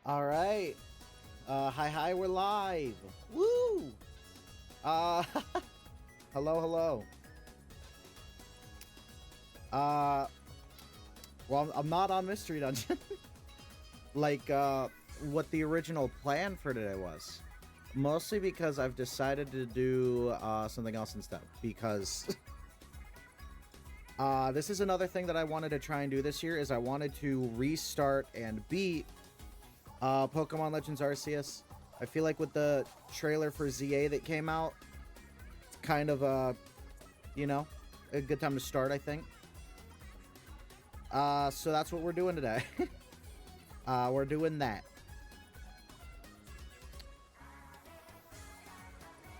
All right. Hi, we're live. Woo! Uh, hello. Uh, well, I'm not on Mystery Dungeon. like, what the original plan for today was. Mostly because I've decided to do, something else instead. Because, this is another thing that I wanted to try and do this year, is I wanted to restart and beat Pokemon Legends Arceus. I feel like with the trailer for ZA that came out, it's kind of a good time to start, I think. So that's what we're doing today. We're doing that.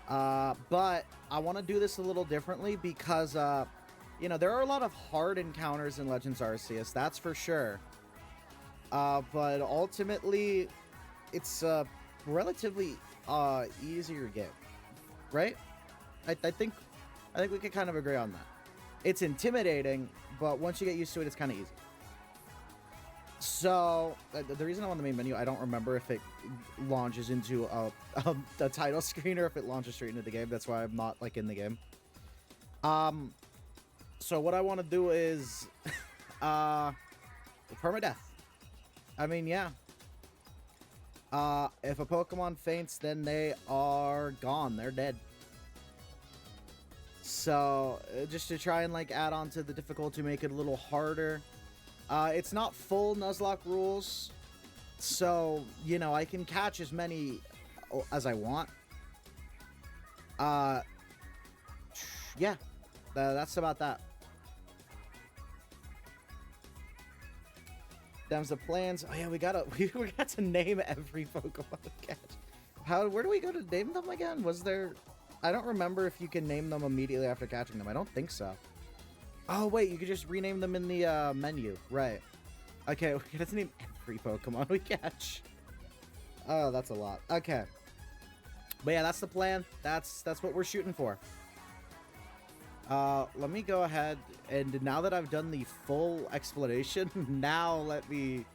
But I want to do this a little differently because, there are a lot of hard encounters in Legends Arceus, that's for sure. But ultimately, it's a relatively easier game, right? I think we can kind of agree on that. It's intimidating, but once you get used to it, it's kind of easy. So the reason I'm on the main menu, I don't remember if it launches into a title screen or if it launches straight into the game. That's why I'm not like in the game. So what I want to do is PERMADEATH. I mean, yeah. If a Pokemon faints, then they are gone. They're dead. So, just to try and, like, add on to the difficulty, make it a little harder. It's not full Nuzlocke rules. So, I can catch as many as I want. Yeah. That's about that. Them's the plans. Oh yeah, we got to name every Pokemon we catch. Where do we go to name them again? Was there? I don't remember if you can name them immediately after catching them. I don't think so. Oh wait, you could just rename them in the menu, right? Okay, we got to name every Pokemon we catch. Oh, that's a lot. Okay, but yeah, that's the plan. That's what we're shooting for. Let me go ahead, and now that I've done the full explanation, now let me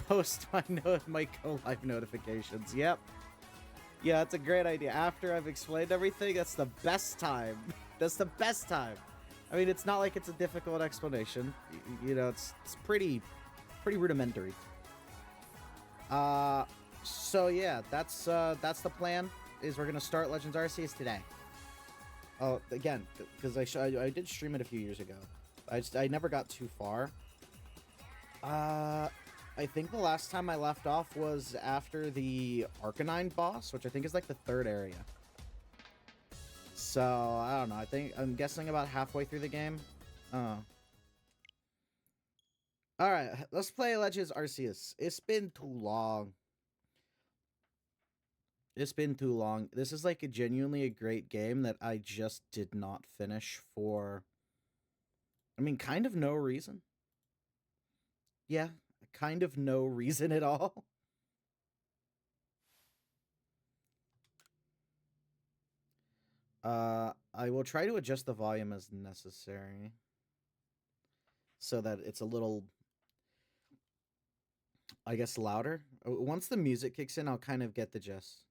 post my go-live notifications. Yep. Yeah, that's a great idea. After I've explained everything, that's the best time. That's the best time. I mean, it's not like it's a difficult explanation. It's pretty rudimentary. So yeah, that's the plan, is we're gonna start Legends Arceus today. Oh, again, because I did stream it a few years ago. I never got too far. I think the last time I left off was after the Arcanine boss, which I think is like the third area. So, I don't know. I'm guessing about halfway through the game. Alright, let's play Legends Arceus. It's been too long. It's been too long. This is like genuinely a great game that I just did not finish for, I mean, kind of no reason. Yeah, kind of no reason at all. I will try to adjust the volume as necessary so that it's a little, I guess, louder. Once the music kicks in, I'll kind of get the gist.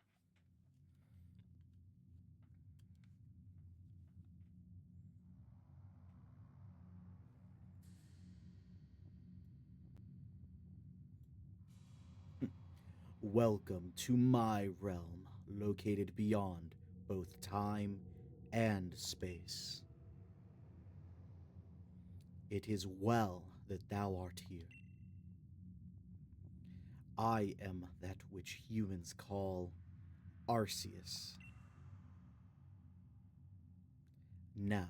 Welcome to my realm, located beyond both time and space. It is well that thou art here. I am that which humans call Arceus. Now,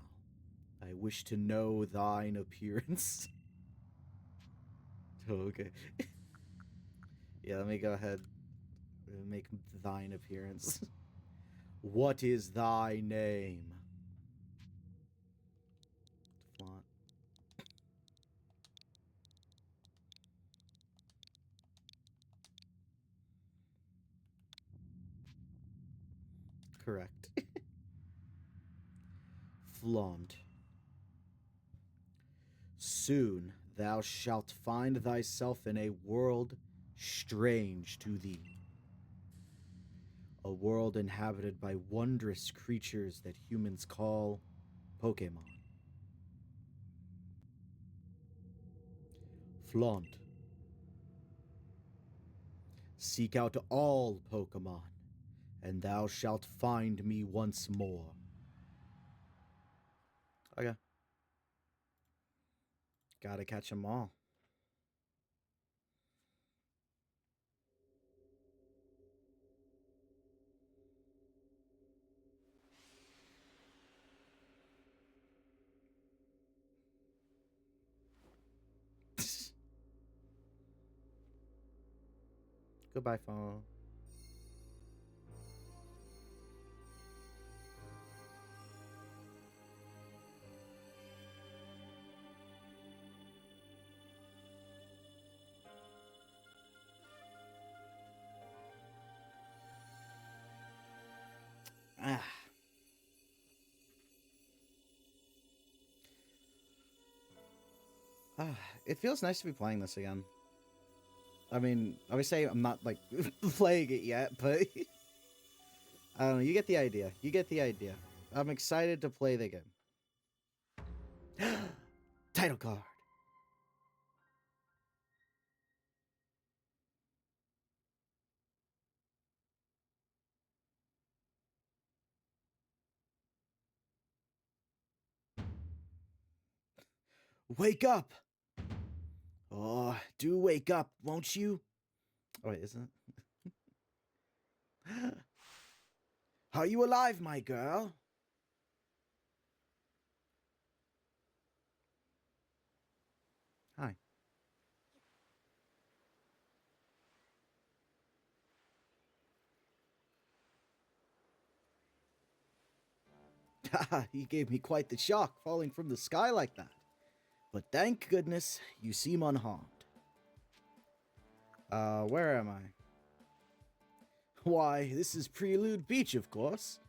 I wish to know thine appearance. Okay. Yeah, let me go ahead and make thine appearance. What is thy name? Font. Correct. Flaunt. Soon thou shalt find thyself in a world strange to thee. A world inhabited by wondrous creatures that humans call Pokemon. Flaunt. Seek out all Pokemon, and thou shalt find me once more. Okay. Gotta catch 'em all. Goodbye, phone. Ah. It feels nice to be playing this again. I mean, I would say I'm not, like, playing it yet, but I don't know. You get the idea. You get the idea. I'm excited to play the game. Title card. Wake up! Oh, do wake up, won't you? Oh, wait, isn't it? Are you alive, my girl? Hi. He gave me quite the shock falling from the sky like that. But thank goodness you seem unharmed. Where am I? Why, this is Prelude Beach, of course.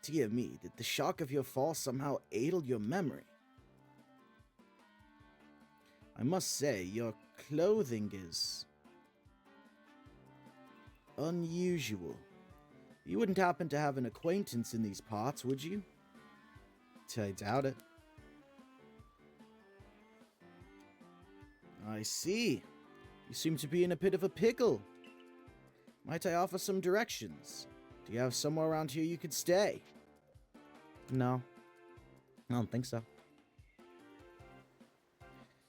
Dear me, did the shock of your fall somehow aidle your memory? I must say, your clothing is unusual. You wouldn't happen to have an acquaintance in these parts, would you? I doubt it. I see. You seem to be in a bit of a pickle. Might I offer some directions? Do you have somewhere around here you could stay? No. I don't think so.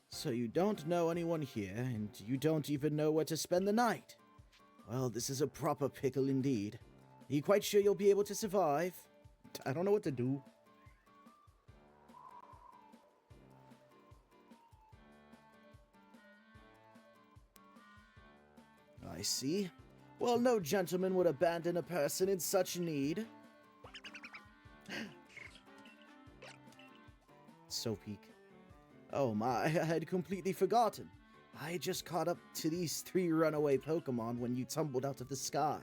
So you don't know anyone here, and you don't even know where to spend the night? Well, this is a proper pickle indeed. Are you quite sure you'll be able to survive? I don't know what to do. I see. Well, no gentleman would abandon a person in such need. Soapy. Oh my, I had completely forgotten. I just caught up to these 3 runaway Pokemon when you tumbled out of the sky.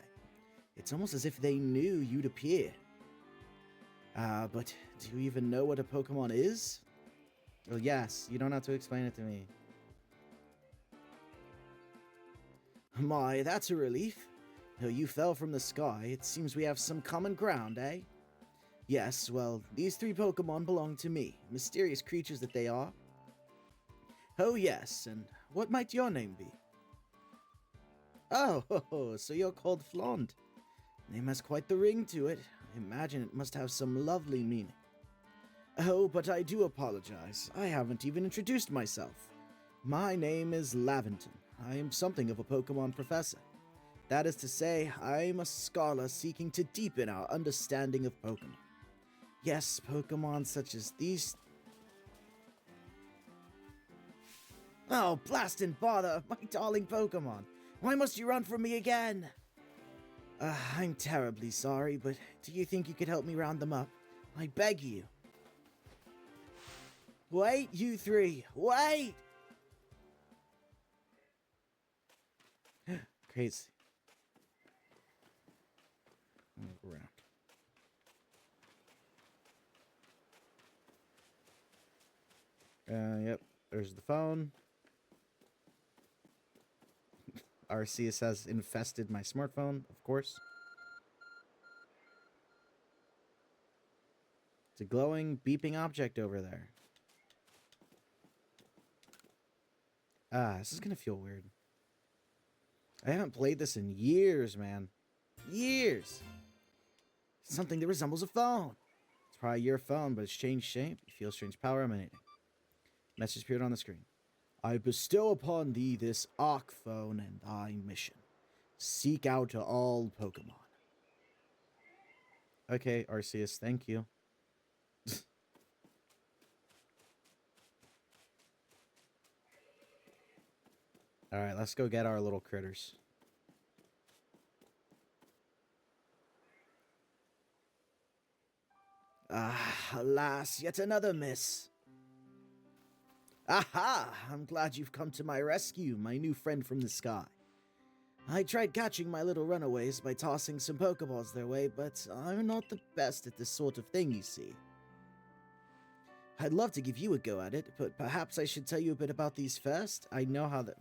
It's almost as if they knew you'd appear. But do you even know what a Pokemon is? Well, yes, you don't have to explain it to me. My, that's a relief. Though you fell from the sky, it seems we have some common ground, eh? Yes, well, these 3 Pokemon belong to me, mysterious creatures that they are. Oh yes, and what might your name be? Oh, so you're called Flaunt. Name has quite the ring to it. I imagine it must have some lovely meaning. Oh, but I do apologize. I haven't even introduced myself. My name is Laventon. I am something of a Pokemon professor. That is to say, I'm a scholar seeking to deepen our understanding of Pokemon. Yes, Pokemon such as these... Oh, blast and bother, my darling Pokemon. Why must you run from me again? I'm terribly sorry, but do you think you could help me round them up? I beg you. Wait, you 3, wait! Crazy. Look around. Yep, there's the phone. Arceus has infested my smartphone, of course. It's a glowing, beeping object over there. Ah, this is gonna feel weird. I haven't played this in years, man. Years! Something that resembles a phone. It's probably your phone, but it's changed shape. You feel strange power emanating. Message appeared on the screen. I bestow upon thee this Arc phone and thy mission. Seek out all Pokemon. Okay, Arceus, thank you. Alright, let's go get our little critters. Ah, alas, yet another miss. Aha! I'm glad you've come to my rescue, my new friend from the sky. I tried catching my little runaways by tossing some Pokeballs their way, but I'm not the best at this sort of thing, you see. I'd love to give you a go at it, but perhaps I should tell you a bit about these first. I know how the...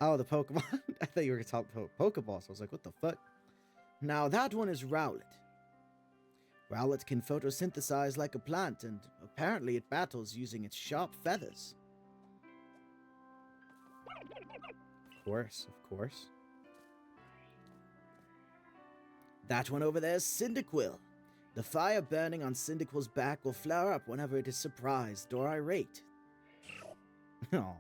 Oh, the Pokemon? I thought you were going to talk Pokeballs. I was like, what the fuck? Now, that one is Rowlet. Rowlet can photosynthesize like a plant, and apparently it battles using its sharp feathers. Of course, of course. That one over there is Cyndaquil. The fire burning on Cyndaquil's back will flare up whenever it is surprised or irate. Aww.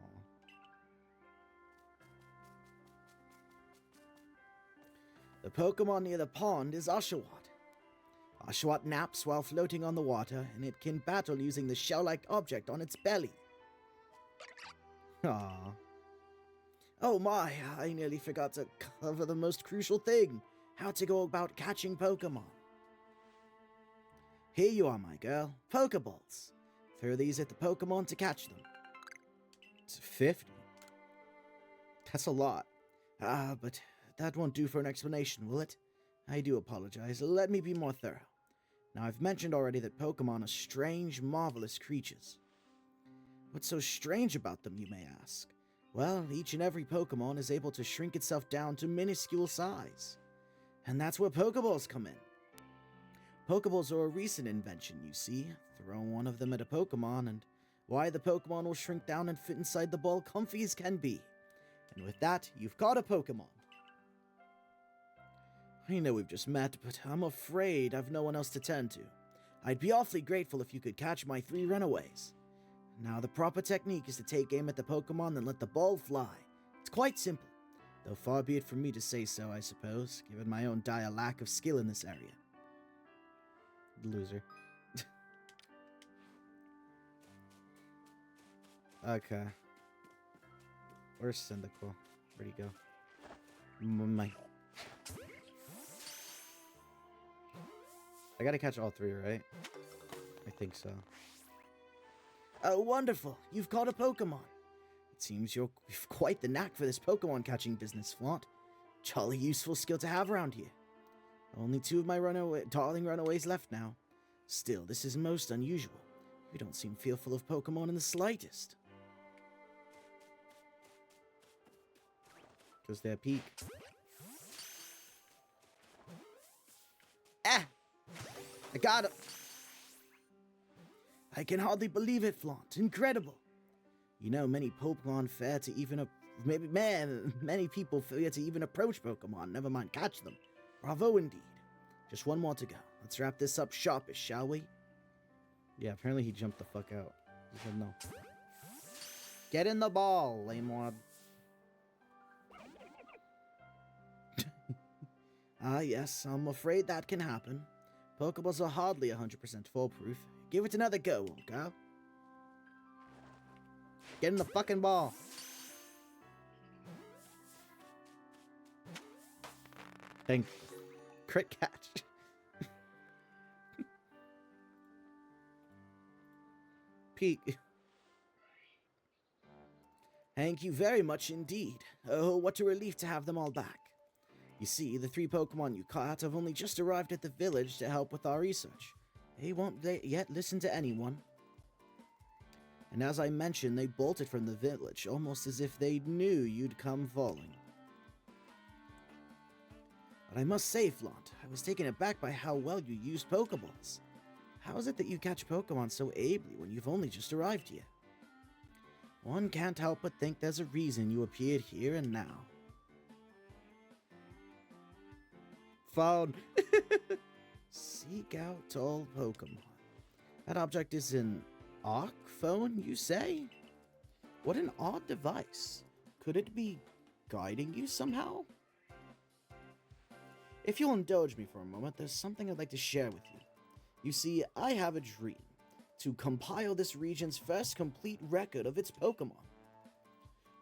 The Pokemon near the pond is Oshawott. Oshawott naps while floating on the water, and it can battle using the shell-like object on its belly. Aww. Oh my, I nearly forgot to cover the most crucial thing. How to go about catching Pokemon. Here you are, my girl. Pokeballs. Throw these at the Pokemon to catch them. It's 50. That's a lot. But that won't do for an explanation, will it? I do apologize. Let me be more thorough. Now, I've mentioned already that Pokemon are strange, marvelous creatures. What's so strange about them, you may ask? Well, each and every Pokemon is able to shrink itself down to minuscule size. And that's where Pokeballs come in. Pokeballs are a recent invention, you see. Throw one of them at a Pokemon, and why, the Pokemon will shrink down and fit inside the ball comfy as can be. And with that, you've caught a Pokemon. I know we've just met, but I'm afraid I've no one else to turn to. I'd be awfully grateful if you could catch my 3 runaways. Now, the proper technique is to take aim at the Pokemon and let the ball fly. It's quite simple, though far be it from me to say so, I suppose, given my own dire lack of skill in this area. Loser. Okay. Where's Cyndaquil? Where'd he go? I gotta catch all 3, right? I think so. Oh, wonderful! You've caught a Pokemon! It seems you've quite the knack for this Pokemon catching business, Flaunt. Jolly useful skill to have around here. Only 2 of my darling runaways left now. Still, this is most unusual. You don't seem fearful of Pokemon in the slightest. Because they're peak. Ah! I got it! I can hardly believe it, Flaunt. Incredible! You know, many Pokemon fear to even... many people fear to even approach Pokemon, never mind catch them. Bravo indeed. Just one more to go. Let's wrap this up sharpish, shall we? Yeah, apparently he jumped the fuck out. He said no. Get in the ball, lamewad. Ah, yes, I'm afraid that can happen. Pokeballs are hardly 100% foolproof. Give it another go, old girl. Get in the fucking ball. Thank you. Crit catch. Peak. Thank you very much indeed. Oh, what a relief to have them all back. You see, the 3 Pokemon you caught have only just arrived at the village to help with our research. They won't yet listen to anyone. And as I mentioned, they bolted from the village, almost as if they knew you'd come falling. But I must say, Flaunt, I was taken aback by how well you used Pokeballs. How is it that you catch Pokemon so ably when you've only just arrived here? One can't help but think there's a reason you appeared here and now. Found. Seek out all Pokemon. That object is an Arc phone, you say? What an odd device. Could it be guiding you somehow? If you'll indulge me for a moment, there's something I'd like to share with you. You see, I have a dream to compile this region's first complete record of its Pokemon.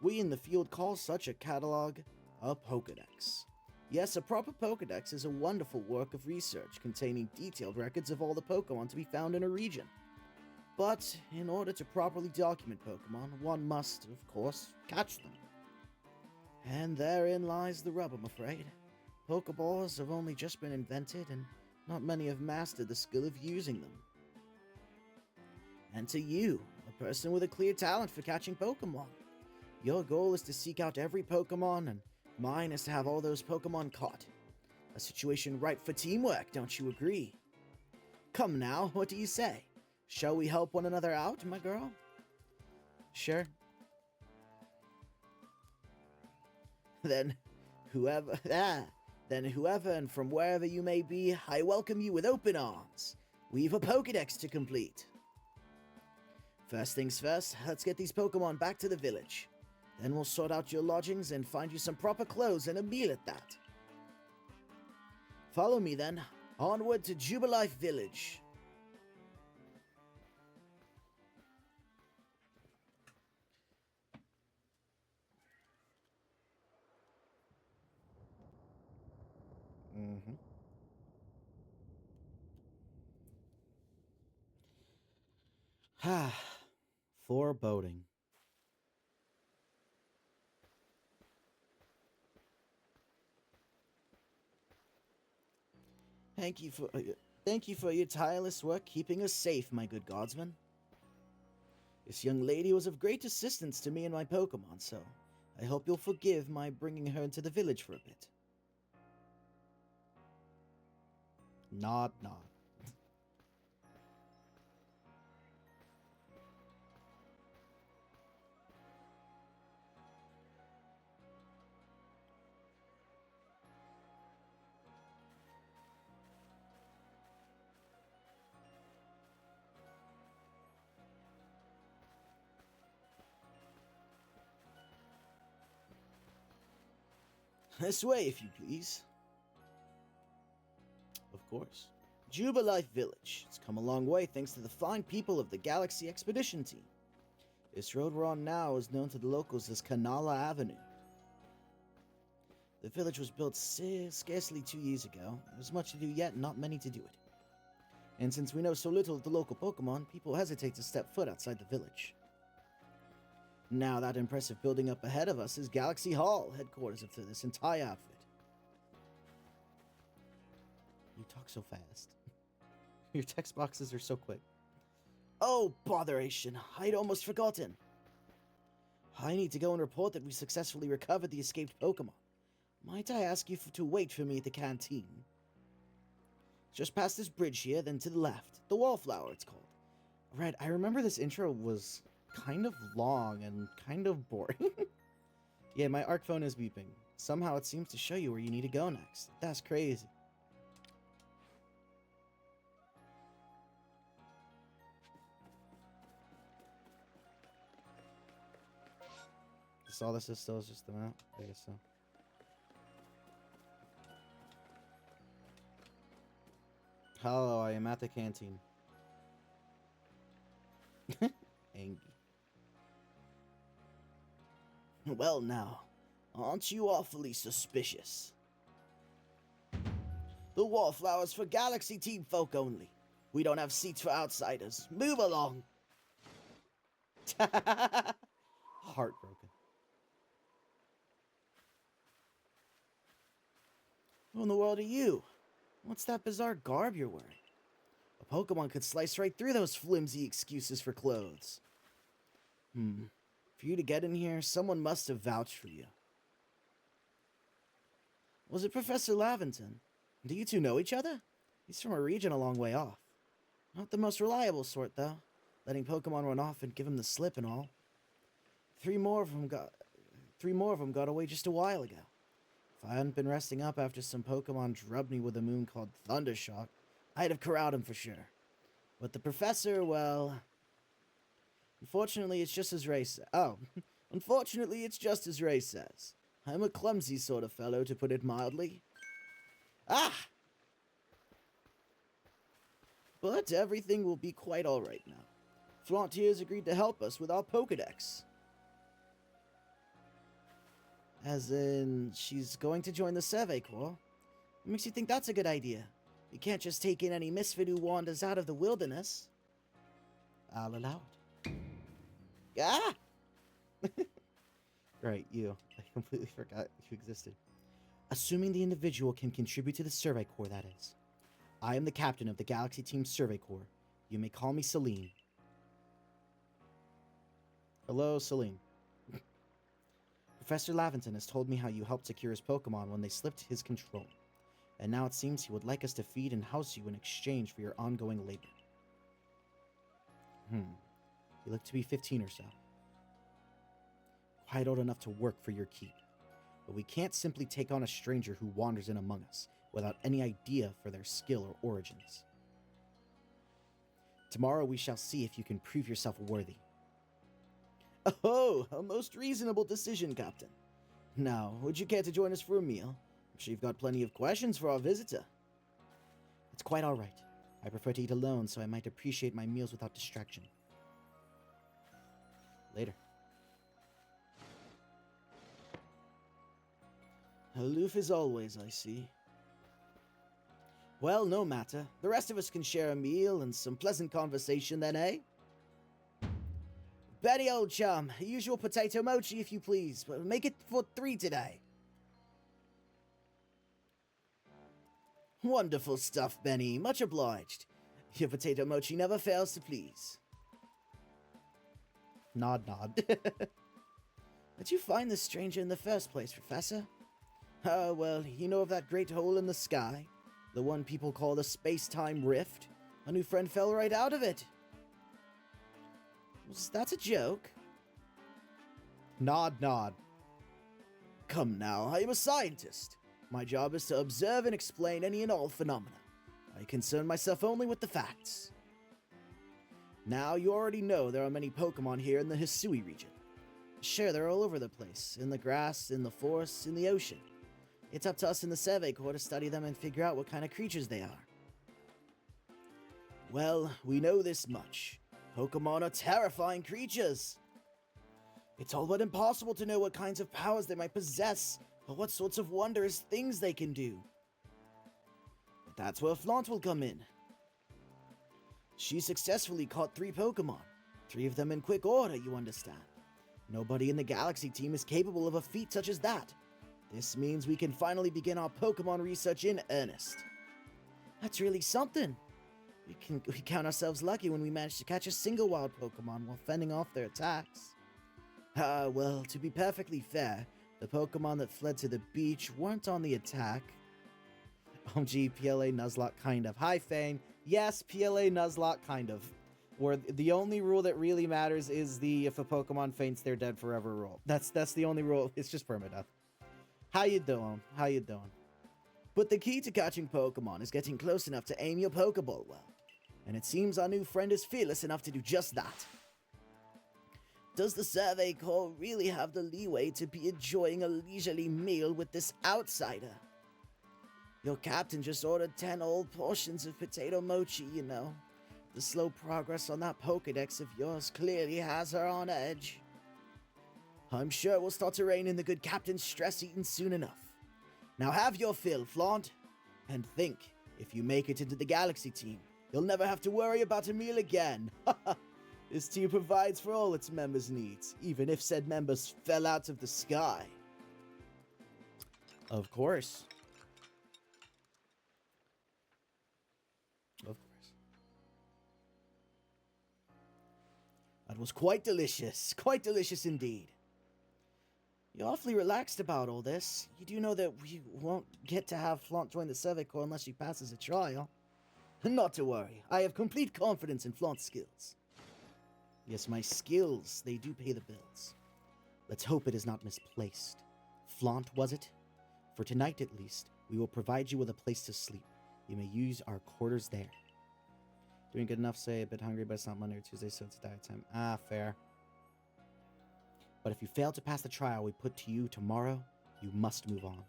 We in the field call such a catalog a Pokedex. Yes, a proper Pokedex is a wonderful work of research containing detailed records of all the Pokemon to be found in a region. But in order to properly document Pokemon, one must, of course, catch them. And therein lies the rub, I'm afraid. Pokeballs have only just been invented, and not many have mastered the skill of using them. And to you, a person with a clear talent for catching Pokemon, your goal is to seek out every Pokemon, and mine is to have all those Pokemon caught. A situation ripe for teamwork, don't you agree? Come now, what do you say? Shall we help one another out, my girl? Sure. Then whoever and from wherever you may be, I welcome you with open arms. We've a Pokedex to complete. First things first, let's get these Pokemon back to the village. Then we'll sort out your lodgings and find you some proper clothes and a meal at that. Follow me then, onward to Jubilife Village. Foreboding. Thank you for your tireless work keeping us safe, my good guardsman. This young lady was of great assistance to me and my Pokemon, so I hope you'll forgive my bringing her into the village for a bit. Nod. This way, if you please. Of course. Jubilife Village. It's come a long way thanks to the fine people of the Galaxy Expedition Team. This road we're on now is known to the locals as Kanala Avenue. The village was built scarcely 2 years ago. There's much to do yet and not many to do it. And since we know so little of the local Pokemon, people hesitate to step foot outside the village. Now that impressive building up ahead of us is Galaxy Hall, headquarters of this entire outfit. You talk so fast. Your text boxes are so quick. Oh, botheration. I'd almost forgotten. I need to go and report that we successfully recovered the escaped Pokemon. Might I ask you to wait for me at the canteen? Just past this bridge here, then to the left. The Wallflower, it's called. Right, I remember this intro was kind of long and kind of boring. Yeah, my Arc phone is beeping. Somehow it seems to show you where you need to go next. That's crazy. All this is still just the map? I guess so. Hello, I am at the canteen. Angry. Well now, aren't you awfully suspicious? The Wallflower's for Galaxy Team folk only. We don't have seats for outsiders. Move along. Heartbroken. Who in the world are you? What's that bizarre garb you're wearing? A Pokemon could slice right through those flimsy excuses for clothes. For you to get in here, someone must have vouched for you. Was it Professor Lavington? Do you two know each other? He's from a region a long way off. Not the most reliable sort, though. Letting Pokemon run off and give him the slip and all. Three more of them got away just a while ago. If I hadn't been resting up after some Pokemon drubbed me with a moon called Thundershock, I'd have corralled him for sure. But the professor, well... Unfortunately, it's just as Ray says. Oh, unfortunately, it's just as Ray says. I'm a clumsy sort of fellow, to put it mildly. Ah! But everything will be quite alright now. Frontier's agreed to help us with our Pokedex. As in, she's going to join the Survey Corps? What makes you think that's a good idea? We can't just take in any misfit who wanders out of the wilderness. I'll allow it. Ah! Right, you. I completely forgot you existed. Assuming the individual can contribute to the Survey Corps, that is. I am the captain of the Galaxy Team Survey Corps. You may call me Celine. Hello, Celine. Professor Lavington has told me how you helped secure his Pokemon when they slipped his control. And now it seems he would like us to feed and house you in exchange for your ongoing labor. You look to be 15 or so. Quite old enough to work for your keep. But we can't simply take on a stranger who wanders in among us without any idea for their skill or origins. Tomorrow we shall see if you can prove yourself worthy. Oh, a most reasonable decision, Captain. Now, would you care to join us for a meal? I'm sure you've got plenty of questions for our visitor. It's quite all right. I prefer to eat alone, so I might appreciate my meals without distraction. Later. Aloof as always, I see. Well, no matter. The rest of us can share a meal and some pleasant conversation then, eh? Betty, old chum, usual potato mochi if you please, but make it for 3 today. Wonderful stuff, Benny. Much obliged. Your potato mochi never fails to please. Nod, nod. How'd you find this stranger in the first place, Professor? Well, you know of that great hole in the sky? The one people call the space-time rift? A new friend fell right out of it. Was that a joke? Nod, nod. Come now, I am a scientist. My job is to observe and explain any and all phenomena. I concern myself only with the facts. Now, you already know there are many Pokemon here in the Hisui region. Sure, they're all over the place. In the grass, in the forests, in the ocean. It's up to us in the Survey Corps to study them and figure out what kind of creatures they are. Well, we know this much. Pokemon are terrifying creatures. It's all but impossible to know what kinds of powers they might possess, or what sorts of wondrous things they can do. But that's where Flaunt will come in. She successfully caught 3 Pokemon, 3 of them in quick order, you understand. Nobody in the Galaxy team is capable of a feat such as that. This means we can finally begin our Pokemon research in earnest. That's really something. We count ourselves lucky when we manage to catch a single wild Pokemon while fending off their attacks. Well, to be perfectly fair, the Pokemon that fled to the beach weren't on the attack. Oh gee, PLA Nuzlocke kind of. Hi, Fane. Yes, PLA Nuzlocke kind of. Where the only rule that really matters is the if a Pokemon faints, they're dead forever rule. That's the only rule. It's just permadeath. How you doing? How you doing? But the key to catching Pokemon is getting close enough to aim your Pokeball well. And it seems our new friend is fearless enough to do just that. Does the Survey Corps really have the leeway to be enjoying a leisurely meal with this outsider? Your captain just ordered 10 old portions of potato mochi, you know. The slow progress on that Pokedex of yours clearly has her on edge. I'm sure we'll start to rein in the good captain's stress-eating soon enough. Now have your fill, Flaunt. And think, if you make it into the Galaxy team, you'll never have to worry about a meal again. This team provides for all its members' needs, even if said members fell out of the sky. Of course. Of course. I'd was quite delicious. Quite delicious indeed. You're awfully relaxed about all this. You do know that we won't get to have Flaunt join the Survey Corps unless she passes a trial. Not to worry. I have complete confidence in Flaunt's skills. Yes, my skills, they do pay the bills. Let's hope it is not misplaced. Flaunt, was it? For tonight, at least, we will provide you with a place to sleep. You may use our quarters there. Doing good enough, say a bit hungry, but it's not Monday or Tuesday, so it's diet time. Ah, fair. But if you fail to pass the trial we put to you tomorrow, you must move on.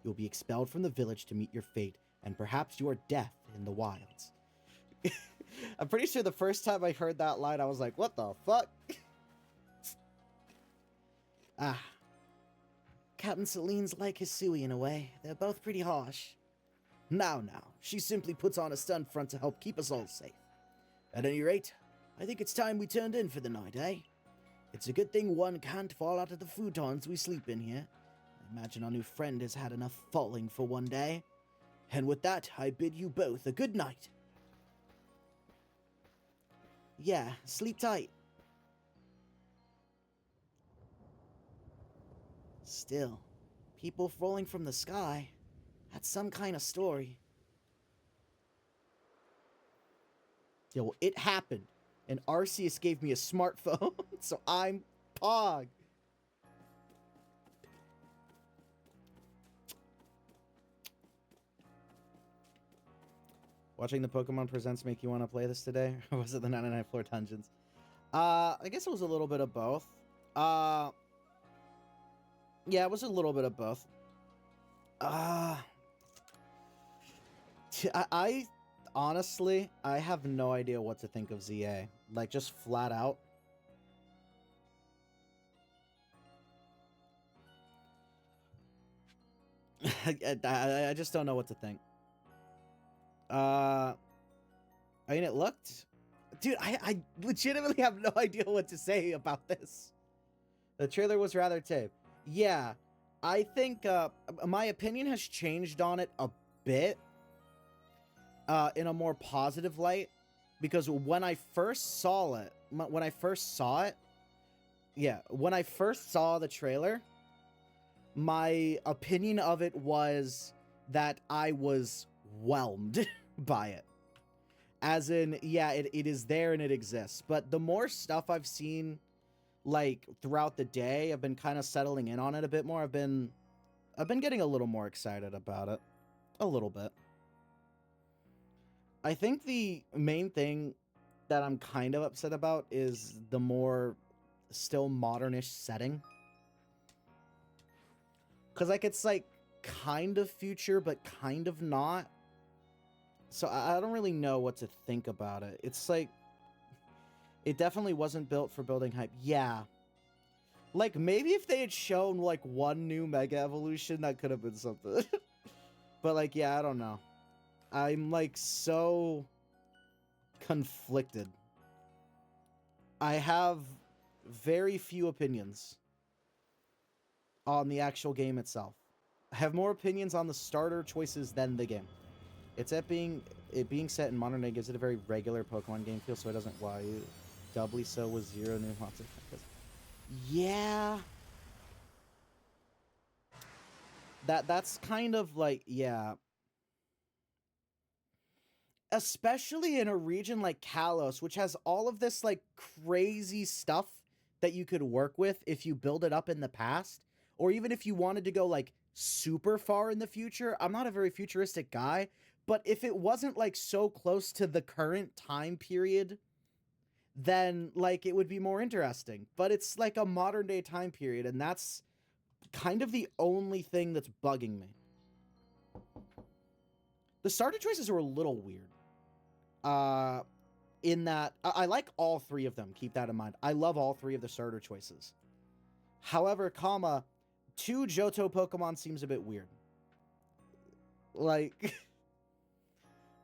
You'll be expelled from the village to meet your fate, and perhaps your death in the wilds. I'm pretty sure the first time I heard that line, I was like, what the fuck? Ah. Captain Celine's like Hisui in a way. They're both pretty harsh. Now, she simply puts on a stunt front to help keep us all safe. At any rate, I think it's time we turned in for the night, eh? It's a good thing one can't fall out of the futons we sleep in here. I imagine our new friend has had enough falling for one day. And with that, I bid you both a good night. Yeah, sleep tight. Still, people falling from the sky, that's some kind of story. Yo, it happened, and Arceus gave me a smartphone, so I'm Pog. Watching the Pokemon Presents make you want to play this today? Or was it the 99 floor dungeons? I guess it was a little bit of both. Yeah, it was a little bit of both. I honestly, I have no idea what to think of ZA. Like, just flat out. I just don't know what to think. I mean, it looked... Dude, I legitimately have no idea what to say about this. The trailer was rather tame. Yeah, I think my opinion has changed on it a bit. In a more positive light. Because when I first saw it... When I first saw the trailer, my opinion of it was that I was whelmed by it. As in, yeah, it is there and it exists. But the more stuff I've seen, like, throughout the day, I've been kind of settling in on it a bit more. I've been getting a little more excited about it. A little bit. I think the main thing that I'm kind of upset about is the more still modernish setting. Because, like, it's, like, kind of future, but kind of not. So I don't really know what to think about it. It's, like, it definitely wasn't built for building hype. Yeah. Like, maybe if they had shown, like, one new Mega Evolution, that could have been something. But, like, yeah, I don't know. I'm, like, so conflicted. I have very few opinions on the actual game itself. I have more opinions on the starter choices than the game. It being set in modern day gives it a very regular Pokemon game feel, so it doesn't doubly so with zero new monsters. Yeah. That's kind of like, yeah. Especially in a region like Kalos, which has all of this, like, crazy stuff that you could work with if you build it up in the past. Or even if you wanted to go, like, super far in the future. I'm not a very futuristic guy, but if it wasn't, like, so close to the current time period, then, like, it would be more interesting. But it's, like, a modern day time period, and that's kind of the only thing that's bugging me. The starter choices were a little weird. In that, I like all three of them, keep that in mind. I love all three of the starter choices. However, 2 Johto Pokemon seems a bit weird. Like,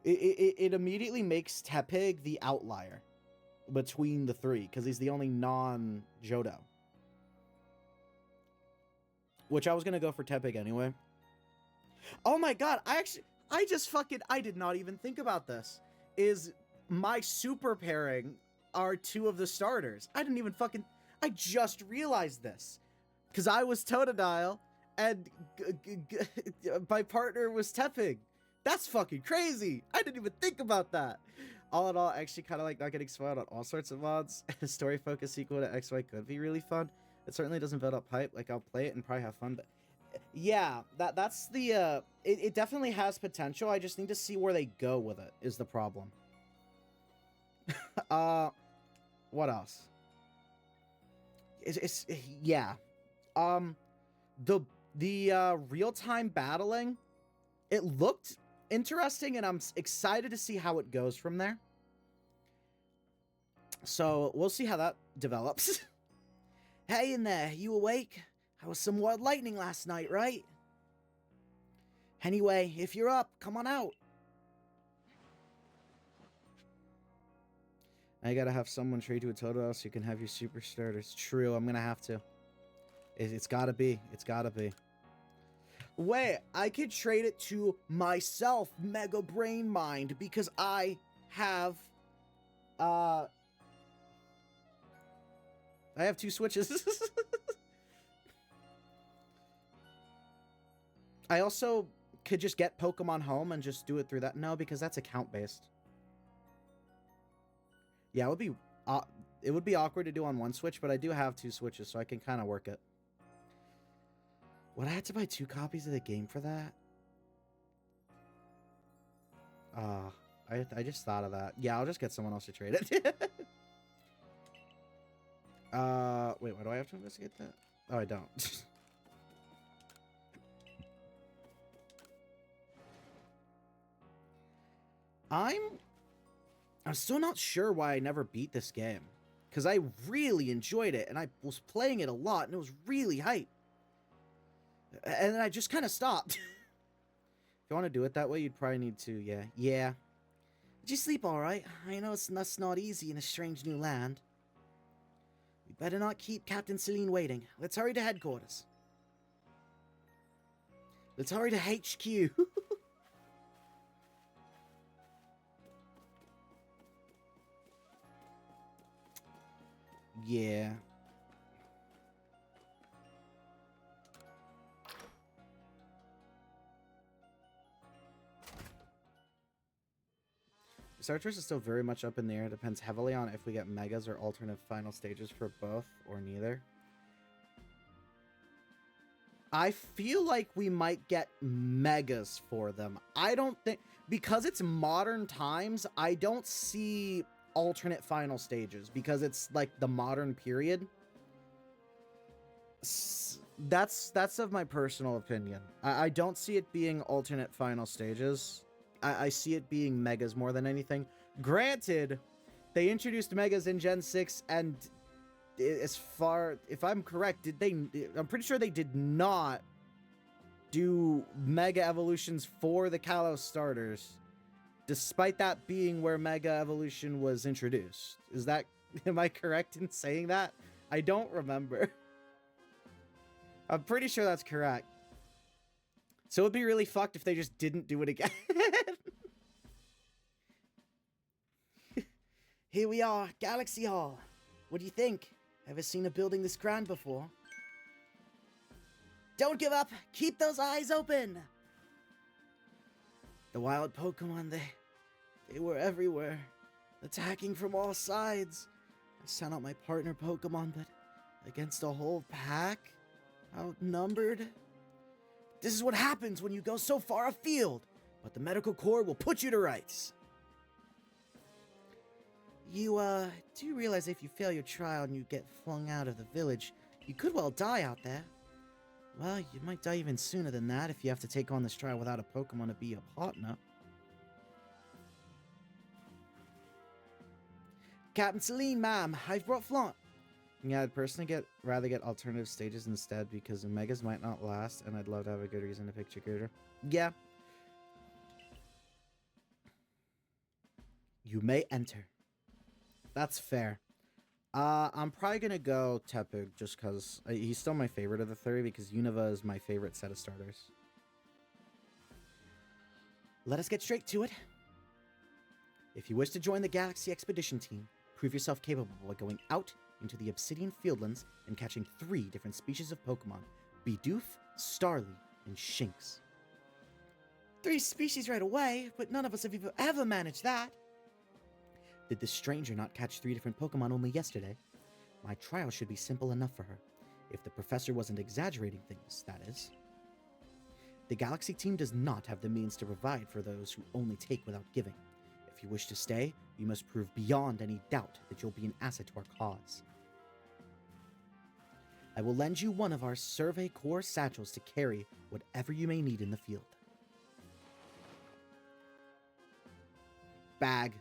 it immediately makes Tepig the outlier between the three, because he's the only non-Johto. Which I was going to go for Tepig anyway. Oh my god, I did not even think about this. Is my super pairing are two of the starters. I didn't even fucking... I just realized this. Because I was Totodile, and my partner was Tepig. That's fucking crazy. I didn't even think about that. All in all, I actually kind of like not getting spoiled on all sorts of mods. A story-focused sequel to XY could be really fun. It certainly doesn't build up hype. Like, I'll play it and probably have fun, but... Yeah, that's the, it definitely has potential. I just need to see where they go with it, is the problem. What else? Yeah. The real-time battling, it looked interesting, and I'm excited to see how it goes from there. So, we'll see how that develops. Hey in there, you awake? I was some wild lightning last night, right? Anyway, if you're up, come on out. I gotta have someone trade to a Totodile so you can have your super starters. True, I'm gonna have to. It's gotta be. It's gotta be. Wait, I could trade it to myself, Mega Brain Mind, because I have... I have 2 switches. I also could just get Pokemon Home and just do it through that. No, because that's account-based. Yeah, it would be awkward to do on 1 Switch, but I do have 2 Switches, so I can kind of work it. Would I have to buy 2 copies of the game for that? I just thought of that. Yeah, I'll just get someone else to trade it. Wait, why do I have to investigate that? Oh, I don't. I'm still not sure why I never beat this game. Because I really enjoyed it, and I was playing it a lot, and it was really hype. And then I just kind of stopped. If you want to do it that way, you'd probably need to, yeah. Yeah. Did you sleep all right? I know that's not easy in a strange new land. We better not keep Captain Celine waiting. Let's hurry to headquarters. Let's hurry to HQ. Yeah. Star Choice is still very much up in the air. It depends heavily on if we get megas or alternate final stages for both or neither. I feel like we might get megas for them. I don't think... Because it's modern times, I don't see alternate final stages. Because it's like the modern period. That's of my personal opinion. I don't see it being alternate final stages. I see it being megas more than anything. Granted, they introduced megas in Gen 6, and as far... If I'm correct, I'm pretty sure they did not do mega evolutions for the Kalos starters, despite that being where mega evolution was introduced. Is that... Am I correct in saying that? I don't remember. I'm pretty sure that's correct. So it'd be really fucked if they just didn't do it again. Here we are, Galaxy Hall. What do you think? Ever seen a building this grand before? Don't give up! Keep those eyes open! The wild Pokemon, they were everywhere. Attacking from all sides. I sent out my partner Pokemon, but against a whole pack? Outnumbered? This is what happens when you go so far afield, but the medical corps will put you to rights. You, do realize if you fail your trial and you get flung out of the village, you could well die out there. Well, you might die even sooner than that if you have to take on this trial without a Pokemon to be your partner. Captain Celine, ma'am, I've brought Flaunt. Yeah, I'd personally rather get alternative stages instead because the megas might not last, and I'd love to have a good reason to pick Chikura. Yeah. You may enter. That's fair. I'm probably gonna go Tepig just because he's still my favorite of the 3 because Unova is my favorite set of starters. Let us get straight to it. If you wish to join the Galaxy Expedition team, Prove yourself capable by going out into the Obsidian Fieldlands and catching 3 different species of Pokemon. Bidoof, Starly, and Shinx. 3 species right away, but none of us have ever managed that. Did this stranger not catch 3 different Pokemon only yesterday? My trial should be simple enough for her. If the professor wasn't exaggerating things, that is. The Galaxy team does not have the means to provide for those who only take without giving. If you wish to stay, you must prove beyond any doubt that you'll be an asset to our cause. I will lend you one of our Survey Corps satchels to carry whatever you may need in the field. Bag.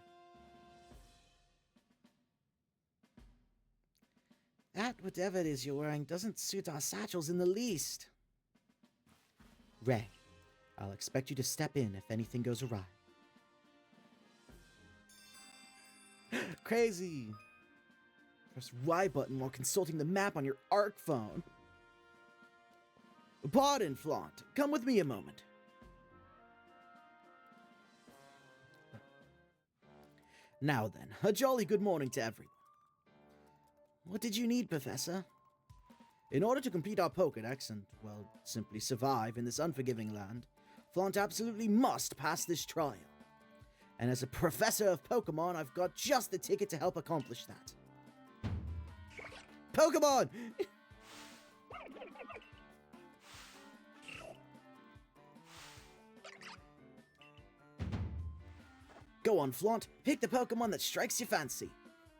That whatever it is you're wearing doesn't suit our satchels in the least. Ray, I'll expect you to step in if anything goes awry. Crazy. Press Y button while consulting the map on your ARC phone. Pardon, Flaunt. Come with me a moment. Now then, a jolly good morning to everyone. What did you need, Professor? In order to complete our Pokédex and, well, simply survive in this unforgiving land, Flaunt absolutely must pass this trial. And as a professor of Pokemon, I've got just the ticket to help accomplish that. Pokemon! Go on, Flaunt. Pick the Pokemon that strikes your fancy.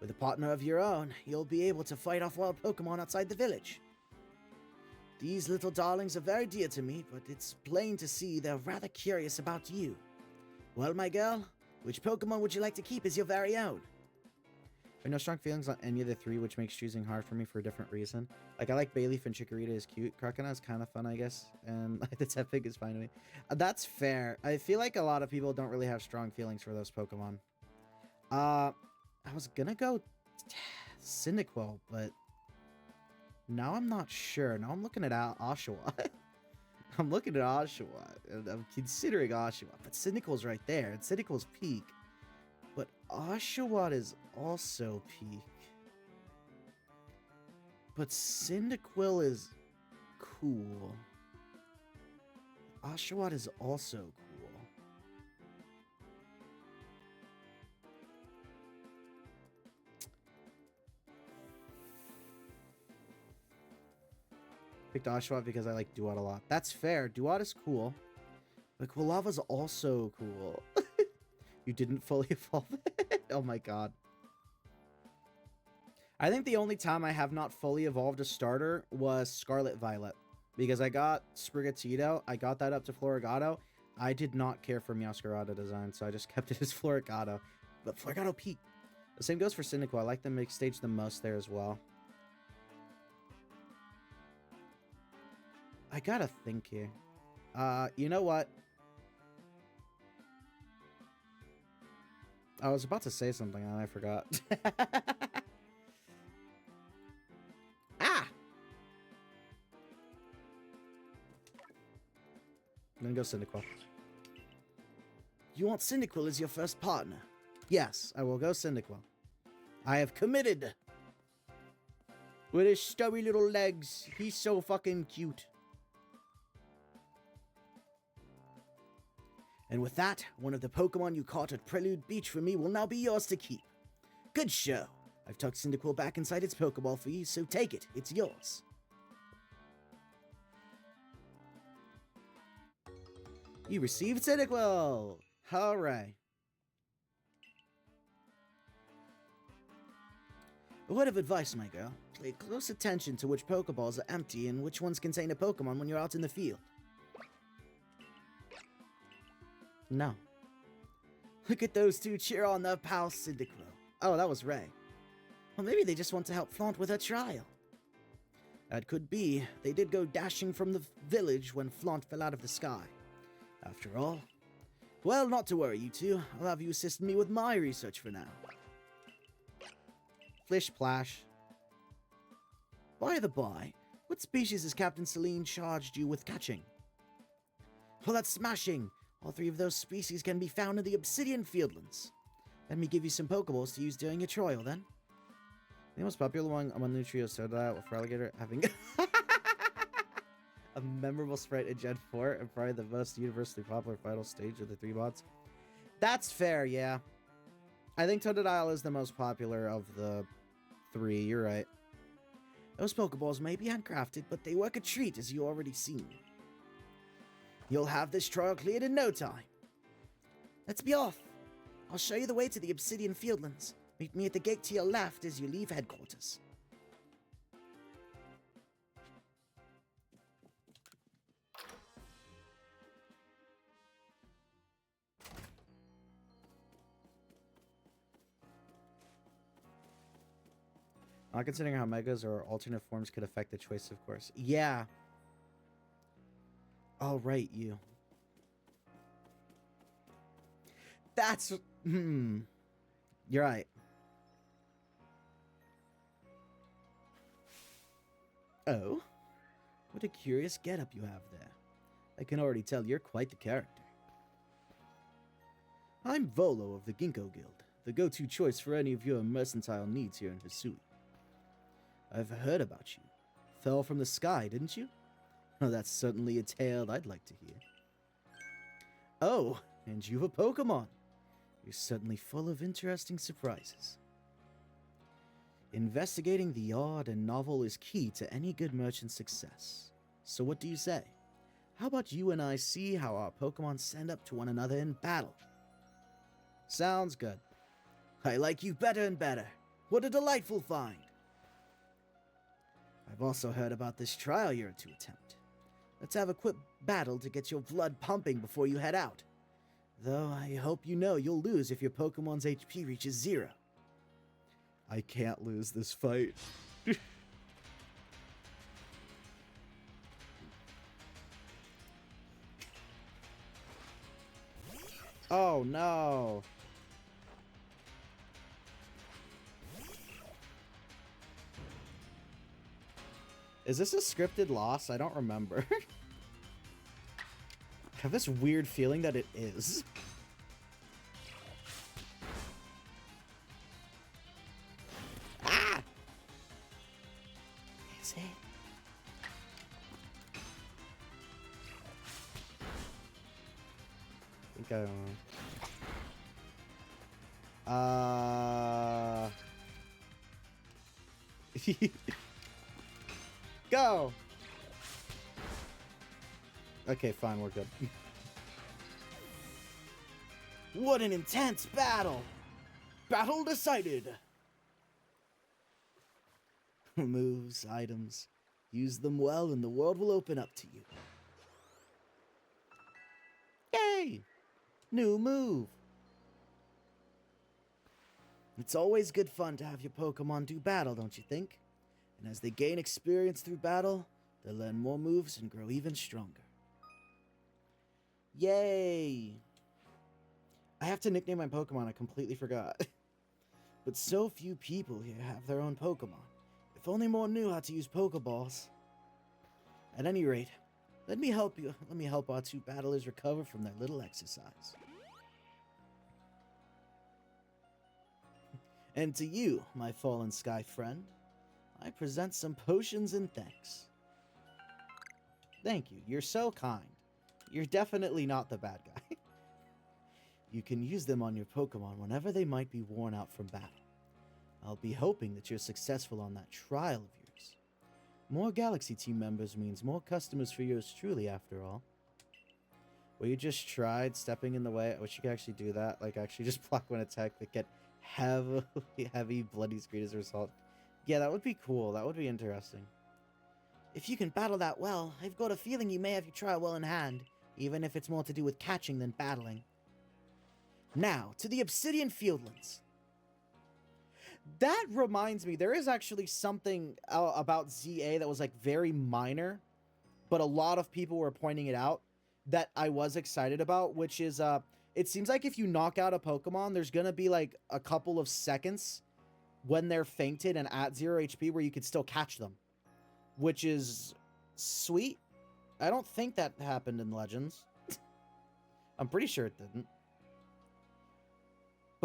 With a partner of your own, you'll be able to fight off wild Pokemon outside the village. These little darlings are very dear to me, but it's plain to see they're rather curious about you. Well, my girl, which Pokemon would you like to keep as your very own? I have no strong feelings on any of the 3, which makes choosing hard for me for a different reason. Like, I like Bayleaf and Chikorita is cute. Karkana is kind of fun, I guess. And like the Tepig is fine to me. That's fair. I feel like a lot of people don't really have strong feelings for those Pokemon. I was gonna go Cyndaquil, but now I'm not sure. Now I'm looking at Oshawott. I'm looking at Oshawott, and I'm considering Oshawott, but Cyndaquil's right there, and Cyndaquil's peak. But Oshawott is also peak. But Cyndaquil is cool. Oshawott is also cool. Picked Oshawott because I like Duat a lot. That's fair. Duat is cool. But Quilava's also cool. You didn't fully evolve it? Oh my god. I think the only time I have not fully evolved a starter was Scarlet Violet. Because I got Sprigatito. I got that up to Florigato. I did not care for Meowscarada design, so I just kept it as Florigato. But Florigato peak. The same goes for Cyndaquil. I like the mix stage the most there as well. I gotta think here. You know what? I was about to say something and I forgot. Ah! I'm gonna go Cyndaquil. You want Cyndaquil as your first partner? Yes, I will go Cyndaquil. I have committed! With his stubby little legs. He's so fucking cute. And with that, one of the Pokemon you caught at Prelude Beach for me will now be yours to keep. Good show. I've tucked Cyndaquil back inside its Pokeball for you, so take it. It's yours. You received Cyndaquil! Hooray. A word of advice, my girl. Pay close attention to which Pokeballs are empty and which ones contain a Pokemon when you're out in the field. No. Look at those two cheer on their pal Cyndaquil. Oh, that was Ray. Well, maybe they just want to help Flaunt with her trial. That could be. They did go dashing from the village when Flaunt fell out of the sky. After all. Well, not to worry, you two. I'll have you assist me with my research for now. Flish Plash. By the by, what species has Captain Celine charged you with catching? Well, that's smashing! All 3 of those species can be found in the Obsidian Fieldlands. Let me give you some Pokeballs to use during your trial, then. The most popular one among the trio Soda with Feraligatr having a memorable sprite in Gen 4 and probably the most universally popular final stage of the 3 mods. That's fair, yeah. I think Totodile is the most popular of the 3, you're right. Those Pokeballs may be handcrafted, but they work a treat, as you already seen. You'll have this trial cleared in no time. Let's be off. I'll show you the way to the Obsidian Fieldlands. Meet me at the gate to your left as you leave headquarters. Not considering how megas or alternate forms could affect the choice, of course. Yeah. All right, you. That's... You're right. Oh? What a curious getup you have there. I can already tell you're quite the character. I'm Volo of the Ginkgo Guild, the go-to choice for any of your mercantile needs here in Hisui. I've heard about you. Fell from the sky, didn't you? Oh, that's certainly a tale I'd like to hear. Oh, and you've a Pokemon. You're certainly full of interesting surprises. Investigating the odd and novel is key to any good merchant's success. So what do you say? How about you and I see how our Pokemon stand up to one another in battle? Sounds good. I like you better and better. What a delightful find. I've also heard about this trial you're to attempt. Let's have a quick battle to get your blood pumping before you head out. Though I hope you know you'll lose if your Pokemon's HP reaches 0. I can't lose this fight. Oh no. Is this a scripted loss? I don't remember. I have this weird feeling that it is. Ah! Is it? I think I don't know. Go! Okay, fine, we're good. What an intense battle! Battle decided! Moves, items. Use them well and the world will open up to you. Yay! New move! It's always good fun to have your Pokemon do battle, don't you think? And as they gain experience through battle, they'll learn more moves and grow even stronger. Yay! I have to nickname my Pokemon, I completely forgot. But so few people here have their own Pokemon. If only more knew how to use Pokeballs. At any rate, let me help our 2 battlers recover from their little exercise. And to you, my fallen sky friend, I present some potions and thanks. Thank you, you're so kind. You're definitely not the bad guy. You can use them on your Pokemon whenever they might be worn out from battle. I'll be hoping that you're successful on that trial of yours. More Galaxy team members means more customers for yours truly, after all. Well, you just tried stepping in the way. I wish you could actually do that. Like, actually just block one attack, but get heavy bloody screen as a result. Yeah, that would be cool. That would be interesting. If you can battle that well, I've got a feeling you may have your trial well in hand, even if it's more to do with catching than battling. Now, to the Obsidian Fieldlands. That reminds me, there is actually something about ZA that was like very minor, but a lot of people were pointing it out that I was excited about, which is, it seems like if you knock out a Pokemon, there's gonna be like a couple of seconds when they're fainted and at 0 HP where you could still catch them, which is sweet. I don't think that happened in Legends. I'm pretty sure it didn't.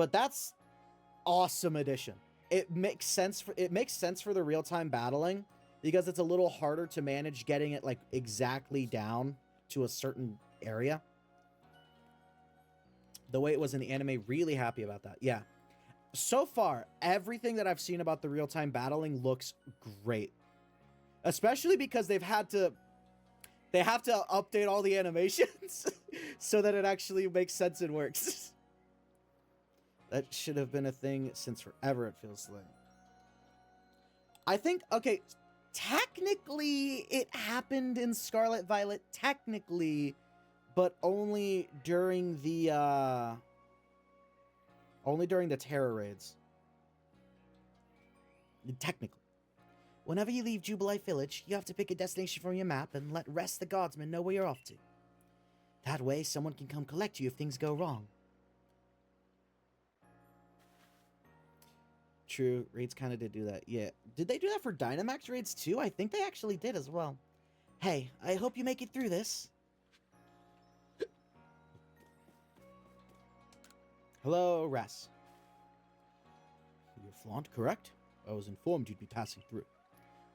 But that's awesome addition. It makes sense for the real-time battling because it's a little harder to manage getting it like exactly down to a certain area. The way it was in the anime, really happy about that. Yeah. So far, everything that I've seen about the real-time battling looks great. Especially because they have to update all the animations so that it actually makes sense and works. That should have been a thing since forever, it feels like. I think, okay, technically it happened in Scarlet Violet, technically, but only during the terror raids. Technically. Whenever you leave Jubilite Village, you have to pick a destination from your map and let Rest the Guardsman know where you're off to. That way, someone can come collect you if things go wrong. True, raids kind of did do that. Yeah. Did they do that for Dynamax raids too? I think they actually did as well. Hey, I hope you make it through this. Hello, Res. You're Flaunt, correct? I was informed you'd be passing through.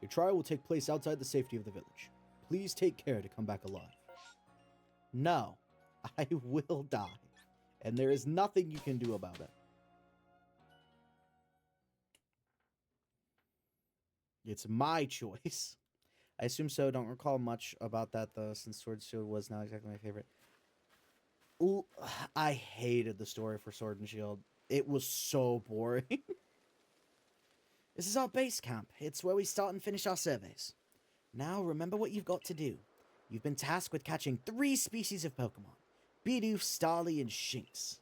Your trial will take place outside the safety of the village. Please take care to come back alive. No, I will die. And there is nothing you can do about it. It's my choice. I assume so. Don't recall much about that, though, since Sword and Shield was not exactly my favorite. Ooh, I hated the story for Sword and Shield. It was so boring. This is our base camp. It's where we start and finish our surveys. Now, remember what you've got to do. You've been tasked with catching 3 species of Pokemon. Bidoof, Starly, and Shinx.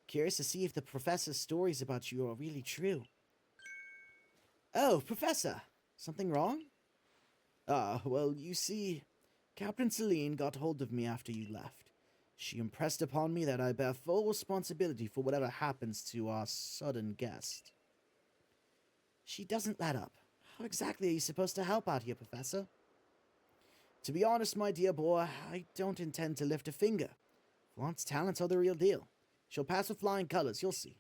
Curious to see if the professor's stories about you are really true. Oh, Professor! Something wrong? Well, you see, Captain Celine got hold of me after you left. She impressed upon me that I bear full responsibility for whatever happens to our sudden guest. She doesn't let up. How exactly are you supposed to help out here, Professor? To be honest, my dear boy, I don't intend to lift a finger. Flaunt's talents are the real deal. She'll pass with flying colors, you'll see.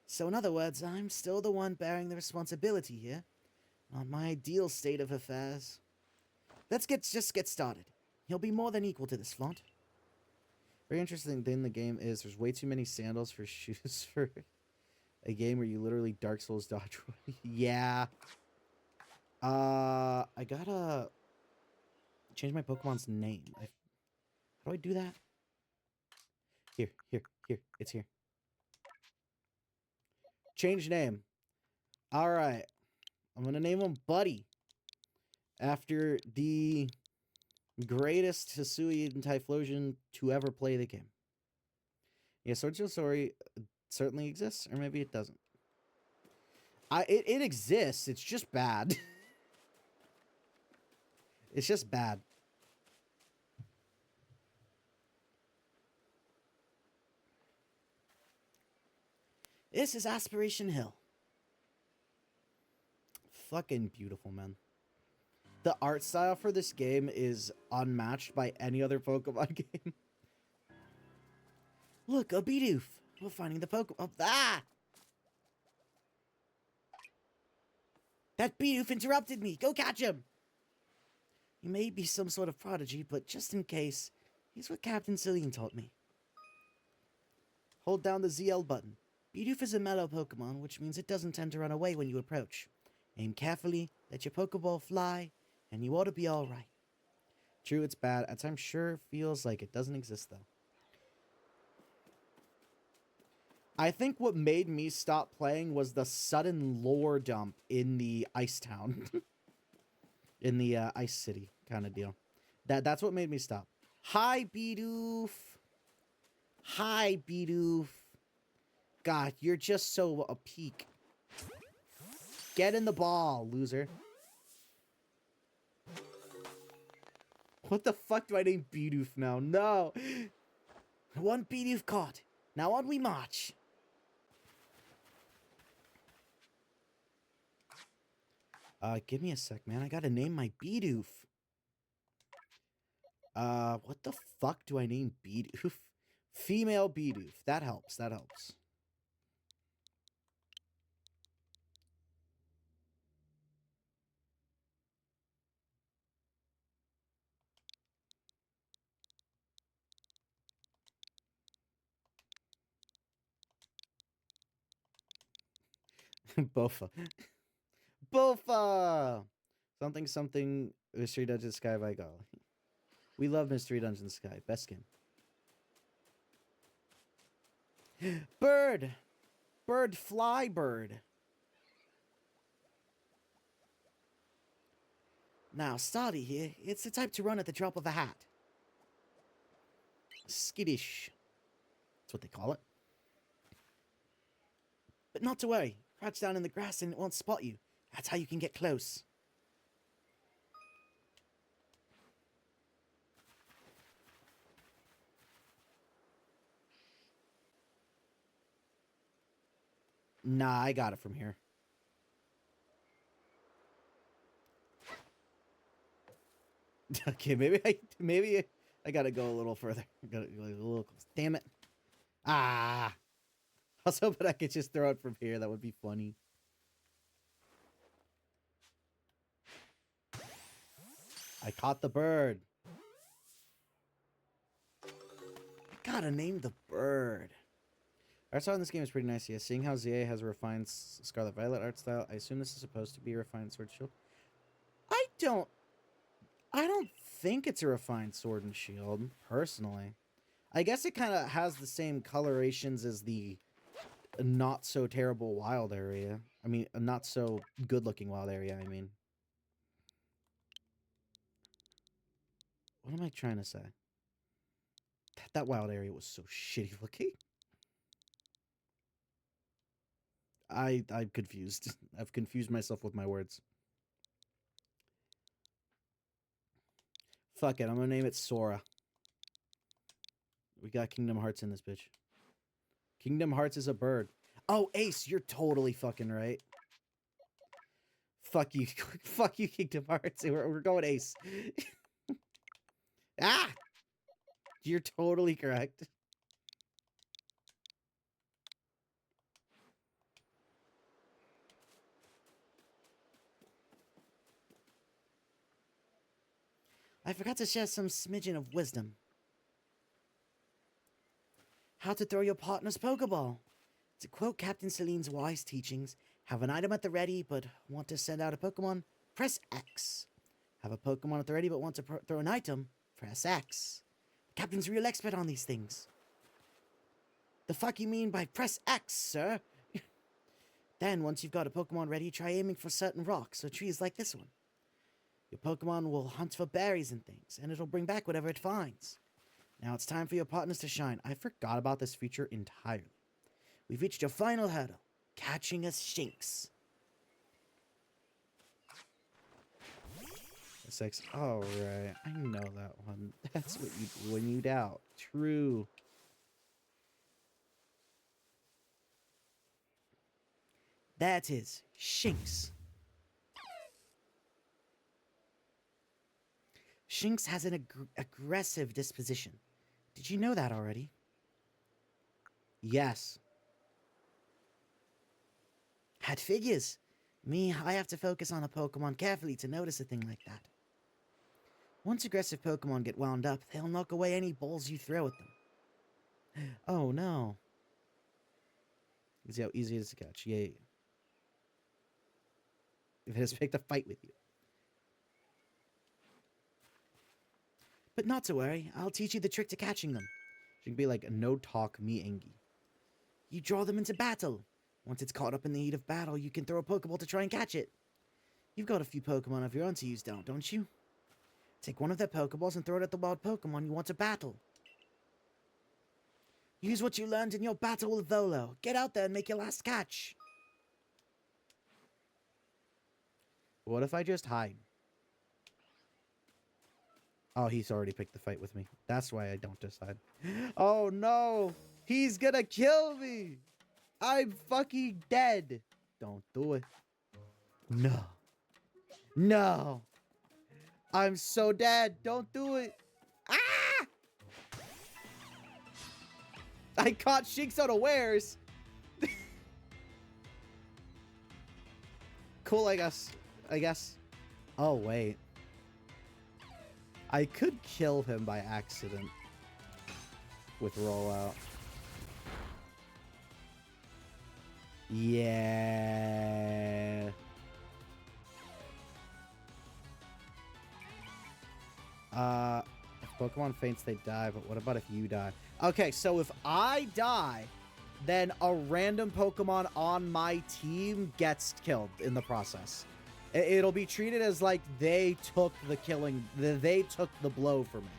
So in other words, I'm still the one bearing the responsibility here. Not my ideal state of affairs. Let's just get started. You'll be more than equal to this, Flaunt. Very interesting thing in the game is there's way too many sandals for shoes for a game where you literally Dark Souls dodge. Yeah. I gotta change my Pokemon's name. How do I do that? Here. It's here. Change name. Alright. I'm gonna name him Buddy. After the greatest Hisuian Typhlosion to ever play the game. Yeah, Sword Shield Story certainly exists, or maybe it doesn't. It exists, it's just bad. It's just bad. This is Aspiration Hill. Fucking beautiful, man. The art style for this game is unmatched by any other Pokemon game. Look, a Bidoof. We're finding the Pokemon. Ah! That Bidoof interrupted me. Go catch him. You may be some sort of prodigy, but just in case, here's what Captain Celine taught me. Hold down the ZL button. Bidoof is a mellow Pokemon, which means it doesn't tend to run away when you approach. Aim carefully, let your Pokeball fly, and you ought to be alright. True, it's bad. At times, sure feels like it doesn't exist, though. I think what made me stop playing was the sudden lore dump in the Ice Town. In the Ice City kind of deal. That's what made me stop. Hi, Bidoof. Hi, Bidoof. God, you're just so a peak. Get in the ball, loser. What the fuck do I name Bidoof now? No. One Bidoof caught. Now on we march. Give me a sec, man. I gotta name my Bidoof. What the fuck do I name Bidoof? Female Bidoof. That helps. That helps. Bofa. Bofa! Something, something. Mystery Dungeon Sky by golly. We love Mystery Dungeon Sky. Best skin. Bird! Bird, fly, bird. Now, Stardy here. It's the type to run at the drop of a hat. Skittish. That's what they call it. But not to worry. Crouch down in the grass and it won't spot you. That's how you can get close. Nah, I got it from here. Okay, maybe I gotta go a little further. I gotta go a little close. Damn it. Ah. I was hoping I could just throw it from here. That would be funny. I caught the bird. I gotta name the bird. Art style in this game is pretty nice, yeah. Seeing how ZA has a refined Scarlet Violet art style, I assume this is supposed to be a refined Sword Shield. I don't think it's a refined Sword and Shield, personally. I guess it kind of has the same colorations as the not so terrible wild area. I mean, a not so good looking wild area, I mean. What am I trying to say? That wild area was so shitty looking. I'm confused. I've confused myself with my words. Fuck it, I'm gonna name it Sora. We got Kingdom Hearts in this bitch. Kingdom Hearts is a bird. Oh, Ace, you're totally fucking right. Fuck you. Fuck you, Kingdom Hearts. We're going Ace. Ah! You're totally correct. I forgot to share some smidgen of wisdom. How to throw your partner's Pokeball. To quote Captain Celine's wise teachings, have an item at the ready but want to send out a Pokemon? Press X. Have a Pokemon at the ready but want to throw an item? Press X. The Captain's a real expert on these things. The fuck you mean by press X, sir? Then, once you've got a Pokemon ready, try aiming for certain rocks or trees like this one. Your Pokemon will hunt for berries and things, and it'll bring back whatever it finds. Now it's time for your partners to shine. I forgot about this feature entirely. We've reached your final hurdle, catching a Shinx. Six. All right, I know that one. That's what you do when you doubt. True. That is Shinx. Shinx has an aggressive disposition. Did you know that already? Yes. Had figures. Me, I have to focus on a Pokemon carefully to notice a thing like that. Once aggressive Pokemon get wound up, they'll knock away any balls you throw at them. Oh no. See how easy it is to catch. Yay. If it has picked a fight with you. But not to worry, I'll teach you the trick to catching them. She can be like a no-talk me Engie. You draw them into battle. Once it's caught up in the heat of battle, you can throw a Pokeball to try and catch it. You've got a few Pokemon of your own to use down, don't you? Take one of their Pokeballs and throw it at the wild Pokemon you want to battle. Use what you learned in your battle with Volo. Get out there and make your last catch. What if I just hide? Oh, he's already picked the fight with me. That's why I don't decide. Oh no! He's gonna kill me! I'm fucking dead! Don't do it. No. No! I'm so dead! Don't do it! Ah! I caught Shinx unawares. Cool, I guess. Oh, wait. I could kill him by accident with rollout. Yeah. If Pokemon faints, they die, but what about if you die? Okay, so if I die, then a random Pokemon on my team gets killed in the process. It'll be treated as like they took the killing, they took the blow for me.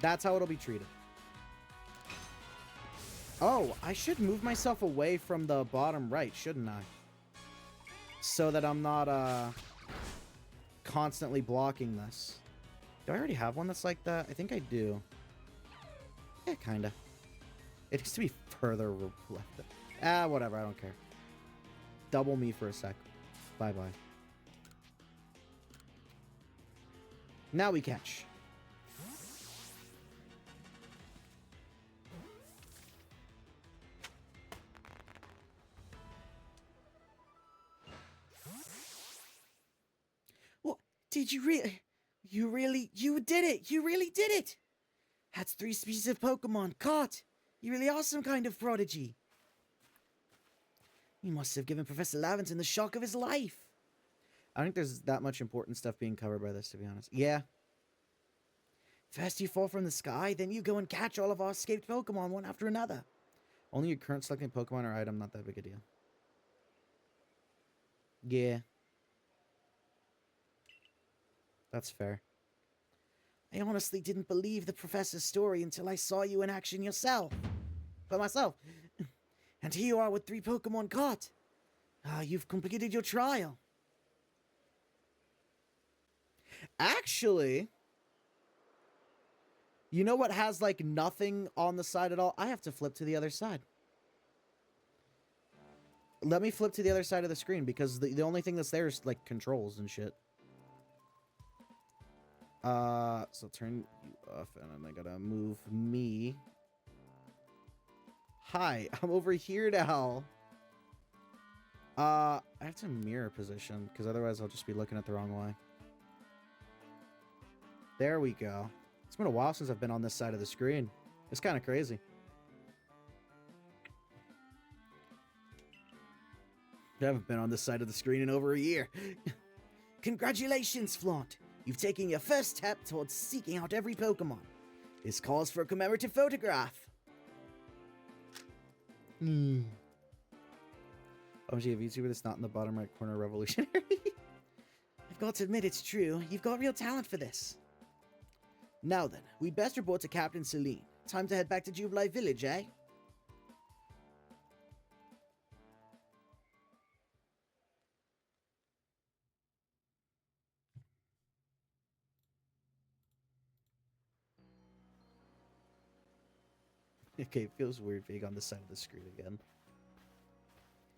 That's how it'll be treated. Oh, I should move myself away from the bottom right, shouldn't I? So that I'm not constantly blocking this. Do I already have one that's like that? I think I do. Yeah, kinda. It needs to be further left. Ah, whatever, I don't care. Double me for a sec. Bye-bye. Now we catch. What? Did you really? You did it! You really did it! That's 3 species of Pokemon caught! You really are some kind of prodigy. You must have given Professor Laventon the shock of his life. I don't think there's that much important stuff being covered by this, to be honest. Yeah. First you fall from the sky, then you go and catch all of our escaped Pokemon one after another. Only your current selecting Pokemon or item, not that big a deal. Yeah. That's fair. I honestly didn't believe the professor's story until I saw you in action yourself. By myself. And here you are with 3 Pokemon caught. You've completed your trial. Actually, you know what has, like, nothing on the side at all? I have to flip to the other side. Let me flip to the other side of the screen, because the only thing that's there is, like, controls and shit. So turn you off, and then I gotta move me. Hi, I'm over here now. I have to mirror position, because otherwise I'll just be looking at the wrong way. There we go. It's been a while since I've been on this side of the screen. It's kind of crazy. I haven't been on this side of the screen in over a year. Congratulations, Flaunt. You've taken your first step towards seeking out every Pokemon. This calls for a commemorative photograph. Oh, gee, a VTuber that's not in the bottom right corner revolutionary. I've got to admit it's true. You've got real talent for this. Now then, we'd best report to Captain Celine. Time to head back to Jubilee Village, eh? Okay, it feels weird being on this side of the screen again.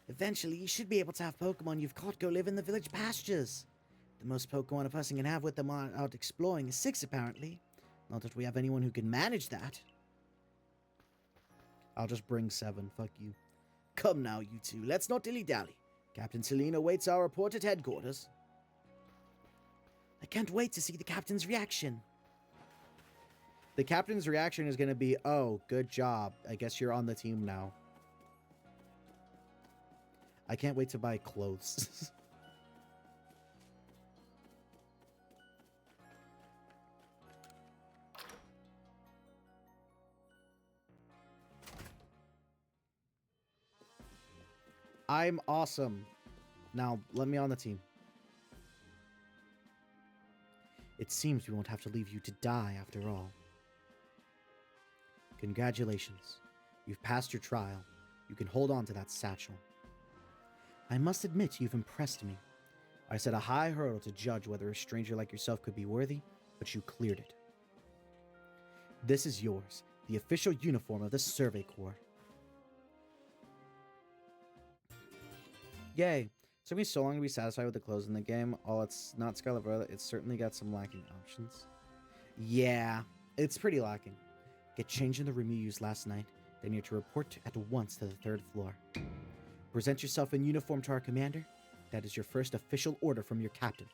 Eventually, you should be able to have Pokemon you've caught go live in the village pastures. The most Pokemon a person can have with them out exploring is 6, apparently. Not that we have anyone who can manage that. I'll just bring 7, fuck you. Come now, you two, let's not dilly-dally. Captain Celine awaits our report at headquarters. I can't wait to see the captain's reaction. The captain's reaction is going to be, oh, good job. I guess you're on the team now. I can't wait to buy clothes. I'm awesome. Now, let me on the team. It seems we won't have to leave you to die after all. Congratulations. You've passed your trial. You can hold on to that satchel. I must admit you've impressed me. I set a high hurdle to judge whether a stranger like yourself could be worthy, but you cleared it. This is yours, the official uniform of the Survey Corps. Yay. It took me so long to be satisfied with the clothes in the game. While it's not Scarlet Violet, it's certainly got some lacking options. Yeah, it's pretty lacking. Get changed in the room you used last night, then you're to report at once to the 3rd floor. Present yourself in uniform to our commander. That is your first official order from your captain.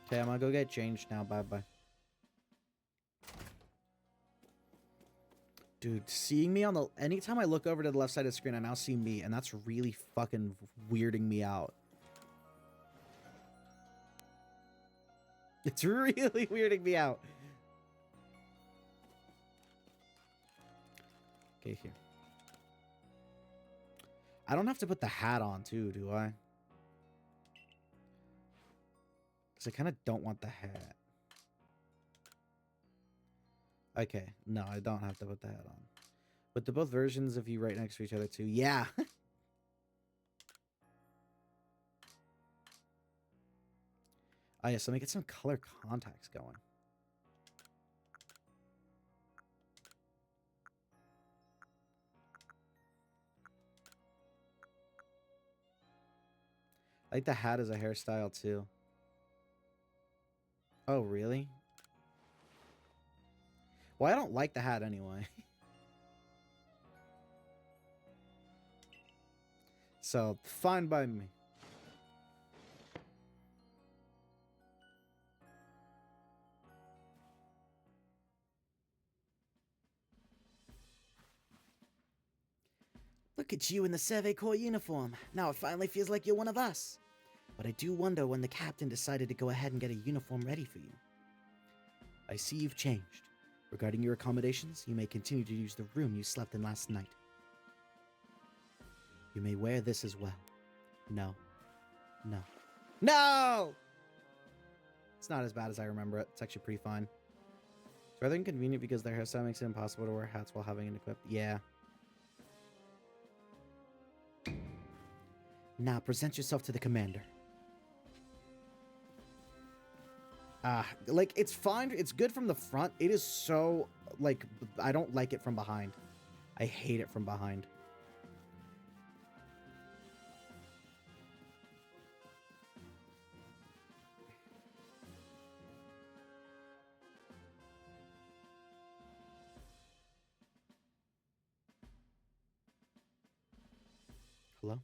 Okay, I'm gonna go get changed now. Bye-bye. Dude, seeing me on the... Anytime I look over to the left side of the screen, I now see me, and that's really fucking weirding me out. It's really weirding me out. Okay, here. I don't have to put the hat on, too, do I? Because I kind of don't want the hat. Okay, no, I don't have to put the hat on. But the both versions of you right next to each other, too. Yeah! Oh, yes, let me get some color contacts going. I like the hat as a hairstyle, too. Oh, really? Well, I don't like the hat anyway. So, fine by me. Look at you in the Survey Corps uniform. Now it finally feels like you're one of us. But I do wonder when the captain decided to go ahead and get a uniform ready for you. I see you've changed. Regarding your accommodations, you may continue to use the room you slept in last night. You may wear this as well. No. No. No! It's not as bad as I remember it. It's actually pretty fine. It's rather inconvenient because their hairstyle makes it impossible to wear hats while having it equipped. Yeah. Now present yourself to the commander. Like, it's fine. It's good from the front. It is so, like, I don't like it from behind. I hate it from behind. Hello?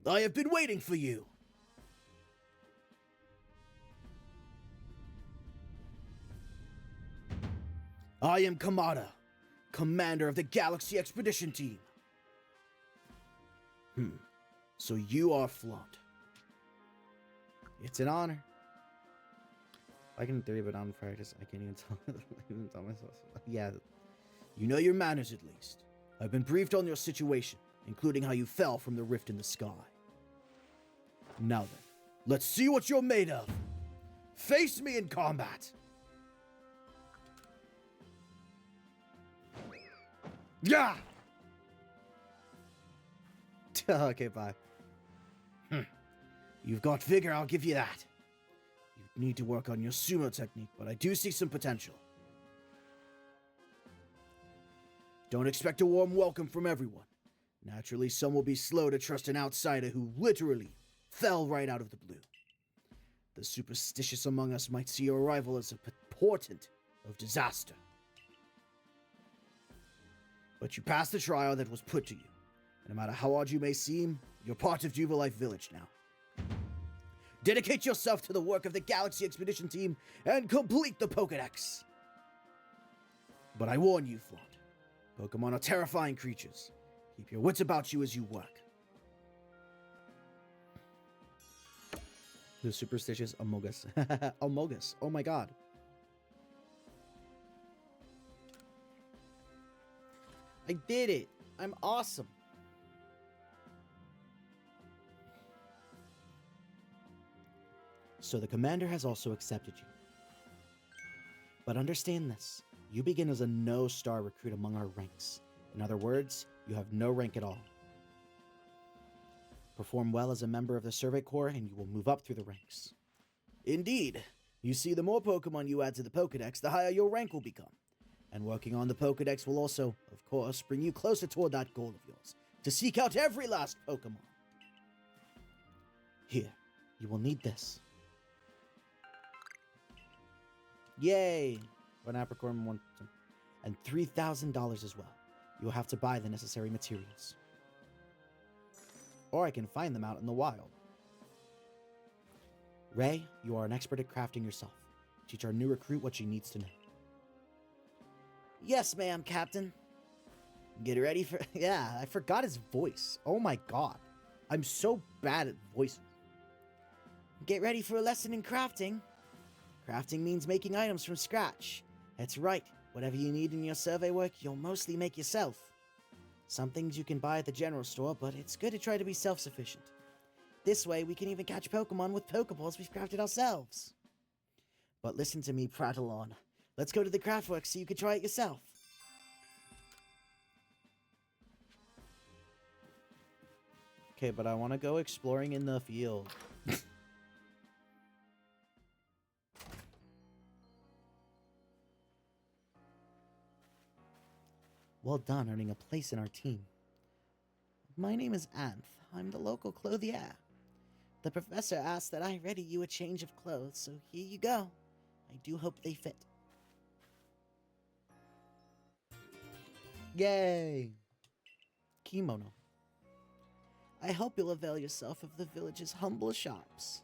I have been waiting for you! I am Kamada, commander of the Galaxy Expedition Team. So you are Flaunt. It's an honor. I can theory, but on practice, I can't even tell myself. Yeah, you know your manners at least. I've been briefed on your situation, including how you fell from the rift in the sky. Now then, let's see what you're made of. Face me in combat. Yeah! Okay, bye. You've got vigor, I'll give you that. You need to work on your sumo technique, but I do see some potential. Don't expect a warm welcome from everyone. Naturally, some will be slow to trust an outsider who literally fell right out of the blue. The superstitious among us might see your arrival as a portent of disaster. But you passed the trial that was put to you. And no matter how odd you may seem, you're part of Jubilife Village now. Dedicate yourself to the work of the Galaxy Expedition Team and complete the Pokédex. But I warn you, Flaunt. Pokemon are terrifying creatures. Keep your wits about you as you work. The superstitious Amogus. Amogus. Oh my god. I did it. I'm awesome. So the commander has also accepted you. But understand this. You begin as a no-star recruit among our ranks. In other words, you have no rank at all. Perform well as a member of the Survey Corps and you will move up through the ranks. Indeed. You see, the more Pokemon you add to the Pokédex, the higher your rank will become. And working on the Pokédex will also, of course, bring you closer toward that goal of yours, to seek out every last Pokemon. Here, you will need this. Yay! One apricorn, one, and $3,000 as well. You will have to buy the necessary materials. Or I can find them out in the wild. Ray, you are an expert at crafting yourself. Teach our new recruit what she needs to know. Yes, ma'am, Captain. Get ready for... Yeah, I forgot his voice. Oh my god. I'm so bad at voices. Get ready for a lesson in crafting. Crafting means making items from scratch. That's right. Whatever you need in your survey work, you'll mostly make yourself. Some things you can buy at the general store, but it's good to try to be self-sufficient. This way, we can even catch Pokemon with Pokeballs we've crafted ourselves. But listen to me prattle on. Let's go to the craftworks so you can try it yourself. Okay, but I want to go exploring in the field. Well done earning a place in our team. My name is Anth. I'm the local clothier. The professor asked that I ready you a change of clothes, so here you go. I do hope they fit. Yay! Kimono. I hope you'll avail yourself of the village's humble shops.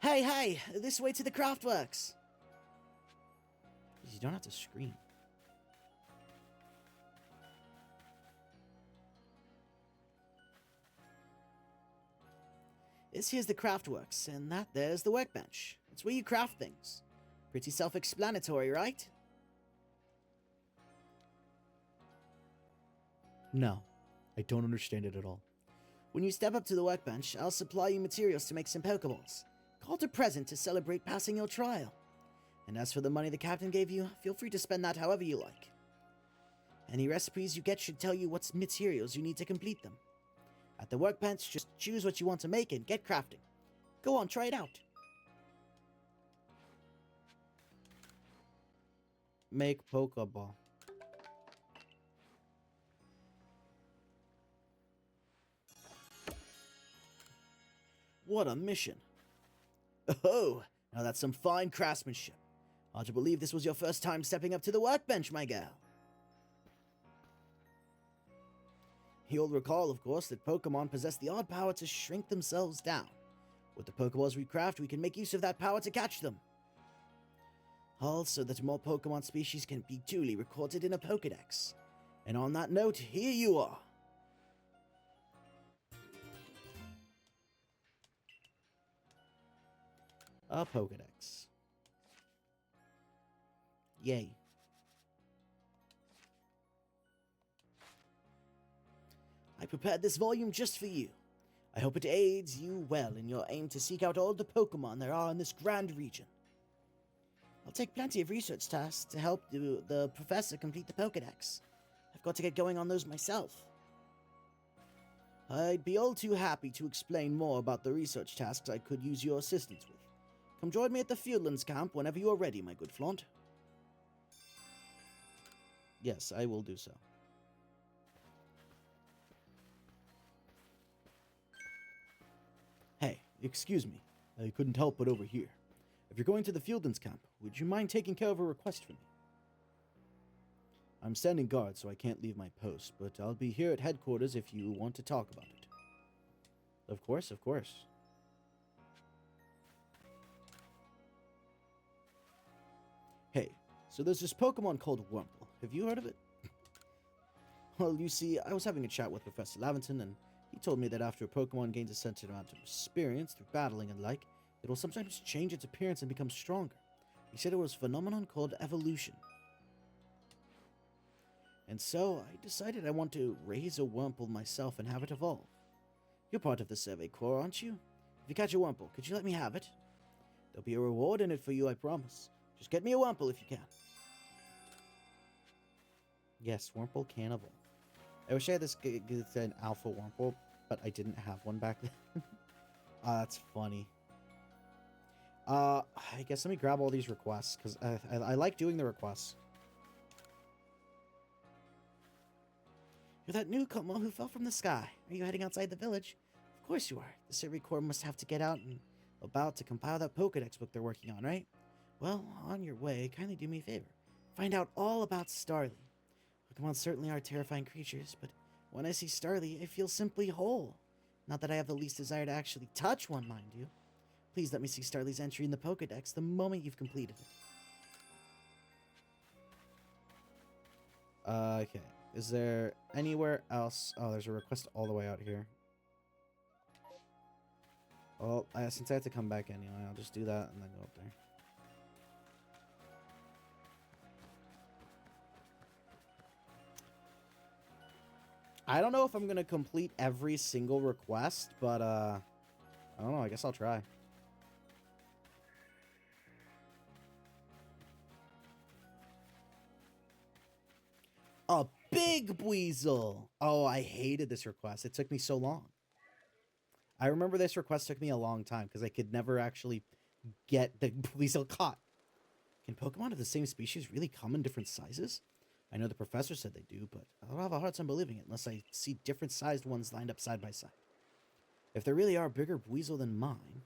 Hey, this way to the craftworks. You don't have to scream. This here's the craftworks, and that there's the workbench. It's where you craft things. Pretty self-explanatory, right? No, I don't understand it at all. When you step up to the workbench, I'll supply you materials to make some Pokeballs. Called a present to celebrate passing your trial. And as for the money the captain gave you, feel free to spend that however you like. Any recipes you get should tell you what materials you need to complete them. At the workbench, just choose what you want to make and get crafting. Go on, try it out. Make Pokeball. What a mission. Oh, now that's some fine craftsmanship. Hard to believe this was your first time stepping up to the workbench, my girl. You'll recall, of course, that Pokemon possess the odd power to shrink themselves down. With the Pokeballs we craft, we can make use of that power to catch them. Also, that more Pokemon species can be duly recorded in a Pokedex. And on that note, here you are. A Pokedex. Yay. I prepared this volume just for you. I hope it aids you well in your aim to seek out all the Pokemon there are in this grand region. I'll take plenty of research tasks to help the professor complete the Pokedex. I've got to get going on those myself. I'd be all too happy to explain more about the research tasks I could use your assistance with. Come join me at the Fieldlands camp whenever you are ready, my good Flaunt. Yes, I will do so. Hey, excuse me. I couldn't help but overhear. If you're going to the Fieldlands camp, would you mind taking care of a request for me? I'm standing guard, so I can't leave my post, but I'll be here at headquarters if you want to talk about it. Of course, of course. Hey, so there's this Pokemon called Wurmple. Have you heard of it? Well, you see, I was having a chat with Professor Laventon, and he told me that after a Pokemon gains a certain amount of experience through battling and like, it will sometimes change its appearance and become stronger. He said it was a phenomenon called evolution. And so, I decided I want to raise a Wurmple myself and have it evolve. You're part of the Survey Corps, aren't you? If you catch a Wurmple, could you let me have it? There'll be a reward in it for you, I promise. Just get me a Wurmple if you can. Yes, Wurmple can evolve. I wish I had this an alpha Wurmple, but I didn't have one back then. That's funny. I guess let me grab all these requests, because I like doing the requests. You're that newcomer who fell from the sky. Are you heading outside the village? Of course you are. The Survey Corps must have to get out and about to compile that Pokedex book they're working on, right? Well, on your way, kindly do me a favor. Find out all about Starly. Pokemon certainly are terrifying creatures, but when I see Starly, I feel simply whole. Not that I have the least desire to actually touch one, mind you. Please let me see Starly's entry in the Pokedex the moment you've completed it. Okay. Is there anywhere else? Oh, there's a request all the way out here. Well, since I have to come back anyway, I'll just do that and then go up there. I don't know if I'm going to complete every single request, but, I don't know. I guess I'll try. A big Weasel! Oh, I hated this request. It took me so long. I remember this request took me a long time because I could never actually get the Weasel caught. Can Pokemon of the same species really come in different sizes? I know the professor said they do, but I'll have a hard time believing it unless I see different sized ones lined up side by side. If there really are bigger Weasel than mine,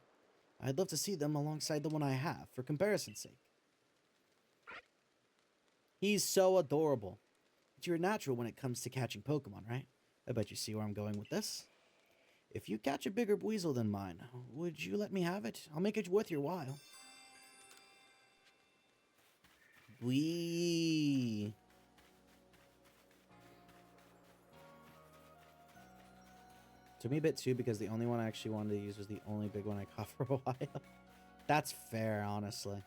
I'd love to see them alongside the one I have, for comparison's sake. He's so adorable. But you're natural when it comes to catching Pokemon, right? I bet you see where I'm going with this. If you catch a bigger Weasel than mine, would you let me have it? I'll make it worth your while. Wee. Took me a bit too because the only one I actually wanted to use was the only big one I caught for a while. That's fair, honestly.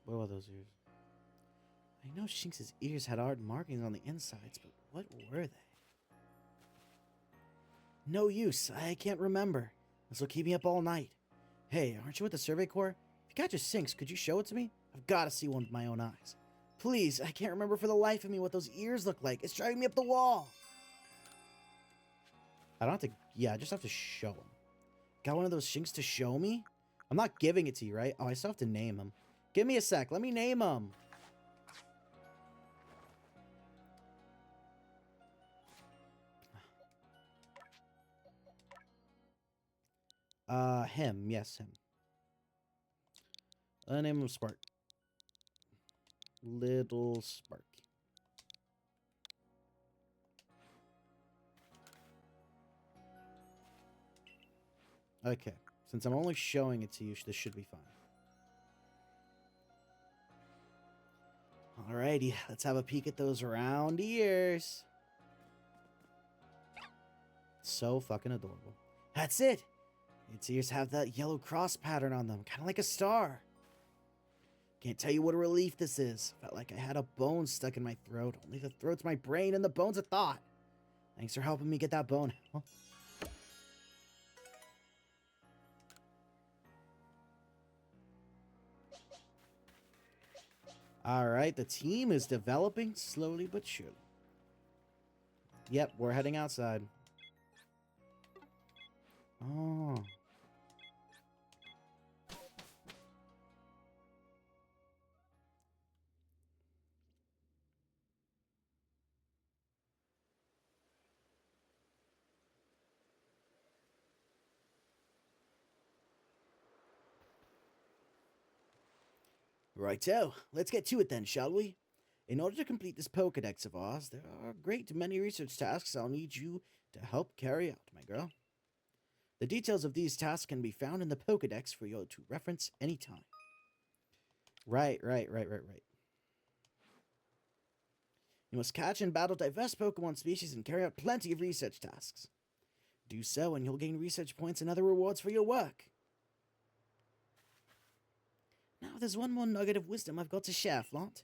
What were those ears? I know Shinx's ears had art markings on the insides, but what were they? No use. I can't remember. This will keep me up all night. Hey, aren't you with the Survey Corps? If you catch a Shinx, could you show it to me? I've got to see one with my own eyes. Please, I can't remember for the life of me what those ears look like. It's driving me up the wall. I don't have to... Yeah, I just have to show him. Got one of those Shinx to show me? I'm not giving it to you, right? Oh, I still have to name him. Give me a sec. Let me name him. Him. Yes, him. Name him Spark. Little Spark. Okay. Since I'm only showing it to you, this should be fine. Alrighty, let's have a peek at those round ears. So fucking adorable. That's it! Its ears have that yellow cross pattern on them, kind of like a star. Can't tell you what a relief this is. Felt like I had a bone stuck in my throat. Only the throat's my brain and the bone's a thought. Thanks for helping me get that bone out. Alright, the team is developing slowly but surely. Yep, we're heading outside. Oh. Righto, let's get to it then, shall we? In order to complete this Pokedex of ours, there are a great many research tasks I'll need you to help carry out, my girl. The details of these tasks can be found in the Pokedex for you to reference anytime. Right. You must catch and battle diverse Pokemon species and carry out plenty of research tasks. Do so and you'll gain research points and other rewards for your work. Now, there's one more nugget of wisdom I've got to share, Flaunt.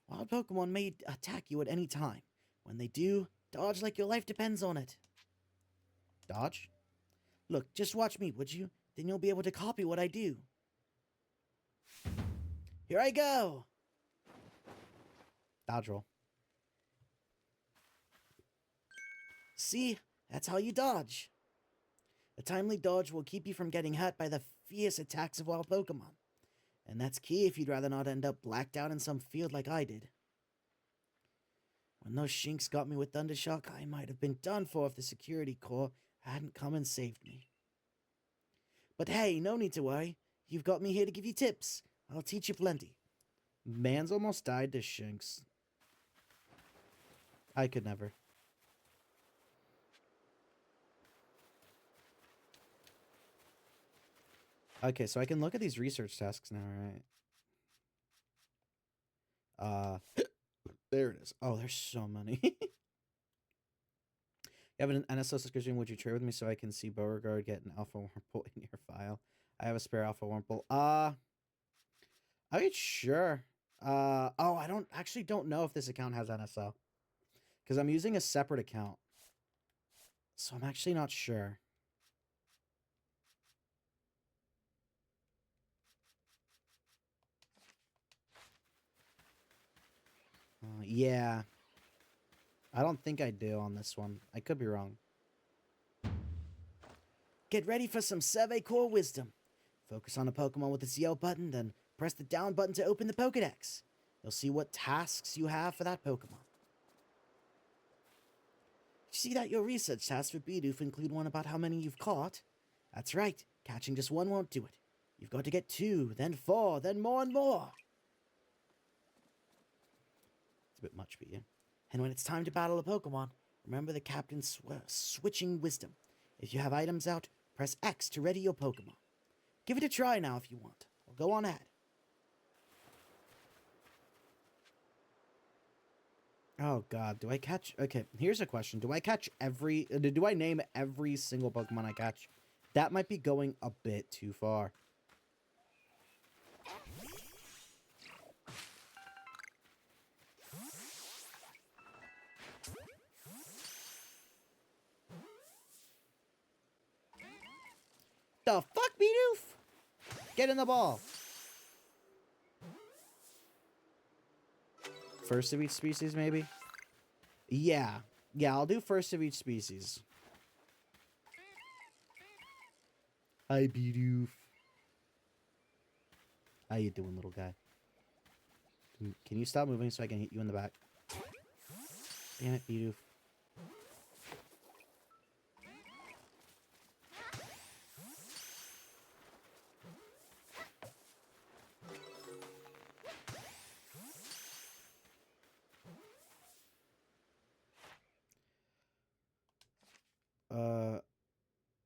Wild Pokemon may attack you at any time. When they do, dodge like your life depends on it. Dodge? Look, just watch me, would you? Then you'll be able to copy what I do. Here I go! Dodge roll. See? That's how you dodge. A timely dodge will keep you from getting hurt by the fierce attacks of wild Pokemon. And that's key if you'd rather not end up blacked out in some field like I did. When those shinks got me with Thundershock, I might have been done for if the security corps hadn't come and saved me. But hey, no need to worry. You've got me here to give you tips. I'll teach you plenty. Man's almost died to shinks. I could never. Okay, so I can look at these research tasks now, right? There it is. Oh, there's so many. You have an NSO subscription. Would you trade with me so I can see Beauregard get an Alpha Wurmple in your file? I have a spare Alpha Wurmple. I mean, sure. Oh, I don't know if this account has NSO. Because I'm using a separate account. So I'm actually not sure. Yeah. I don't think I do on this one. I could be wrong. Get ready for some Survey Core Wisdom. Focus on a Pokemon with the ZL button, then press the down button to open the Pokedex. You'll see what tasks you have for that Pokemon. You see that your research tasks for Bidoof include one about how many you've caught? That's right. Catching just one won't do it. You've got to get 2, then 4, then more and more. It's a bit much for you. And when it's time to battle a Pokemon, remember the captain's switching wisdom. If you have items out, press X to ready your Pokemon. Give it a try now if you want. Or go on ahead. Oh god, do I catch... Okay, here's a question. Do I catch every... Do I name every single Pokemon I catch? That might be going a bit too far. The fuck, Bidoof? Get in the ball. First of each species, maybe? Yeah. Yeah, I'll do first of each species. Hi, Bidoof. How you doing, little guy? Can you stop moving so I can hit you in the back? Damn it, Bidoof.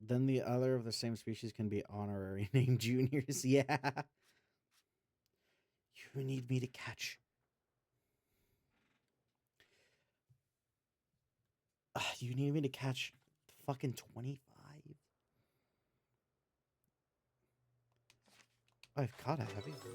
Then the other of the same species can be honorary named juniors. Yeah. You need me to catch. You need me to catch fucking 25? I've caught a heavy one.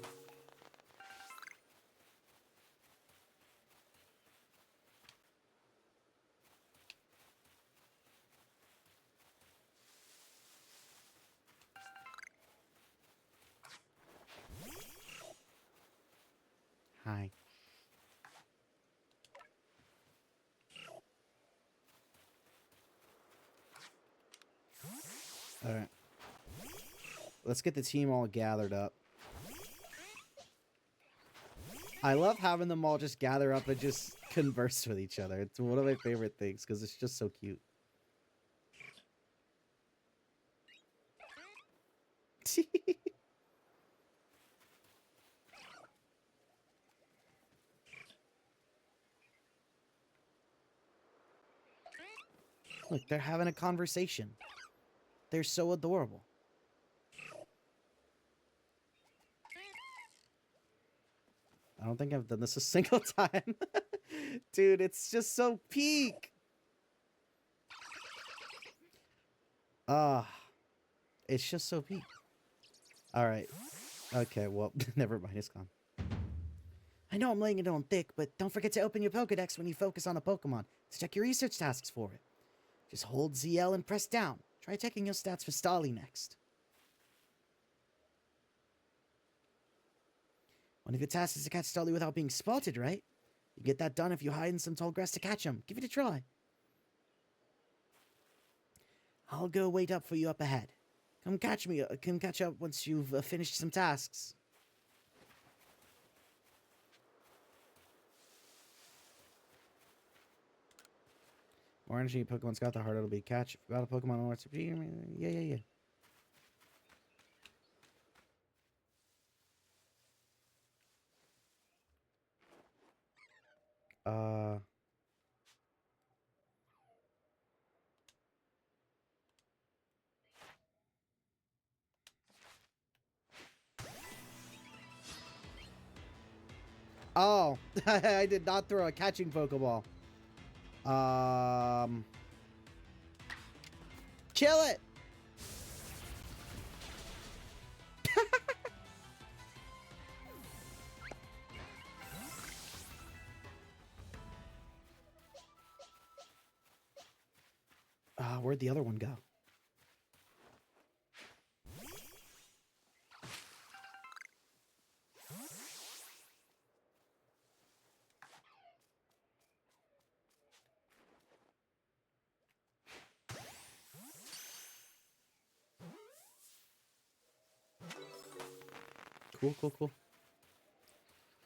Hi. Alright. Let's get the team all gathered up. I love having them all just gather up and just converse with each other. It's one of my favorite things because it's just so cute. Look, they're having a conversation. They're so adorable. I don't think I've done this a single time. Dude, it's just so peak. It's just so peak. Alright. Okay, well, never mind, it's gone. I know I'm laying it on thick, but don't forget to open your Pokedex when you focus on a Pokemon to check your research tasks for it. Just hold ZL and press down. Try checking your stats for Starly next. One of your tasks is to catch Starly without being spotted, right? You get that done if you hide in some tall grass to catch him. Give it a try. I'll go wait up for you up ahead. Come catch me. Come catch up once you've finished some tasks. More energy Pokemon's got, the harder it'll be to catch. If you got a Pokemon wants to be, yeah. Oh, I did not throw a catching Pokeball. Kill it. Where'd the other one go? Cool.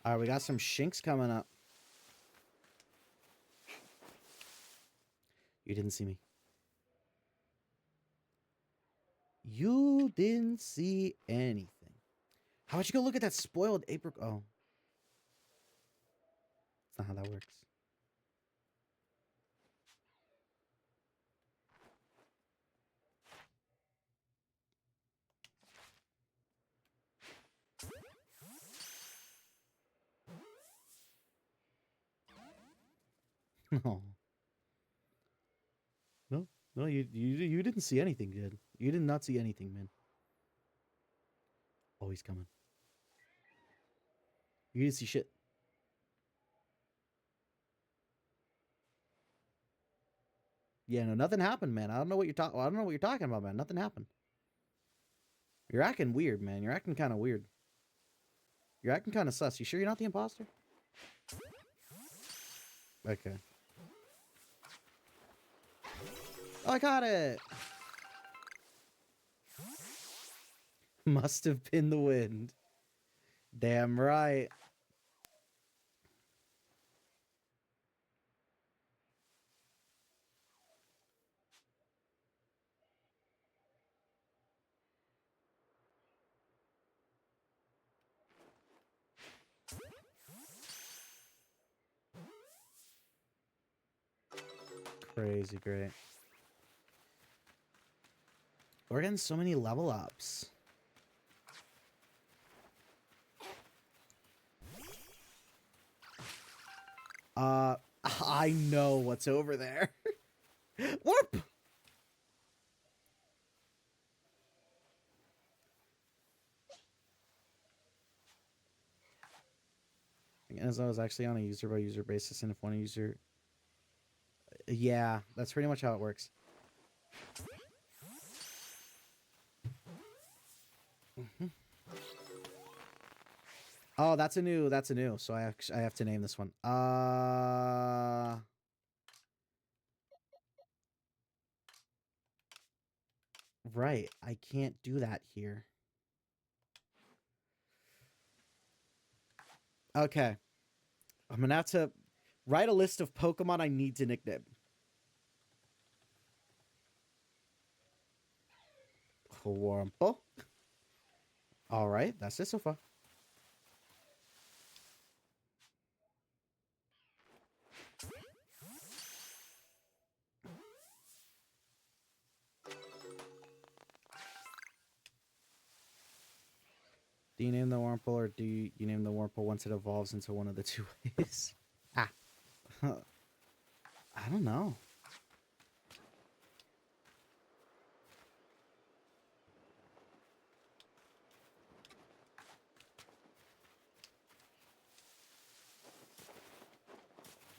All right, we got some Shinx coming up. You didn't see me. You didn't see anything. How about you go look at that spoiled apricot? Oh. That's not how that works. No. No, you didn't see anything, dude. You did not see anything, man. Oh, he's coming. You didn't see shit. Yeah, no, nothing happened, man. I don't know what you're talking. I don't know what you're talking about, man. Nothing happened. You're acting weird, man. You're acting kind of weird. You're acting kind of sus. You sure you're not the imposter? Okay. Oh, I got it. Must have been the wind. Damn right. Crazy great. We're getting so many level ups. I know what's over there. Warp! As I was actually on a user by user basis, and if one user... Yeah, that's pretty much how it works. Oh, that's a new. So I have to name this one. Right. I can't do that here. Okay. I'm gonna have to write a list of Pokemon I need to nickname. Wurmple. All right, that's it so far. Do you name the Wurmple, or do you name the Wurmple once it evolves into one of the two ways? Ah. I don't know.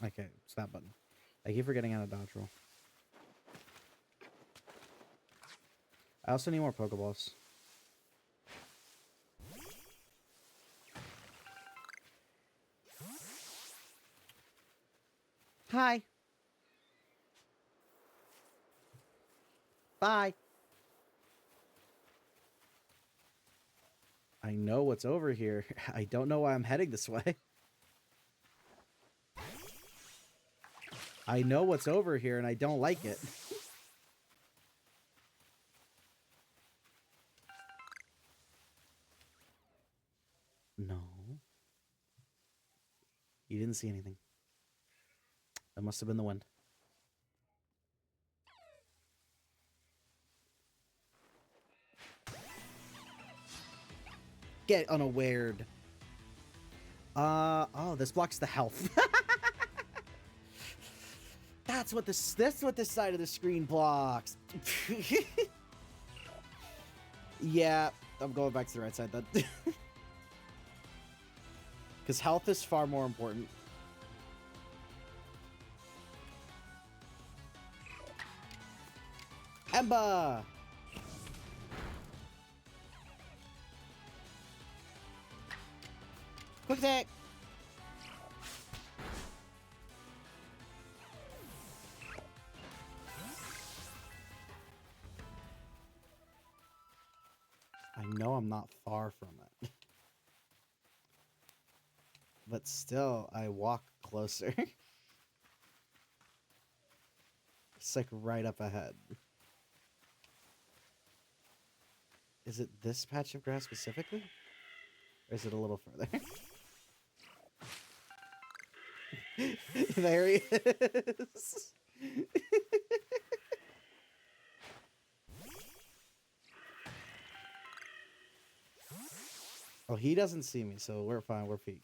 Okay, stop button. I keep forgetting how to dodge roll. I also need more Pokeballs. Hi. Bye. I know what's over here. I don't know why I'm heading this way. I know what's over here, and I don't like it. No. You didn't see anything. That must have been the wind. Get unawared. Oh, this blocks the health. That's what this side of the screen blocks. Yeah, I'm going back to the right side then. Because health is far more important. Emba! Quick attack! I know I'm not far from it. But still, I walk closer. It's like right up ahead. Is it this patch of grass specifically? Or is it a little further? There he is. Oh, he doesn't see me, so we're fine. We're peak.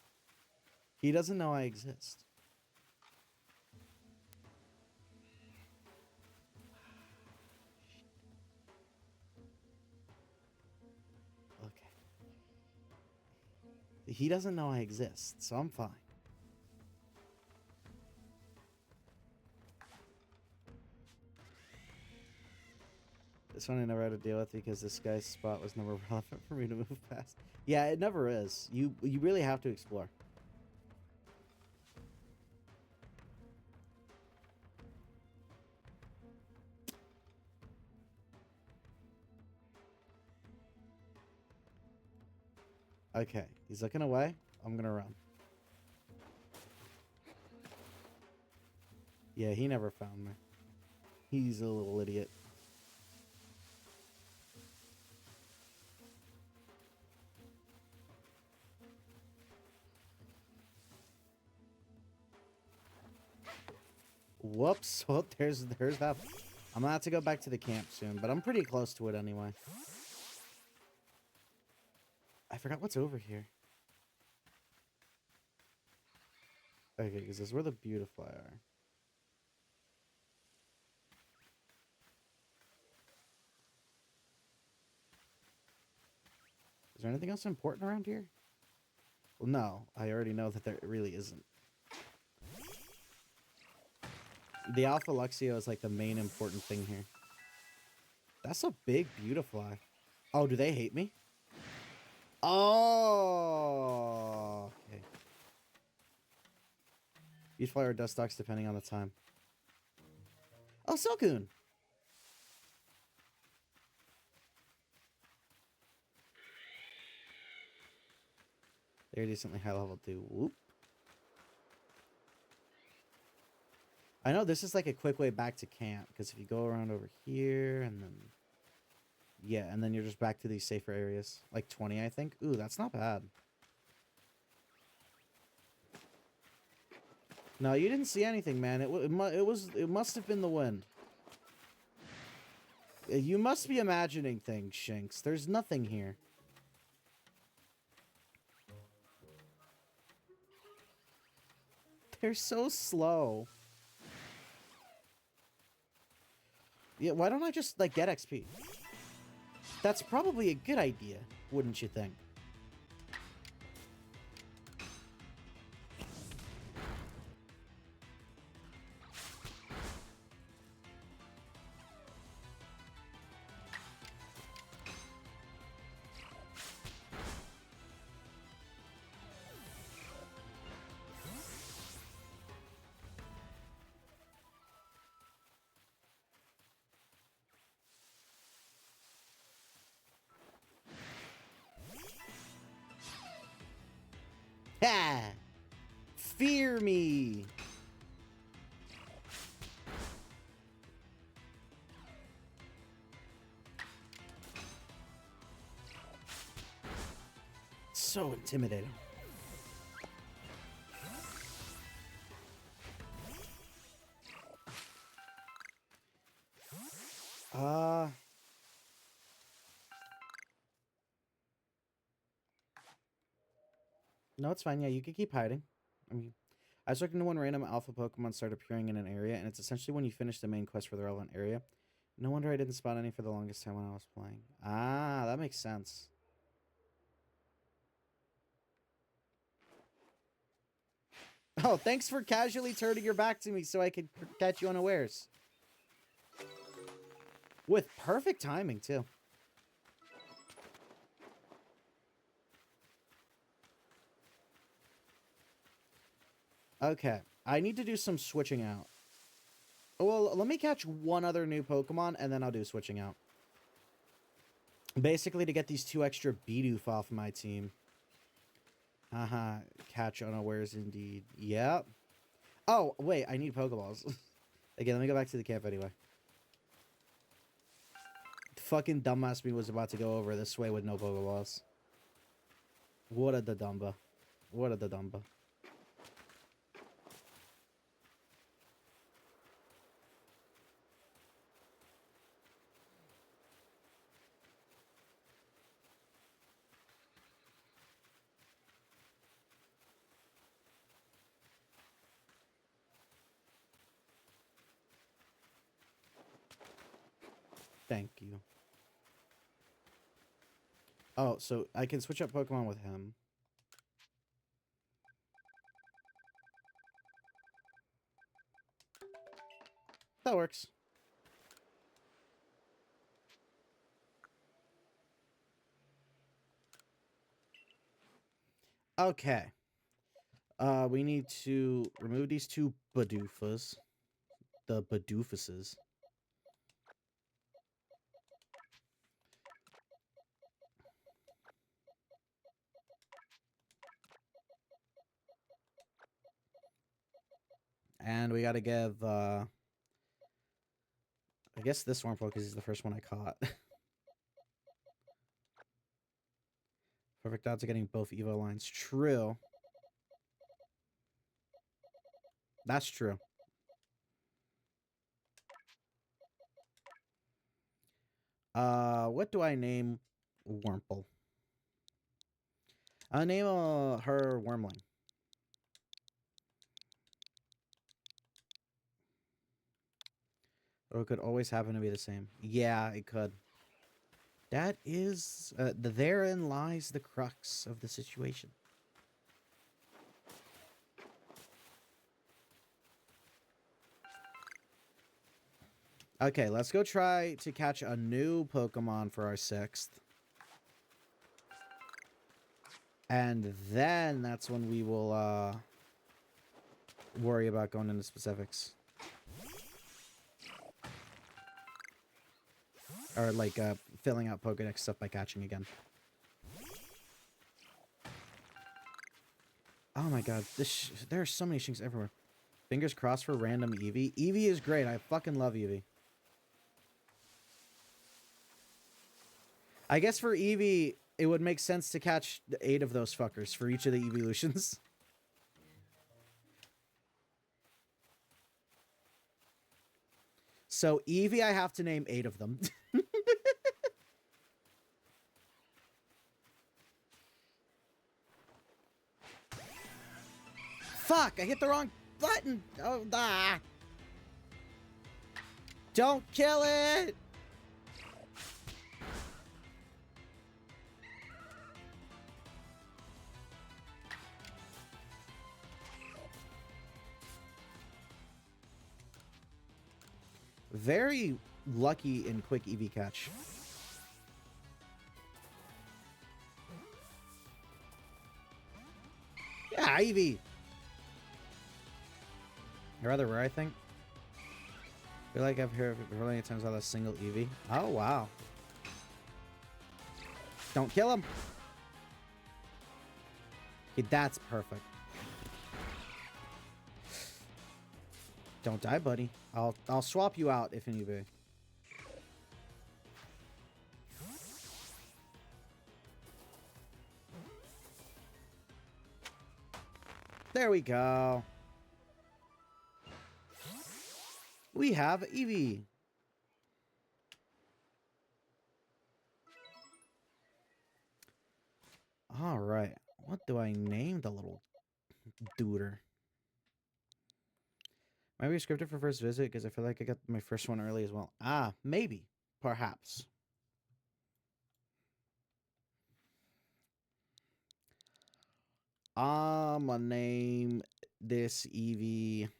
He doesn't know I exist. Okay. He doesn't know I exist, so I'm fine. This one I never had to deal with because this guy's spot was never relevant for me to move past. Yeah, it never is. You really have to explore. Okay, he's looking away. I'm gonna run. Yeah, he never found me. He's a little idiot. Whoops. Oh, there's that. I'm gonna have to go back to the camp soon, but I'm pretty close to it anyway. I forgot what's over here. Okay, because this is where the beautifly are. Is there anything else important around here? Well, no. I already know that there really isn't. The Alpha Luxio is like the main important thing here. That's a big beautifly. Oh, do they hate me? Oh, okay. Beautifly or dust stalks depending on the time. Oh, Silcoon. They're decently high level too. Whoop. I know this is like a quick way back to camp, because if you go around over here and then... Yeah, and then you're just back to these safer areas. Like 20, I think. Ooh, that's not bad. No, you didn't see anything, man. It must have been the wind. You must be imagining things, Shinx. There's nothing here. They're so slow. Yeah, why don't I just, like, get XP? That's probably a good idea, wouldn't you think? Fear me! So intimidating. No, it's fine. Yeah, you can keep hiding. I mean, I was looking to when random alpha Pokemon start appearing in an area, and it's essentially when you finish the main quest for the relevant area. No wonder I didn't spot any for the longest time when I was playing. Ah, that makes sense. Oh, thanks for casually turning your back to me so I could catch you unawares. With perfect timing, too. Okay, I need to do some switching out. Well, let me catch one other new Pokemon, and then I'll do switching out. Basically, to get these 2 extra Bidoof off my team. Haha, catch unawares indeed. Yep. Oh, wait, I need Pokeballs. Again, let me go back to the camp anyway. Fucking dumbass me was about to go over this way with no Pokeballs. What a Dadumba. What a Dadumba. Thank you. Oh, so I can switch up Pokemon with him. That works. Okay. We need to remove these 2 Bidoofas. The Bidoofuses. And we gotta give, I guess this Wurmple, because he's the first one I caught. Perfect odds of getting both Evo lines. True. That's true. What do I name Wurmple? I'll name her Wormling. Or it could always happen to be the same. Yeah, it could. That is... therein lies the crux of the situation. Okay, let's go try to catch a new Pokemon for our 6th. And then that's when we will worry about going into specifics. Or like filling out Pokedex stuff by catching again. Oh my god, there are so many Shinx everywhere. Fingers crossed for random Eevee. Eevee is great. I fucking love Eevee. I guess for Eevee, it would make sense to catch 8 of those fuckers for each of the evolutions. So Eevee, I have to name 8 of them. Fuck, I hit the wrong button. Oh, ah. Don't kill it. Very lucky and quick EV catch. Yeah, Eevee. Rather rare, I think. I feel like I've heard really many times about a single Eevee. Oh, wow. Don't kill him. Okay, that's perfect. Don't die, buddy. I'll swap you out if need be. There we go. We have Eevee. All right. What do I name the little duder? Might be scripted for first visit because I feel like I got my first one early as well. Ah, maybe. Perhaps. I'ma name this Eevee.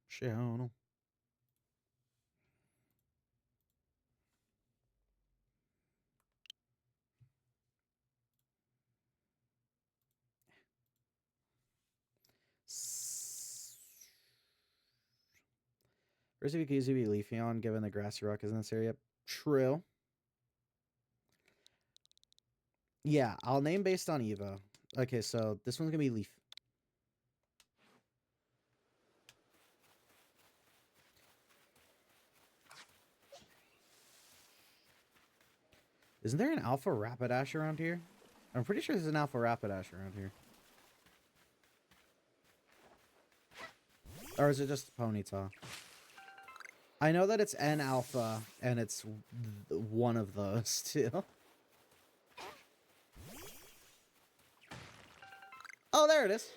Shit, I don't know. First Eevee could easily be Leafeon, given the grassy rock is in this area. True. Yeah, I'll name based on Evo. Okay, so this one's gonna be Leaf. Isn't there an Alpha Rapidash around here? I'm pretty sure there's an Alpha Rapidash around here. Or is it just Ponyta? I know that it's N Alpha, and it's one of those, too. Oh, there it is.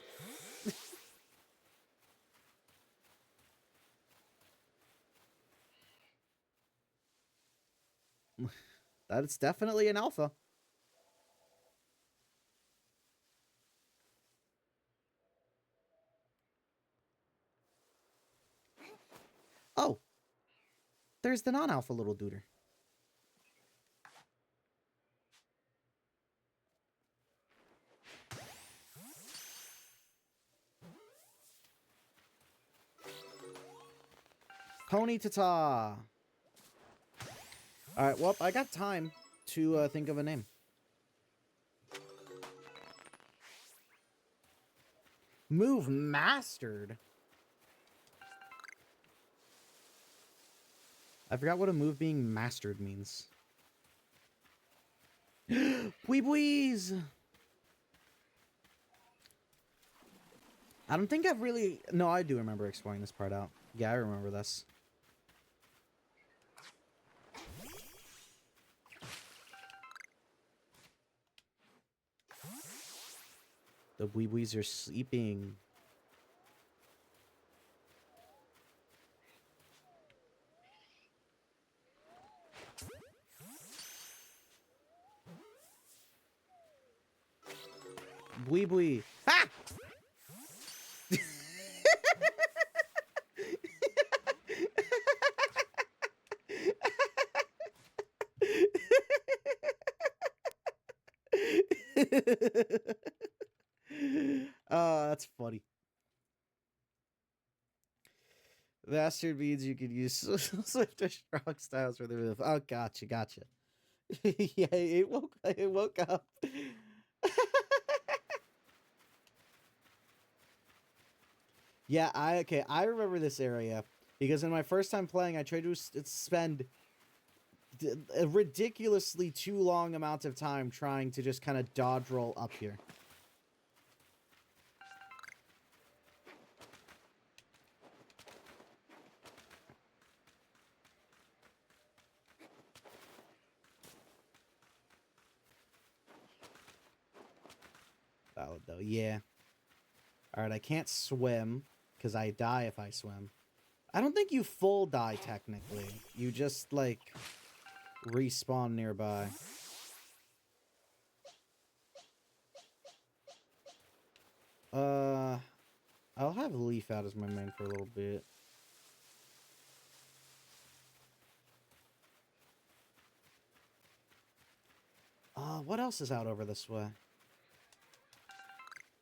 That's definitely an Alpha. Oh. There's the non-alpha little duder. Ponyta. Alright, well, I got time to think of a name. Move mastered. I forgot what a move being mastered means. Weebweez! I don't think I've really... No, I do remember exploring this part out. Yeah, I remember this. The Weebweez are sleeping. Weebwee. Ha! Oh, that's funny. Mastered means you can use Swift or Strong styles for the move. Oh, gotcha, gotcha. Yeah, it woke up. Yeah, I remember this area because in my first time playing, I tried to spend a ridiculously too long amount of time trying to just kind of dodge roll up here. Valid though, yeah. Alright, I can't swim because I die if I swim. I don't think you full die technically. You just like respawn nearby. I'll have Leaf out as my main for a little bit. What else is out over this way?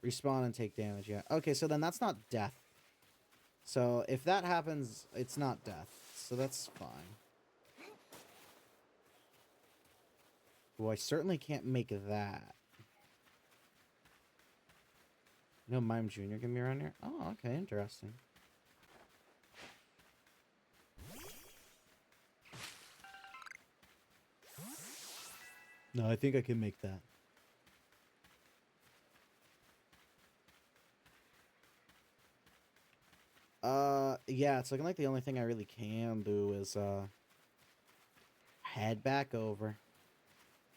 Respawn and take damage, yeah. Okay, so then that's not death. So if that happens, it's not death. So that's fine. Well, I certainly can't make that. No Mime Jr. gonna be around here? Oh, okay, interesting. No, I think I can make that. Yeah, it's looking like the only thing I really can do is, head back over.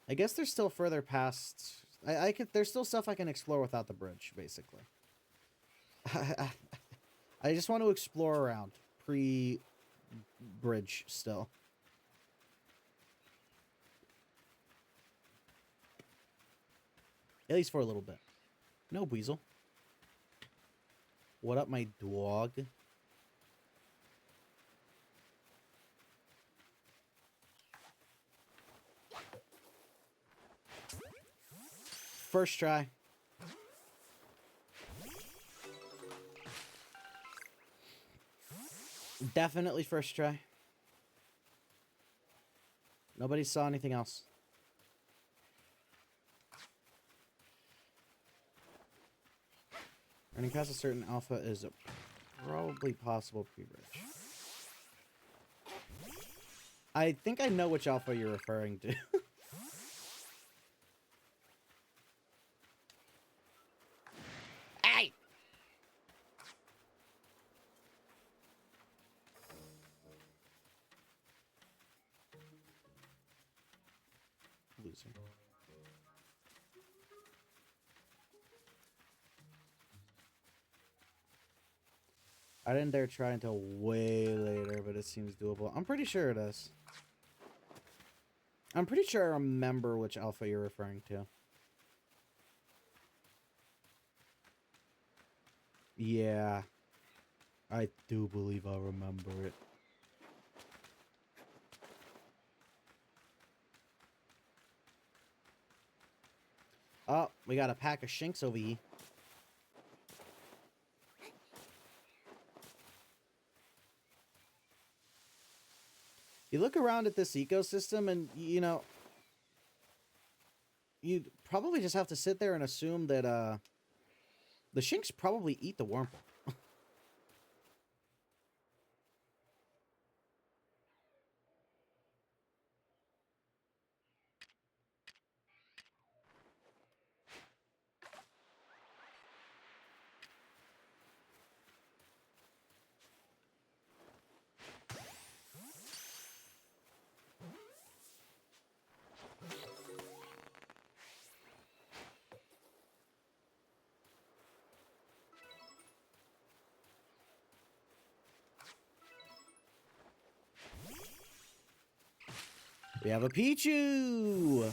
I guess there's still further past... there's still stuff I can explore without the bridge, basically. I just want to explore around pre-bridge still. At least for a little bit. No, Weasel. What up, my dog? First try. Definitely first try. Nobody saw anything else. Running past a certain alpha is probably possible pre-bridge. I think I know which alpha you're referring to. Hey! Loser. I didn't dare try until way later, but it seems doable. I'm pretty sure it is. I'm pretty sure I remember which alpha you're referring to. Yeah. I do believe I remember it. Oh, we got a pack of shinks over here. You look around at this ecosystem and, you know, you'd probably just have to sit there and assume that, the shinks probably eat the wormhole. We have a Pichu!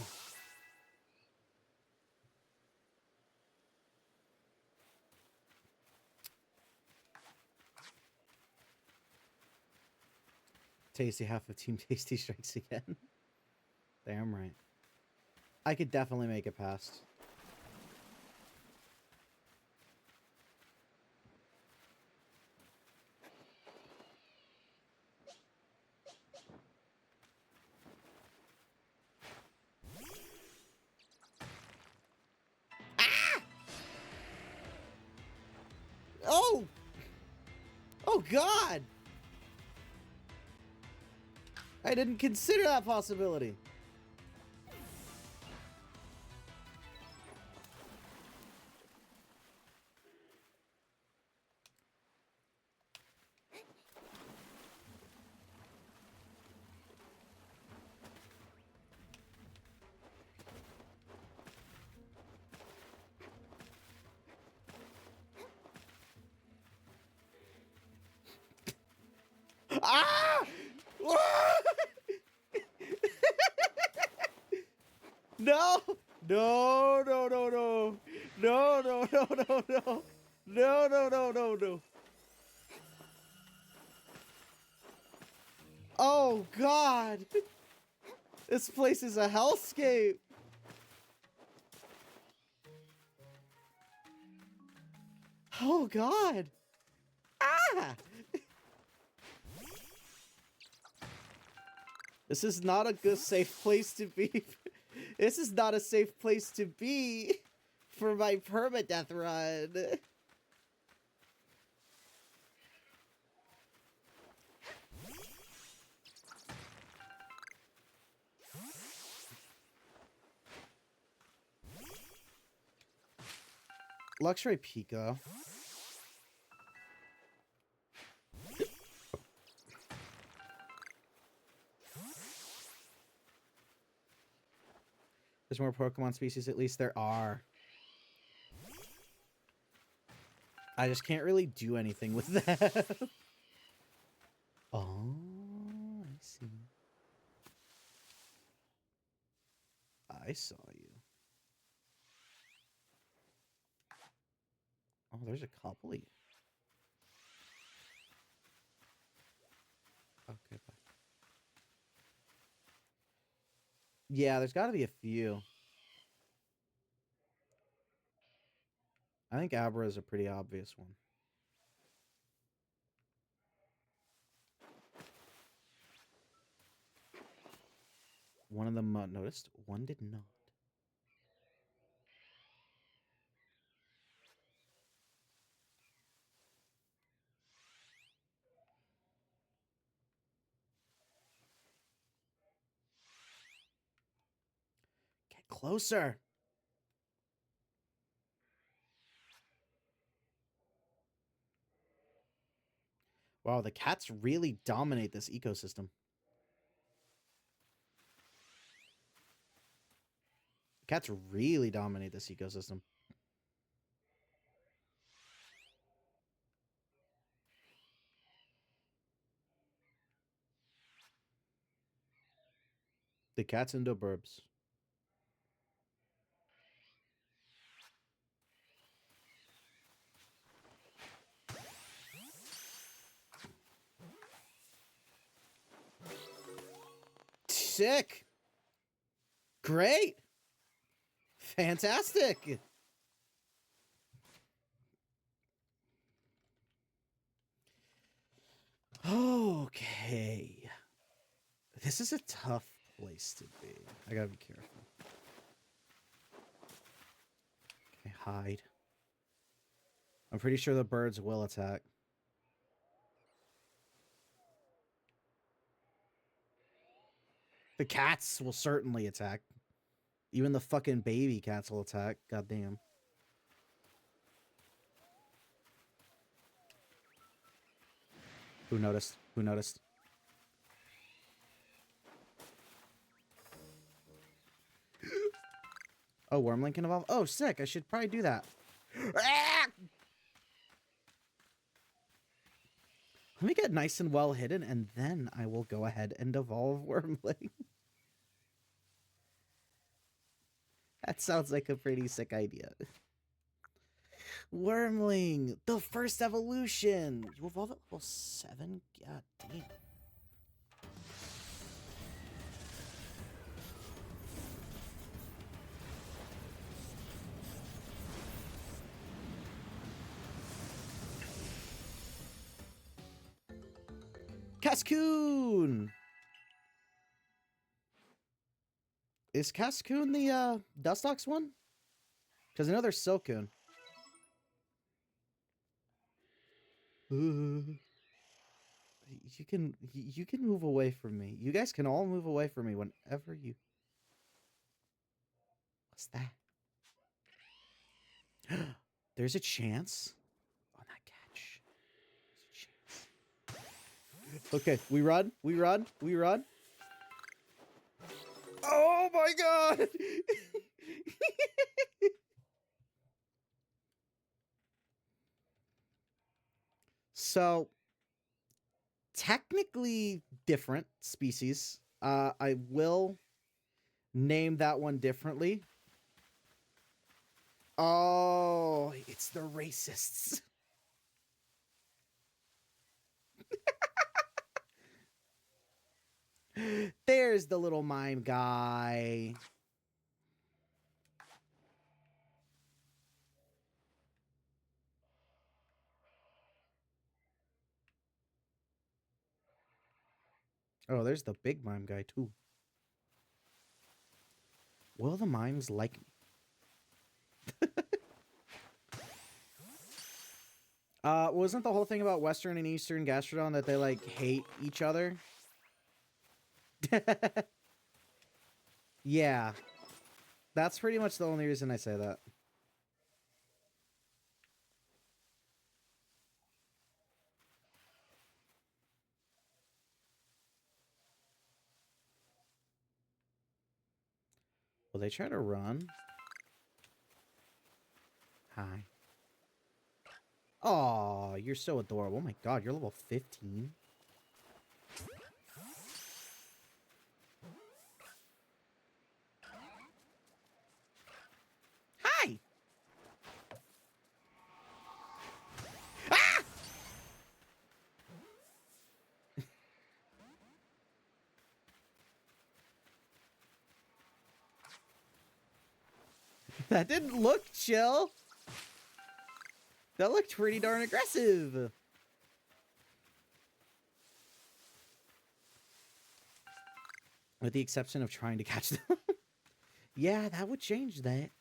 Tasty, half of Team Tasty strikes again. Damn right. I could definitely make it past. Ah! Oh! Oh, God! I didn't consider that possibility. Ah! No! No, no, no, no. No, no, no, no, no. No, no, no, no, no. Oh, God. This place is a hellscape. Oh, God. Ah! This is not a good, safe place to be. This is not a safe place to be for my permadeath run. Luxury Pico. There's more Pokemon species, at least there are. I just can't really do anything with that. Oh, I see. I saw you. Oh, there's a couple. Okay, bye. Yeah, there's got to be a few. I think Abra is a pretty obvious one. One of them noticed, one did not. Get closer. Wow, the cats really dominate this ecosystem. Cats really dominate this ecosystem. The cats and the burbs. Sick. Great. Fantastic. Okay. This is a tough place to be. I gotta be careful. Okay, hide. I'm pretty sure the birds will attack. The cats will certainly attack. Even the fucking baby cats will attack. Goddamn. Who noticed? Who noticed? Oh, Wormling can evolve? Oh, sick. I should probably do that. Let me get nice and well hidden, and then I will go ahead and evolve Wormling. That sounds like a pretty sick idea. Wormling, the first evolution. You evolve at level 7? God damn. Cascoon! Is Cascoon the Dustox one? Because I know there's Silcoon. You can move away from me. You guys can all move away from me whenever you. What's that? There's a chance on that catch. Okay, we run. We run. We run. Oh my god! So, technically different species. I will name that one differently. Oh, it's the racists. There's the little mime guy. Oh, there's the big mime guy, too. Will the mimes like me? Wasn't the whole thing about Western and Eastern Gastrodon that they, like, hate each other? Yeah. That's pretty much the only reason I say that. Will they try to run? Hi. Oh, you're so adorable. Oh my god, you're level 15. Hi! Ah! That didn't look chill. That looked pretty darn aggressive. With the exception of trying to catch them. Yeah, that would change that.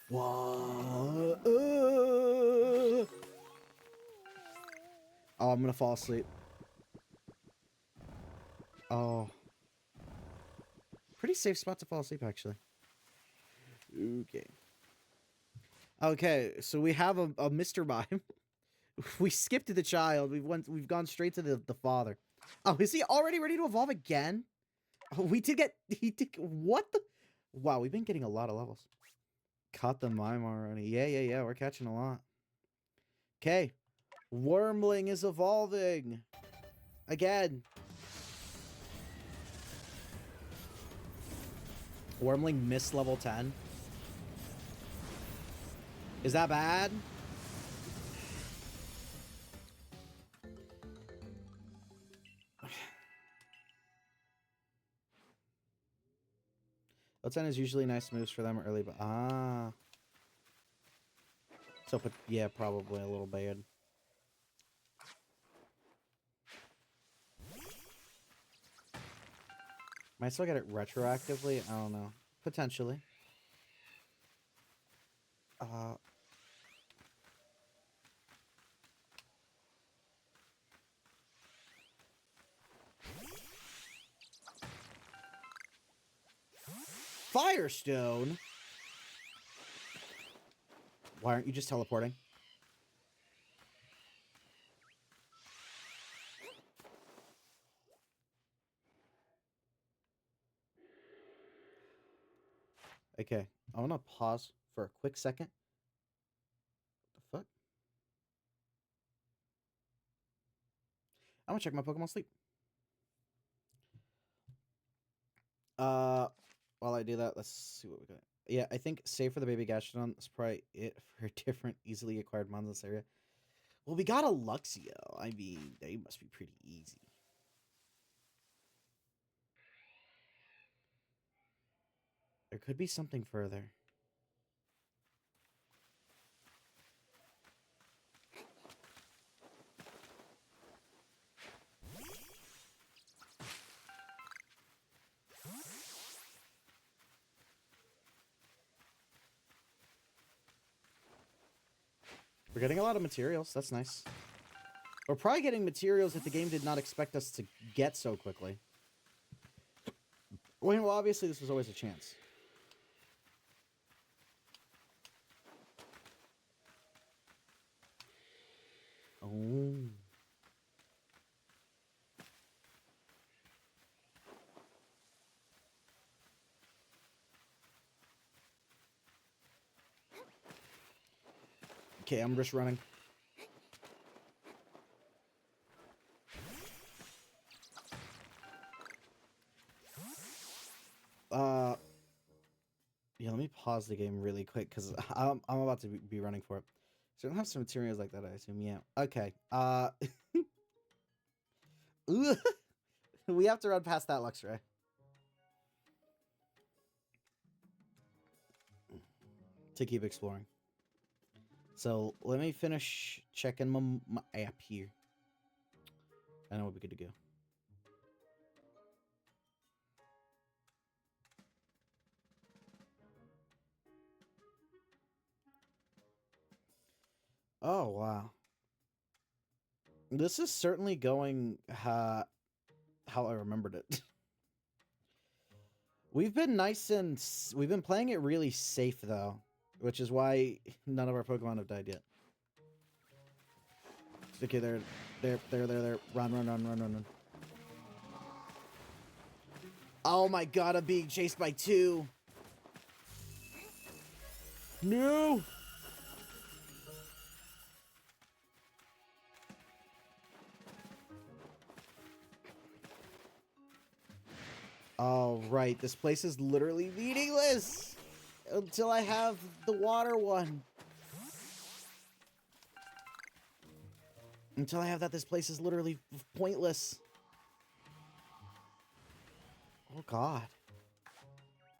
What? Oh, I'm gonna fall asleep. Oh. Pretty safe spot to fall asleep, actually. Okay. Okay, so we have a Mr. Mime. We skipped the child. We've gone straight to the father. Oh, is he already ready to evolve again? Oh, he did what the wow, we've been getting a lot of levels. Caught the mime already. Yeah, we're catching a lot. Okay. Wormling is evolving. Again. Wormling missed level 10. Is that bad? Level 10 is usually nice moves for them early, but so, but yeah, probably a little bad. Might still get it retroactively. I don't know. Potentially. Firestone? Why aren't you just teleporting? Okay, I want to pause for a quick second. What the fuck? I'm gonna check my Pokemon sleep. While I do that, let's see what we got. Yeah, I think save for the baby Gastrodon. That's probably it for different easily acquired mons in this area. Well, we got a Luxio. I mean, they must be pretty easy. There could be something further. We're getting a lot of materials. That's nice. We're probably getting materials that the game did not expect us to get so quickly. Well, obviously, this was always a chance. Oh. Okay, I'm just running. Yeah, let me pause the game really quick because I'm about to be running for it. So I don't have some materials like that, I assume. Yeah. Okay. We have to run past that Luxray. to keep exploring. So let me finish checking my app here. I know we'll be good to go. Oh, wow. This is certainly going how I remembered it. We've been we've been playing it really safe, though, which is why none of our Pokemon have died yet. Okay, there. Run. Oh my god, I'm being chased by 2. No! Oh, right. This place is literally meaningless until I have the water one. Until I have that, this place is literally pointless. Oh, God.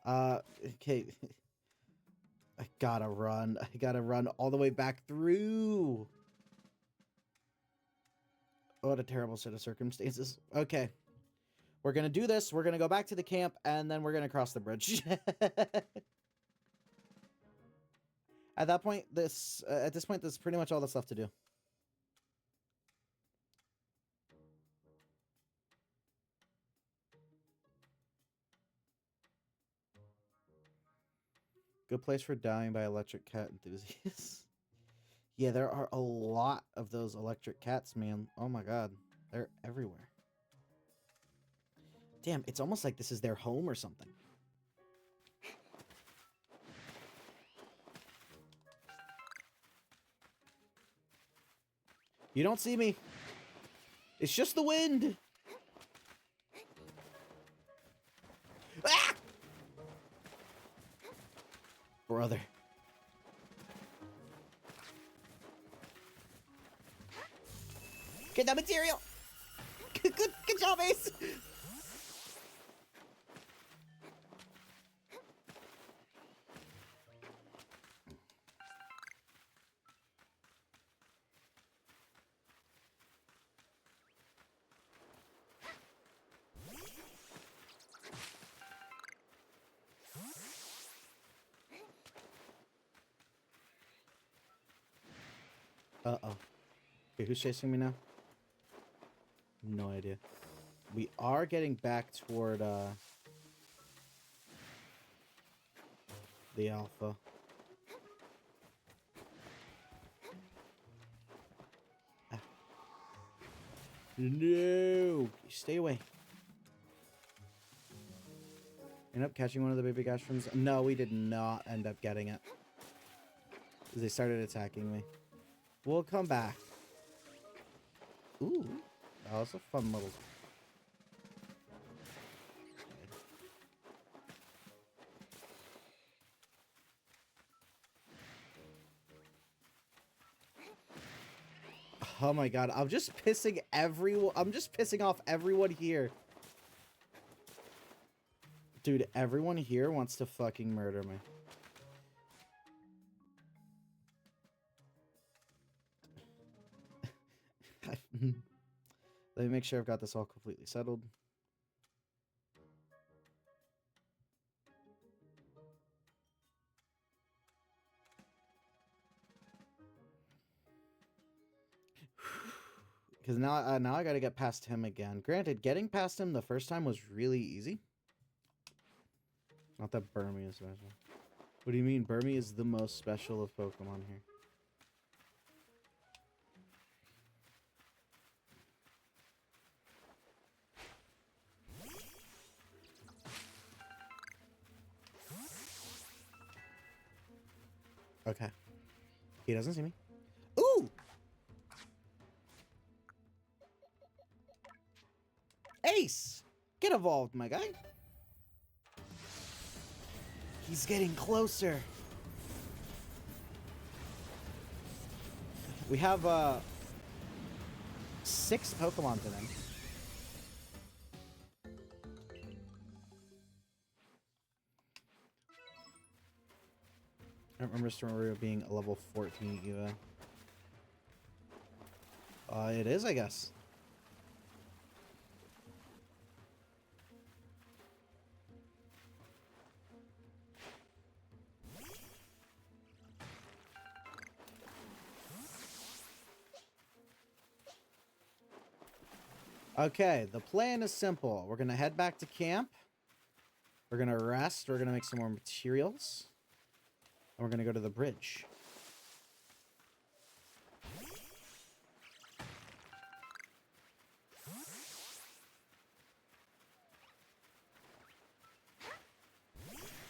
Okay. I gotta run. I gotta run all the way back through. What a terrible set of circumstances. Okay. We're gonna do this. We're gonna go back to the camp, and then we're gonna cross the bridge. At that point, at this point, this is pretty much all that's left to do. Good place for dying by electric cat enthusiasts. Yeah, there are a lot of those electric cats, man. Oh my god. They're everywhere. Damn, it's almost like this is their home or something. You don't see me. It's just the wind. Ah! Brother. Get that material. Good job, Ace. Uh-oh. Okay, who's chasing me now? No idea. We are getting back toward, the alpha. Ah. No! Stay away. End up catching one of the baby Gashrooms? No, we did not end up getting it. They started attacking me. We'll come back. Ooh. That was a fun little... Oh my god, I'm just pissing everyone. I'm just pissing off everyone here. Dude, everyone here wants to fucking murder me. Let me make sure I've got this all completely settled. Because now I gotta get past him again. Granted, getting past him the first time was really easy. Not that Burmy is special. What do you mean? Burmy is the most special of Pokemon here. Okay. He doesn't see me. Ooh! Ace! Get evolved, my guy. He's getting closer. We have, 6 Pokemon to them. I don't remember Mr. Mario being a level 14 Eva. It is, I guess. Okay, the plan is simple. We're gonna head back to camp. We're gonna rest. We're gonna make some more materials. And we're gonna go to the bridge.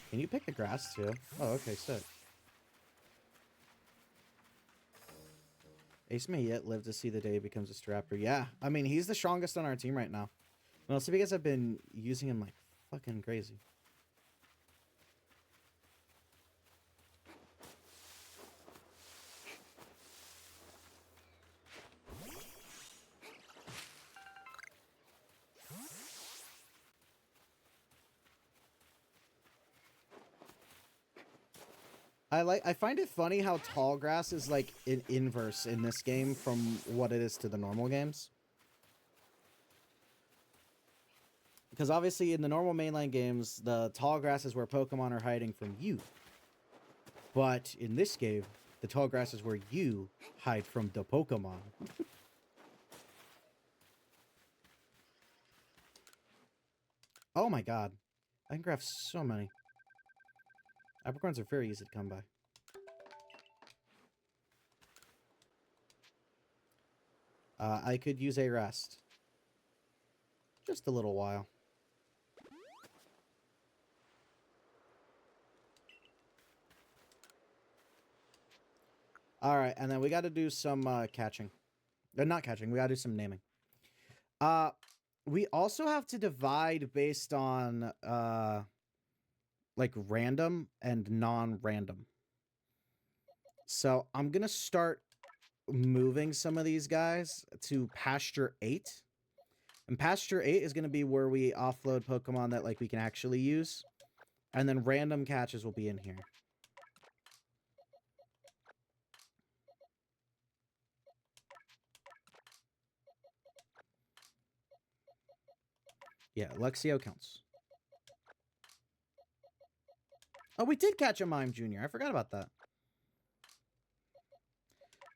Can you pick the grass too? Oh, okay, sick. Ace may yet live to see the day he becomes a Staraptor. Yeah, I mean, he's the strongest on our team right now. Mostly because I've been using him like fucking crazy. I find it funny how tall grass is like an inverse in this game from what it is to the normal games. Because obviously in the normal mainline games, the tall grass is where Pokemon are hiding from you. But in this game, the tall grass is where you hide from the Pokemon. Oh my god. I can craft so many. Apricorns are very easy to come by. I could use a rest. Just a little while. Alright, and then we gotta do some catching. Not catching, we gotta do some naming. We also have to divide based on like random and non-random. So I'm gonna start moving some of these guys to pasture 8. And pasture 8 is gonna be where we offload Pokemon that like we can actually use. And then random catches will be in here. Yeah, Luxio counts. Oh, we did catch a Mime Jr. I forgot about that.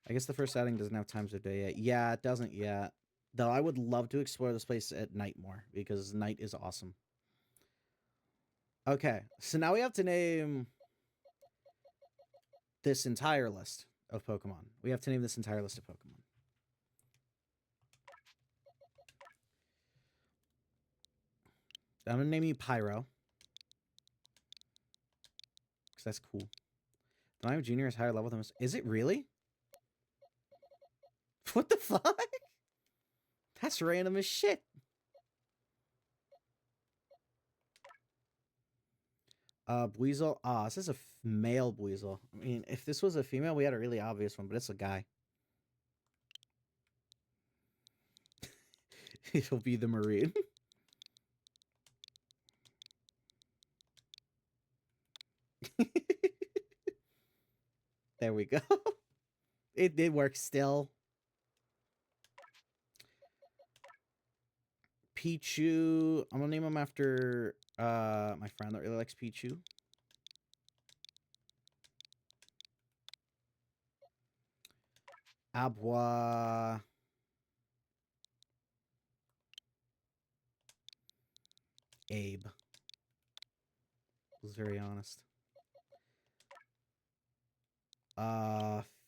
I guess the first outing doesn't have times of day yet. Yeah, it doesn't yet. Though I would love to explore this place at night more, because night is awesome. Okay, so now we have to name this entire list of Pokemon. We have to name this entire list of Pokemon. I'm going to name you Pyro. Because that's cool. The Mime Jr. is higher level than us. Is it really? What the fuck? That's random as shit. Buizel. Ah, this is a male Buizel. I mean, if this was a female, we had a really obvious one, but it's a guy. It'll be the Marine. There we go. It did work still. Pichu. I'm gonna name him after my friend that really likes Pichu. Abwa. Abe. Was very honest.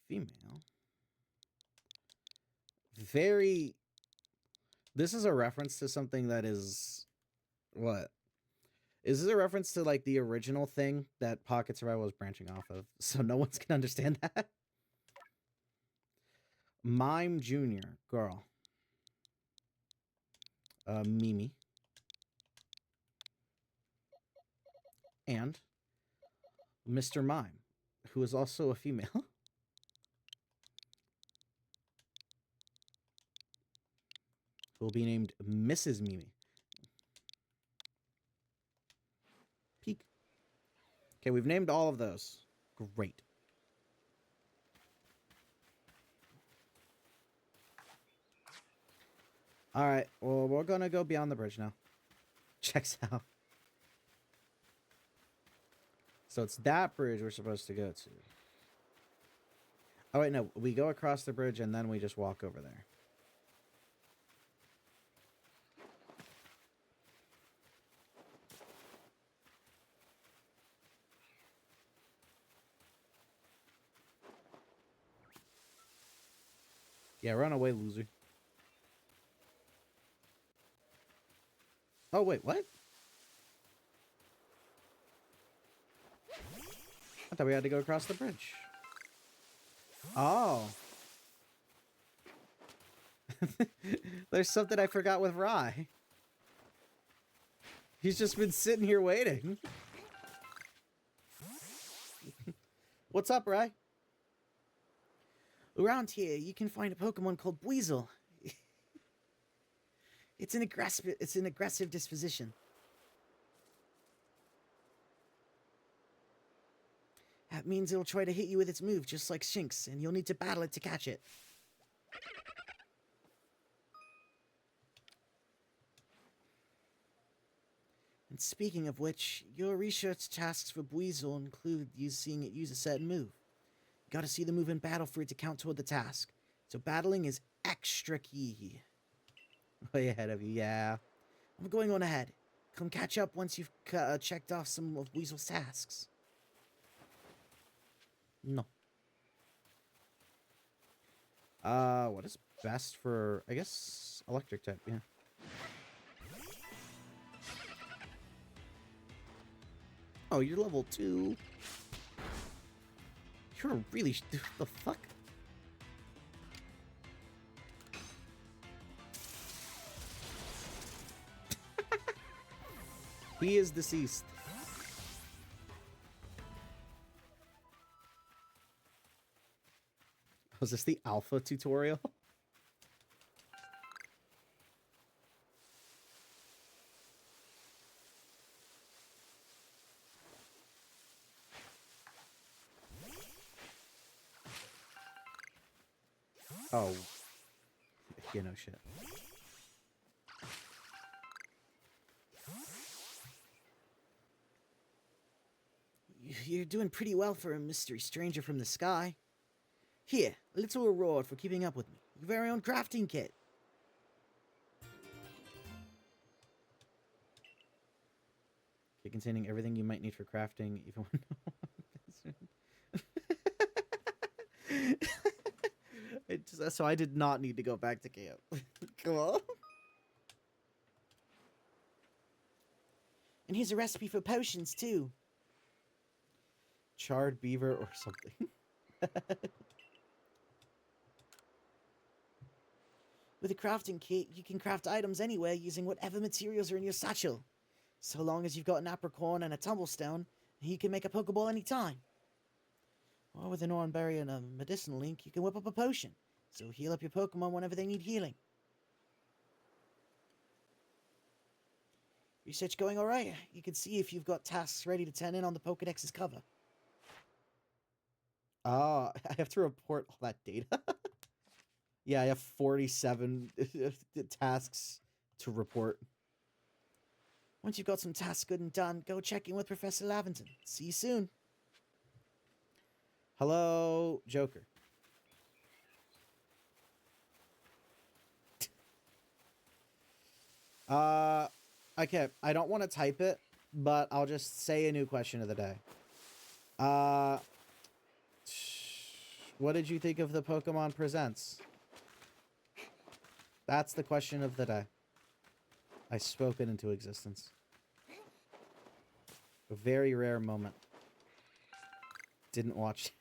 Female. Very. This is a reference to something that is. What? Is this a reference to like the original thing that Pocket Survival was branching off of? So no one's gonna understand that. Mime Jr. Girl. Mimi. And Mr. Mime, who is also a female. Who will be named Mrs. Mimi. Peek. Okay, we've named all of those. Great. All right. Well, we're gonna go beyond the bridge now. Checks out. So it's that bridge we're supposed to go to. Oh wait, no. We go across the bridge and then we just walk over there. Yeah, run away, loser. Oh, wait, what? I thought we had to go across the bridge. Oh. There's something I forgot with Rye. He's just been sitting here waiting. What's up, Rye? Around here, you can find a Pokemon called Weasel. It's an aggressive disposition. That means it'll try to hit you with its move, just like Shinx, and you'll need to battle it to catch it. And speaking of which, your research tasks for Weasel include seeing it use a certain move. You gotta see the move in battle for it to count toward the task. So battling is extra key. Way ahead of you, yeah. I'm going on ahead. Come catch up once you've checked off some of Weasel's tasks. No. What is best for, I guess, electric type, yeah. Oh, you're level 2. You're really, the fuck? He is deceased. Was this the alpha tutorial? Oh. Yeah, no shit. You're doing pretty well for a mystery stranger from the sky. Here, a little reward for keeping up with me. Your very own crafting kit. Okay, containing everything you might need for crafting, even when so I did not need to go back to camp. Come on. And here's a recipe for potions, too. Charred beaver or something. With a crafting kit, you can craft items anywhere using whatever materials are in your satchel. So long as you've got an apricorn and a tumblestone, you can make a Pokeball anytime. Or with an Oranberry and a medicinal link, you can whip up a potion. So heal up your Pokemon whenever they need healing. Research going alright? You can see if you've got tasks ready to turn in on the Pokedex's cover. I have to report all that data. Yeah, I have 47 tasks to report. Once you've got some tasks good and done, go check in with Professor Lavington. See you soon. Hello, Joker. Okay, I don't want to type it, but I'll just say a new question of the day. What did you think of the Pokemon Presents? That's the question of the day. I spoke it into existence. A very rare moment. Didn't watch.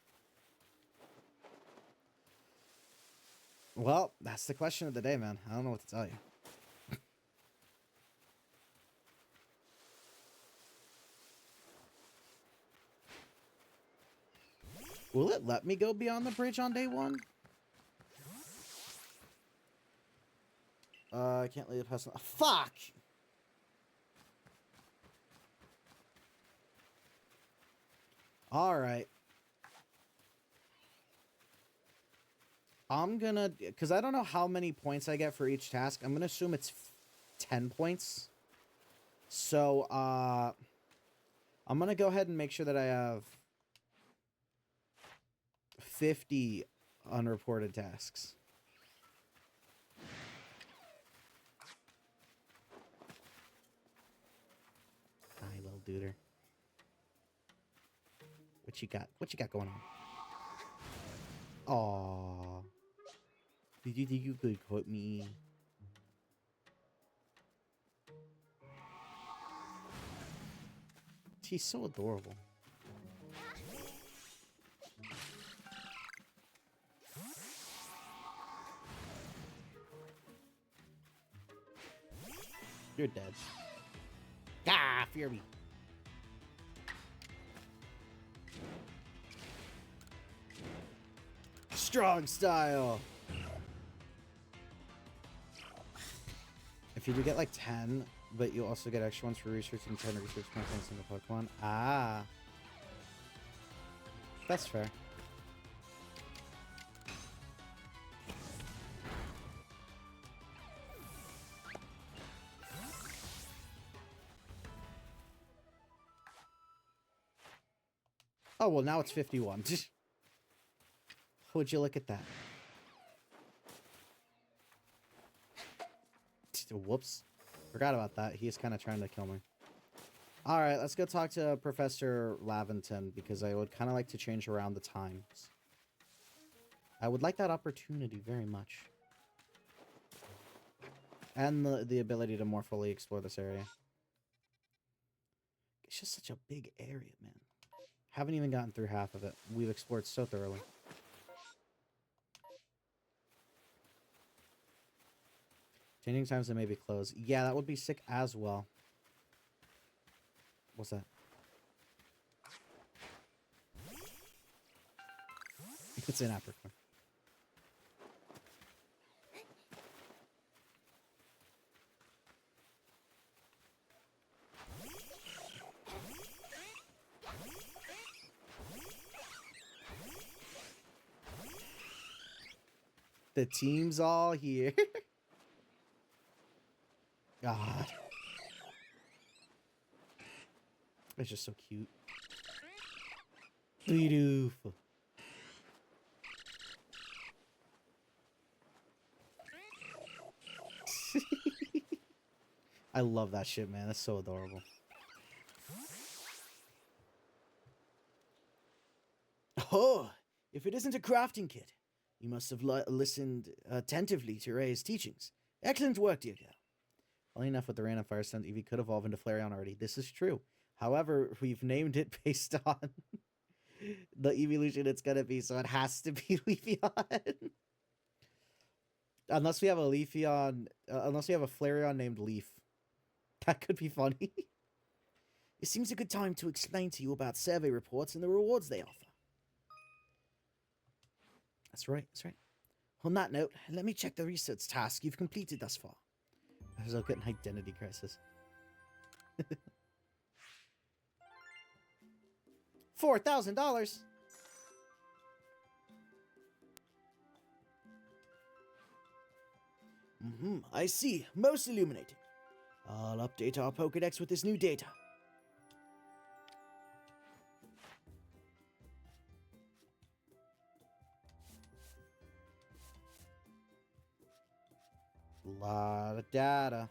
Well, that's the question of the day, man. I don't know what to tell you. Will it let me go beyond the bridge on day 1? I can't leave the person. Oh, fuck! Alright. I'm gonna, because I don't know how many points I get for each task. I'm gonna assume it's 10 points. So, I'm gonna go ahead and make sure that I have 50 unreported tasks. Hi, little duder. What you got? What you got going on? Aww. Did you think you could quote me? She's so adorable. You're dead. Ah, fear me. Strong style. If you do get like 10, but you also get extra ones for researching 10 research points in the Pokemon. Ah. That's fair. Oh, well, now it's 51. Would you look at that? Whoops. Forgot about that. He's kind of trying to kill me. Alright, let's go talk to Professor Laventon, because I would kind of like to change around the times. I would like that opportunity very much. And the ability to more fully explore this area. It's just such a big area, man. Haven't even gotten through half of it. We've explored so thoroughly. Changing times that may be closed. Yeah, that would be sick as well. What's that? It's an apricot. The team's all here. God. It's just so cute. Beautiful. I love that shit, man. That's so adorable. Oh, if it isn't a crafting kit, you must have listened attentively to Ray's teachings. Excellent work, dear girl. Funny enough, with the Rain of Fire Stone, Eevee could evolve into Flareon already. This is true. However, we've named it based on the evolution it's gonna be, so it has to be Leafeon. Unless we have a Leafeon, unless we have a Flareon named Leaf. That could be funny. It seems a good time to explain to you about survey reports and the rewards they offer. That's right, that's right. On that note, let me check the research task you've completed thus far. I was looking at an identity crisis. $4,000. I see. Most illuminating. I'll update our Pokédex with this new data. Lot of data.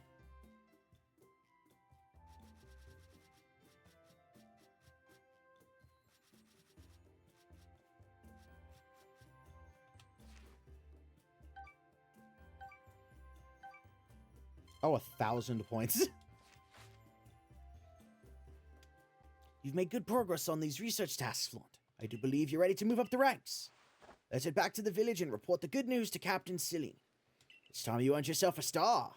Oh, 1,000 points. You've made good progress on these research tasks, Flaunt. I do believe you're ready to move up the ranks. Let's head back to the village and report the good news to Captain Silly. It's time you earned yourself a star.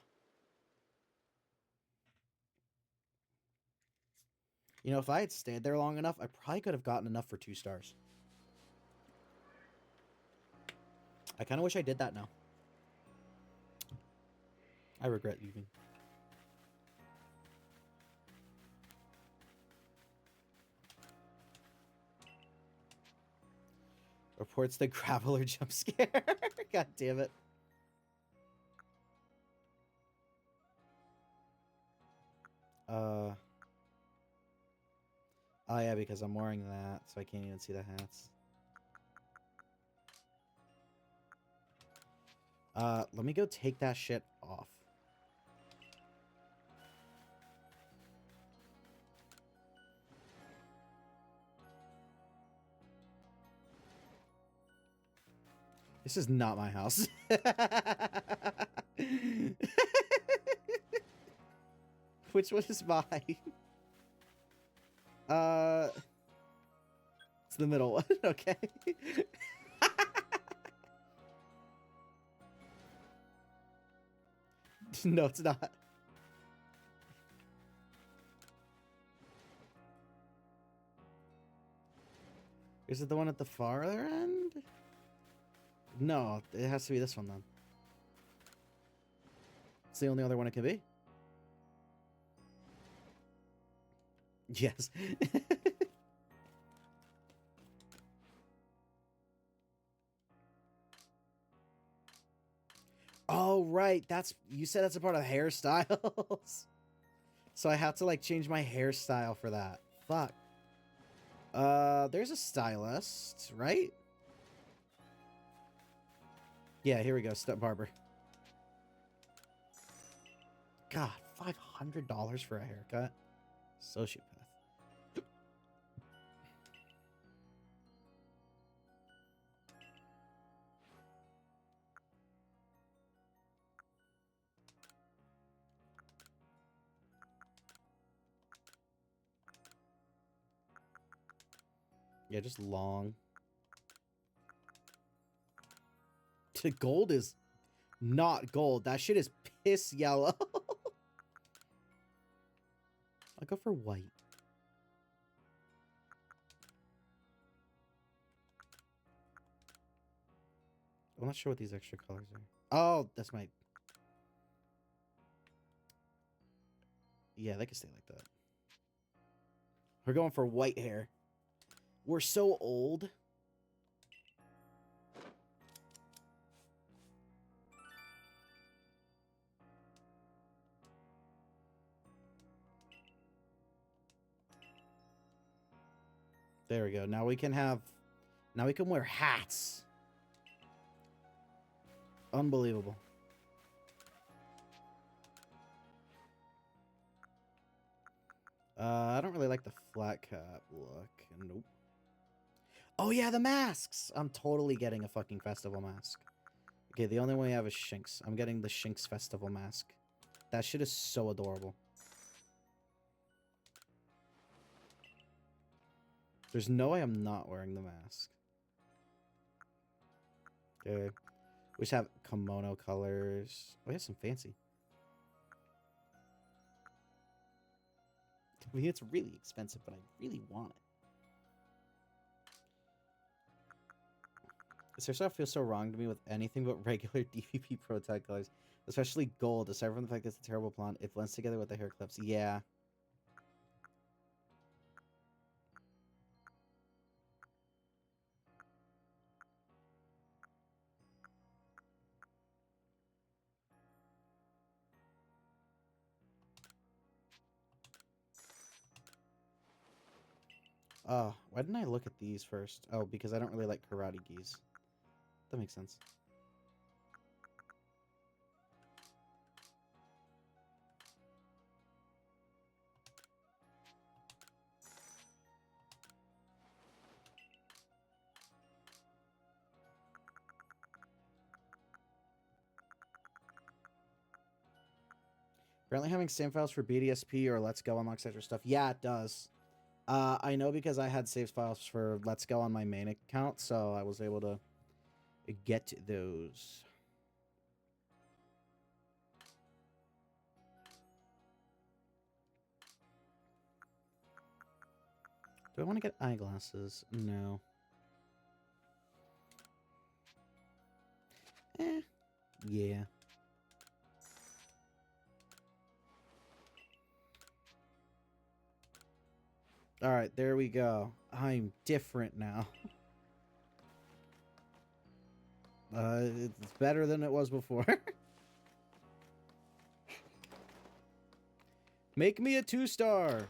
You know, if I had stayed there long enough, I probably could have gotten enough for 2 stars. I kind of wish I did that now. I regret leaving. Reports the Graveler jump scare. God damn it. Oh yeah, because I'm wearing that, so I can't even see the hats. Let me go take that shit off. This is not my house. Which one is mine? It's the middle one, okay. No, it's not. Is it the one at the farther end? No, it has to be this one then. It's the only other one it can be. Yes. Oh, right. You said that's a part of hairstyles. So I have to like change my hairstyle for that. Fuck. There's a stylist, right? Yeah, here we go. Step barber. God, $500 for a haircut. Sociopath. Yeah, just long. The gold is not gold. That shit is piss yellow. I'll go for white. I'm not sure what these extra colors are. Oh, that's my... Yeah, they can stay like that. We're going for white hair. We're so old. There we go. Now we can wear hats. Unbelievable. I don't really like the flat cap look. Nope. Oh yeah, the masks! I'm totally getting a fucking festival mask. Okay, the only one we have is Shinx. I'm getting the Shinx festival mask. That shit is so adorable. There's no way I'm not wearing the mask. Okay. We just have kimono colors. Oh, we have some fancy. I mean, it's really expensive, but I really want it. This hairstyle feels so wrong to me with anything but regular DVP prototype colors. Especially gold, aside from the fact that it's a terrible blonde. It blends together with the hair clips. Yeah. Why didn't I look at these first? Oh, because I don't really like karate gis. That makes sense. Apparently having save files for BDSP or Let's Go unlocks extra stuff. Yeah, it does. I know because I had save files for Let's Go on my main account, so I was able to get those. Do I want to get eyeglasses? No. Yeah. Alright, there we go. I'm different now. It's better than it was before. Make me a 2-star.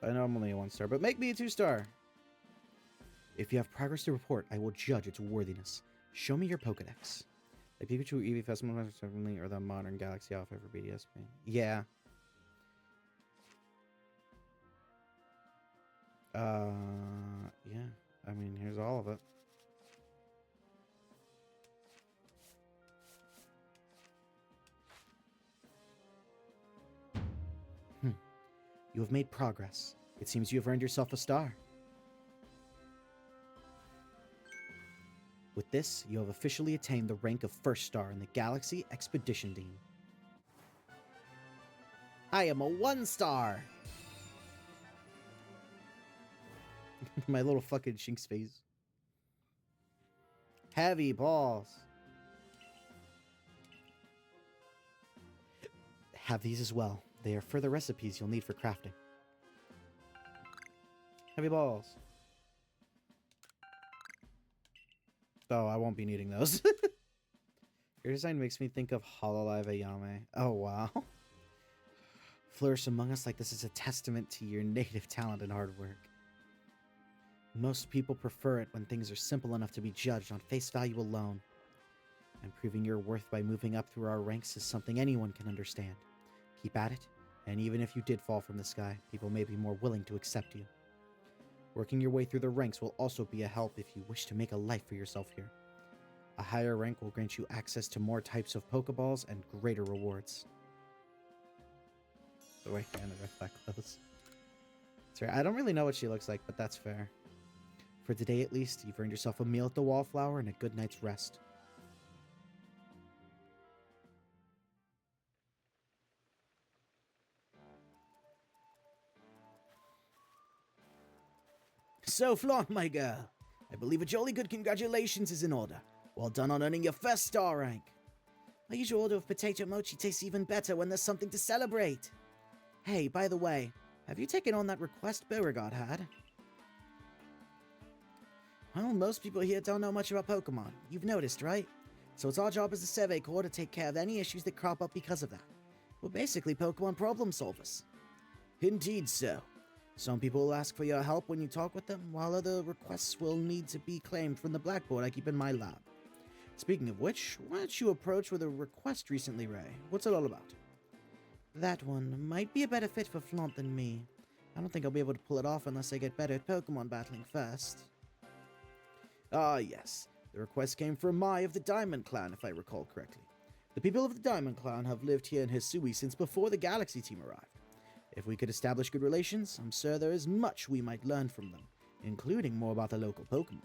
I know I'm only a 1-star, but make me a 2-star. If you have progress to report, I will judge its worthiness. Show me your Pokedex. Like Pikachu, Eevee, Festival, or the Modern Galaxy Alpha for BDSP. Yeah. Yeah. I mean, here's all of it. You have made progress. It seems you have earned yourself a star. With this, you have officially attained the rank of 1st star in the Galaxy Expedition Team. I am a 1-star! My little fucking Shinx face. Heavy balls. Have these as well. They are further recipes you'll need for crafting. Heavy balls. Oh, I won't be needing those. Your design makes me think of Hololive Ayame. Oh, wow. Flourish among us like this is a testament to your native talent and hard work. Most people prefer it when things are simple enough to be judged on face value alone. And proving your worth by moving up through our ranks is something anyone can understand. Keep at it, and even if you did fall from the sky, people may be more willing to accept you. Working your way through the ranks will also be a help if you wish to make a life for yourself here. A higher rank will grant you access to more types of Pokeballs and greater rewards. The way kind of that close. That's right. I don't really know what she looks like, but that's fair. For today at least, you've earned yourself a meal at the Wallflower and a good night's rest. So, Flaunt, my girl, I believe a jolly good congratulations is in order. Well done on earning your 1st star rank. My usual order of potato mochi tastes even better when there's something to celebrate. Hey, by the way, have you taken on that request Beauregard had? Well, most people here don't know much about Pokemon. You've noticed, right? So it's our job as the Survey Corps to take care of any issues that crop up because of that. We're basically Pokemon problem solvers. Indeed, so. Some people will ask for your help when you talk with them, while other requests will need to be claimed from the blackboard I keep in my lab. Speaking of which, why don't you approach with a request recently, Ray? What's it all about? That one might be a better fit for Flaunt than me. I don't think I'll be able to pull it off unless I get better at Pokemon battling first. Ah, yes. The request came from Mai of the Diamond Clan, if I recall correctly. The people of the Diamond Clan have lived here in Hisui since before the Galaxy team arrived. If we could establish good relations, I'm sure there is much we might learn from them, including more about the local Pokemon.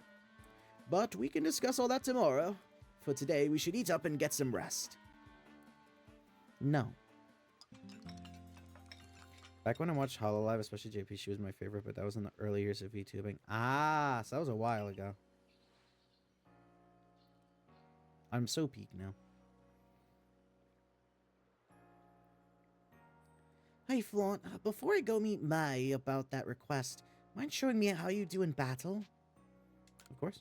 But we can discuss all that tomorrow. For today, we should eat up and get some rest. No. Back when I watched Hololive, especially JP, she was my favorite, but that was in the early years of VTubing. Ah, so that was a while ago. I'm so peaked now. Hey, Flaunt, before I go meet Mai about that request, mind showing me how you do in battle? Of course.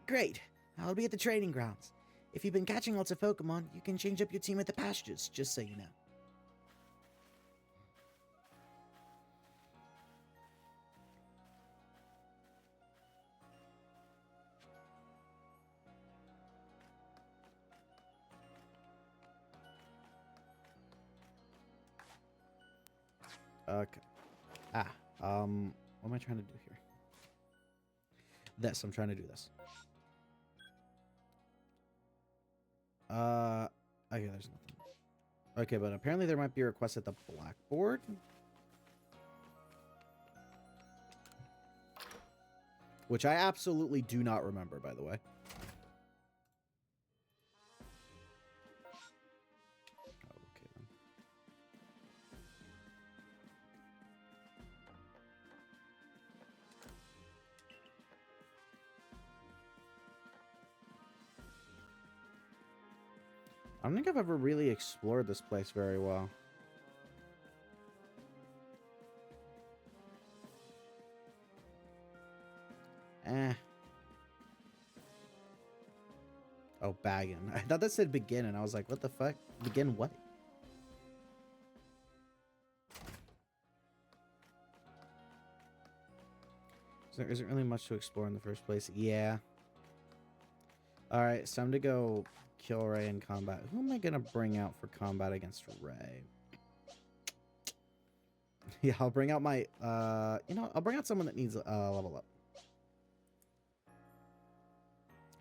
Great. I'll be at the training grounds. If you've been catching lots of Pokemon, you can change up your team at the pastures, just so you know. Okay. What am I trying to do here? I'm trying to do this. Okay, there's nothing. Okay, but apparently there might be a request at the blackboard. Which I absolutely do not remember, by the way. Okay, then. I don't think I've ever really explored this place very well. Eh. Oh, bagging. I thought that said begin, and I was like, what the fuck? Begin what? So there isn't really much to explore in the first place. Yeah. Alright, it's time to go kill Ray in combat. Who am I gonna bring out for combat against Ray? Yeah, I'll bring out my, you know, I'll bring out someone that needs a level up.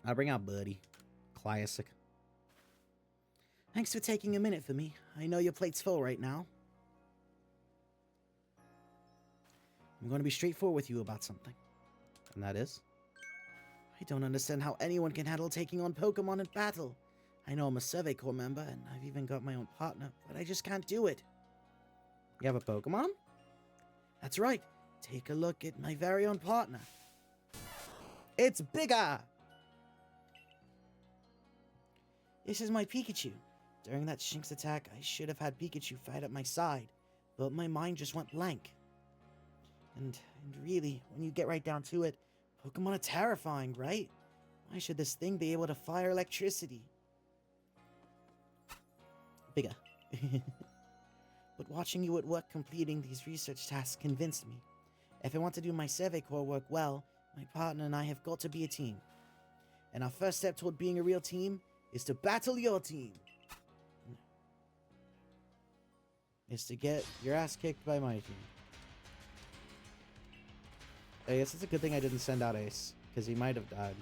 I'll bring out Buddy. Classic. Thanks for taking a minute for me. I know your plate's full right now. I'm going to be straightforward with you about something. And that is? I don't understand how anyone can handle taking on Pokemon in battle. I know I'm a Survey Corps member, and I've even got my own partner, but I just can't do it. You have a Pokemon? That's right. Take a look at my very own partner. It's bigger! This is my Pikachu. During that Shinx attack, I should have had Pikachu fight at my side, but my mind just went blank. And really, when you get right down to it, Pokemon are terrifying, right? Why should this thing be able to fire electricity? Bigger. But watching you at work completing these research tasks convinced me. If I want to do my Survey Corps work well, my partner and I have got to be a team. And our first step toward being a real team is to battle your team. Is to get your ass kicked by my team. I guess it's a good thing I didn't send out Ace, because he might have died.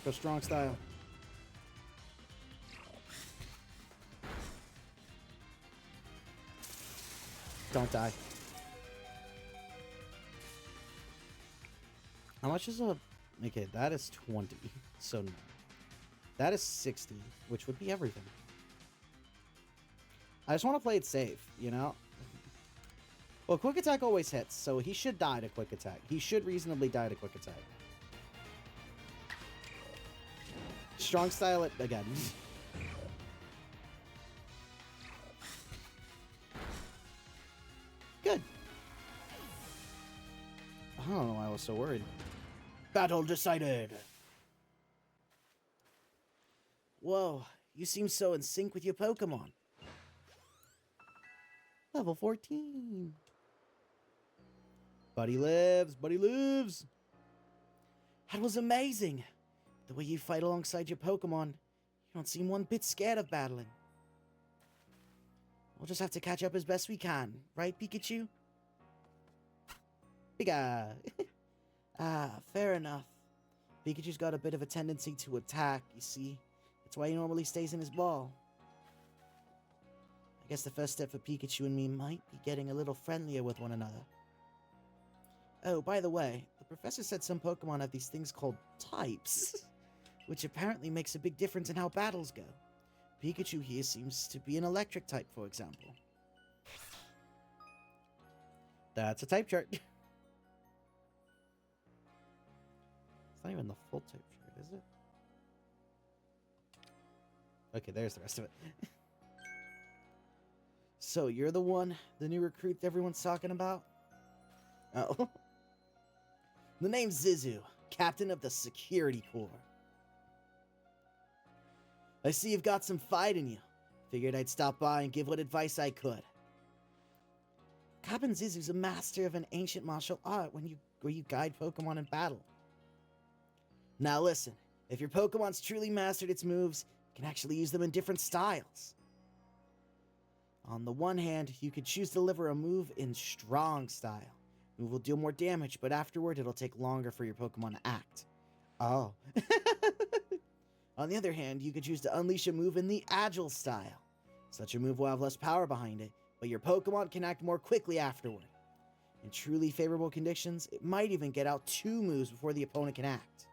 Go strong style. Don't die. How much is a... Okay, that is 20. So no. That is 60, which would be everything. I just want to play it safe, you know? Well, quick attack always hits, so he should die to quick attack. He should reasonably die to quick attack. Strong style it again. Good. I don't know why I was so worried. Battle decided. Whoa, you seem so in sync with your Pokemon. Level 14. Buddy lives. Buddy lives. That was amazing. The way you fight alongside your Pokemon, you don't seem one bit scared of battling. We'll just have to catch up as best we can, right, Pikachu? Bigga. Fair enough. Pikachu's got a bit of a tendency to attack, you see. That's why he normally stays in his ball. I guess the first step for Pikachu and me might be getting a little friendlier with one another. Oh, by the way, the professor said some Pokemon have these things called types, which apparently makes a big difference in how battles go. Pikachu here seems to be an electric type, for example. That's a type chart. It's not even the full type chart, is it? Okay, there's the rest of it. So, you're the new recruit everyone's talking about? Oh. The name's Zizu, captain of the Security Corps. I see you've got some fight in you. Figured I'd stop by and give what advice I could. Captain Zizu's a master of an ancient martial art where you guide Pokemon in battle. Now listen, if your Pokemon's truly mastered its moves, you can actually use them in different styles. On the one hand, you could choose to deliver a move in strong style. The move will deal more damage, but afterward it'll take longer for your Pokemon to act. Oh. On the other hand, you could choose to unleash a move in the agile style. Such a move will have less power behind it, but your Pokemon can act more quickly afterward. In truly favorable conditions, it might even get out 2 moves before the opponent can act.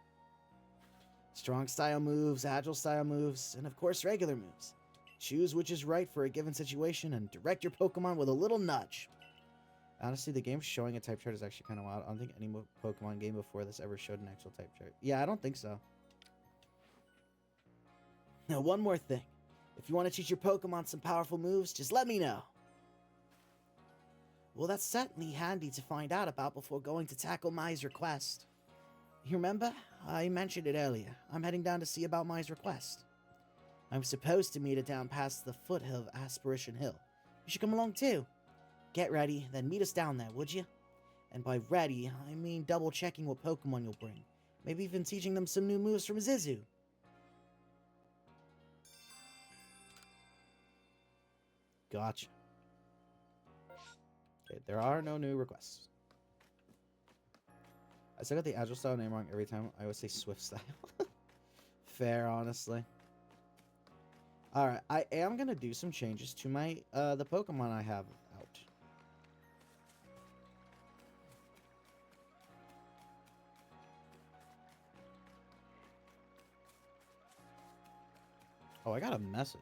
Strong style moves, agile style moves, and of course regular moves. Choose which is right for a given situation and direct your Pokemon with a little nudge. Honestly, the game showing a type chart is actually kind of wild. I don't think any Pokemon game before this ever showed an actual type chart. Yeah, I don't think so. Now, one more thing. If you want to teach your Pokemon some powerful moves, just let me know. Well, that's certainly handy to find out about before going to tackle Mai's request. You remember? I mentioned it earlier. I'm heading down to see about Mai's request. I'm supposed to meet her down past the foothill of Aspiration Hill. You should come along too. Get ready, then meet us down there, would you? And by ready, I mean double checking what Pokemon you'll bring. Maybe even teaching them some new moves from Zizu. Gotcha. Okay, there are no new requests. I still got the Agile style name wrong every time. I always say Swift style. Fair, honestly. Alright, I am going to do some changes to my the Pokemon I have out. Oh, I got a message.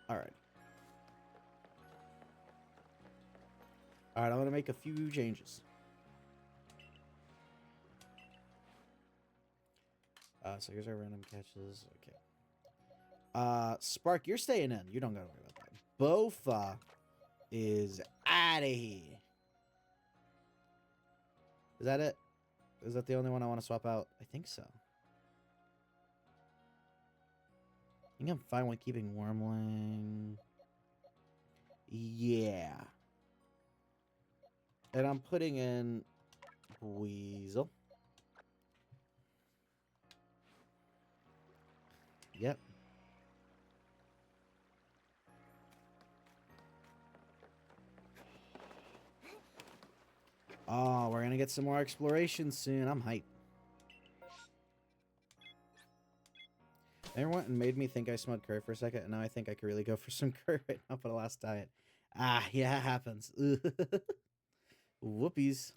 Alright. Alright, I'm going to make a few changes. So here's our random catches. Okay. Spark, you're staying in. You don't got to worry about that. Bofa is out of here. Is that it? Is that the only one I want to swap out? I think so. I think I'm fine with keeping Wormling. Yeah. And I'm putting in Weasel. Yep. Oh, we're gonna get some more exploration soon. I'm hyped. Everyone made me think I smelled curry for a second, and now I think I could really go for some curry right now for the last diet. Ah, yeah, it happens. Whoopies.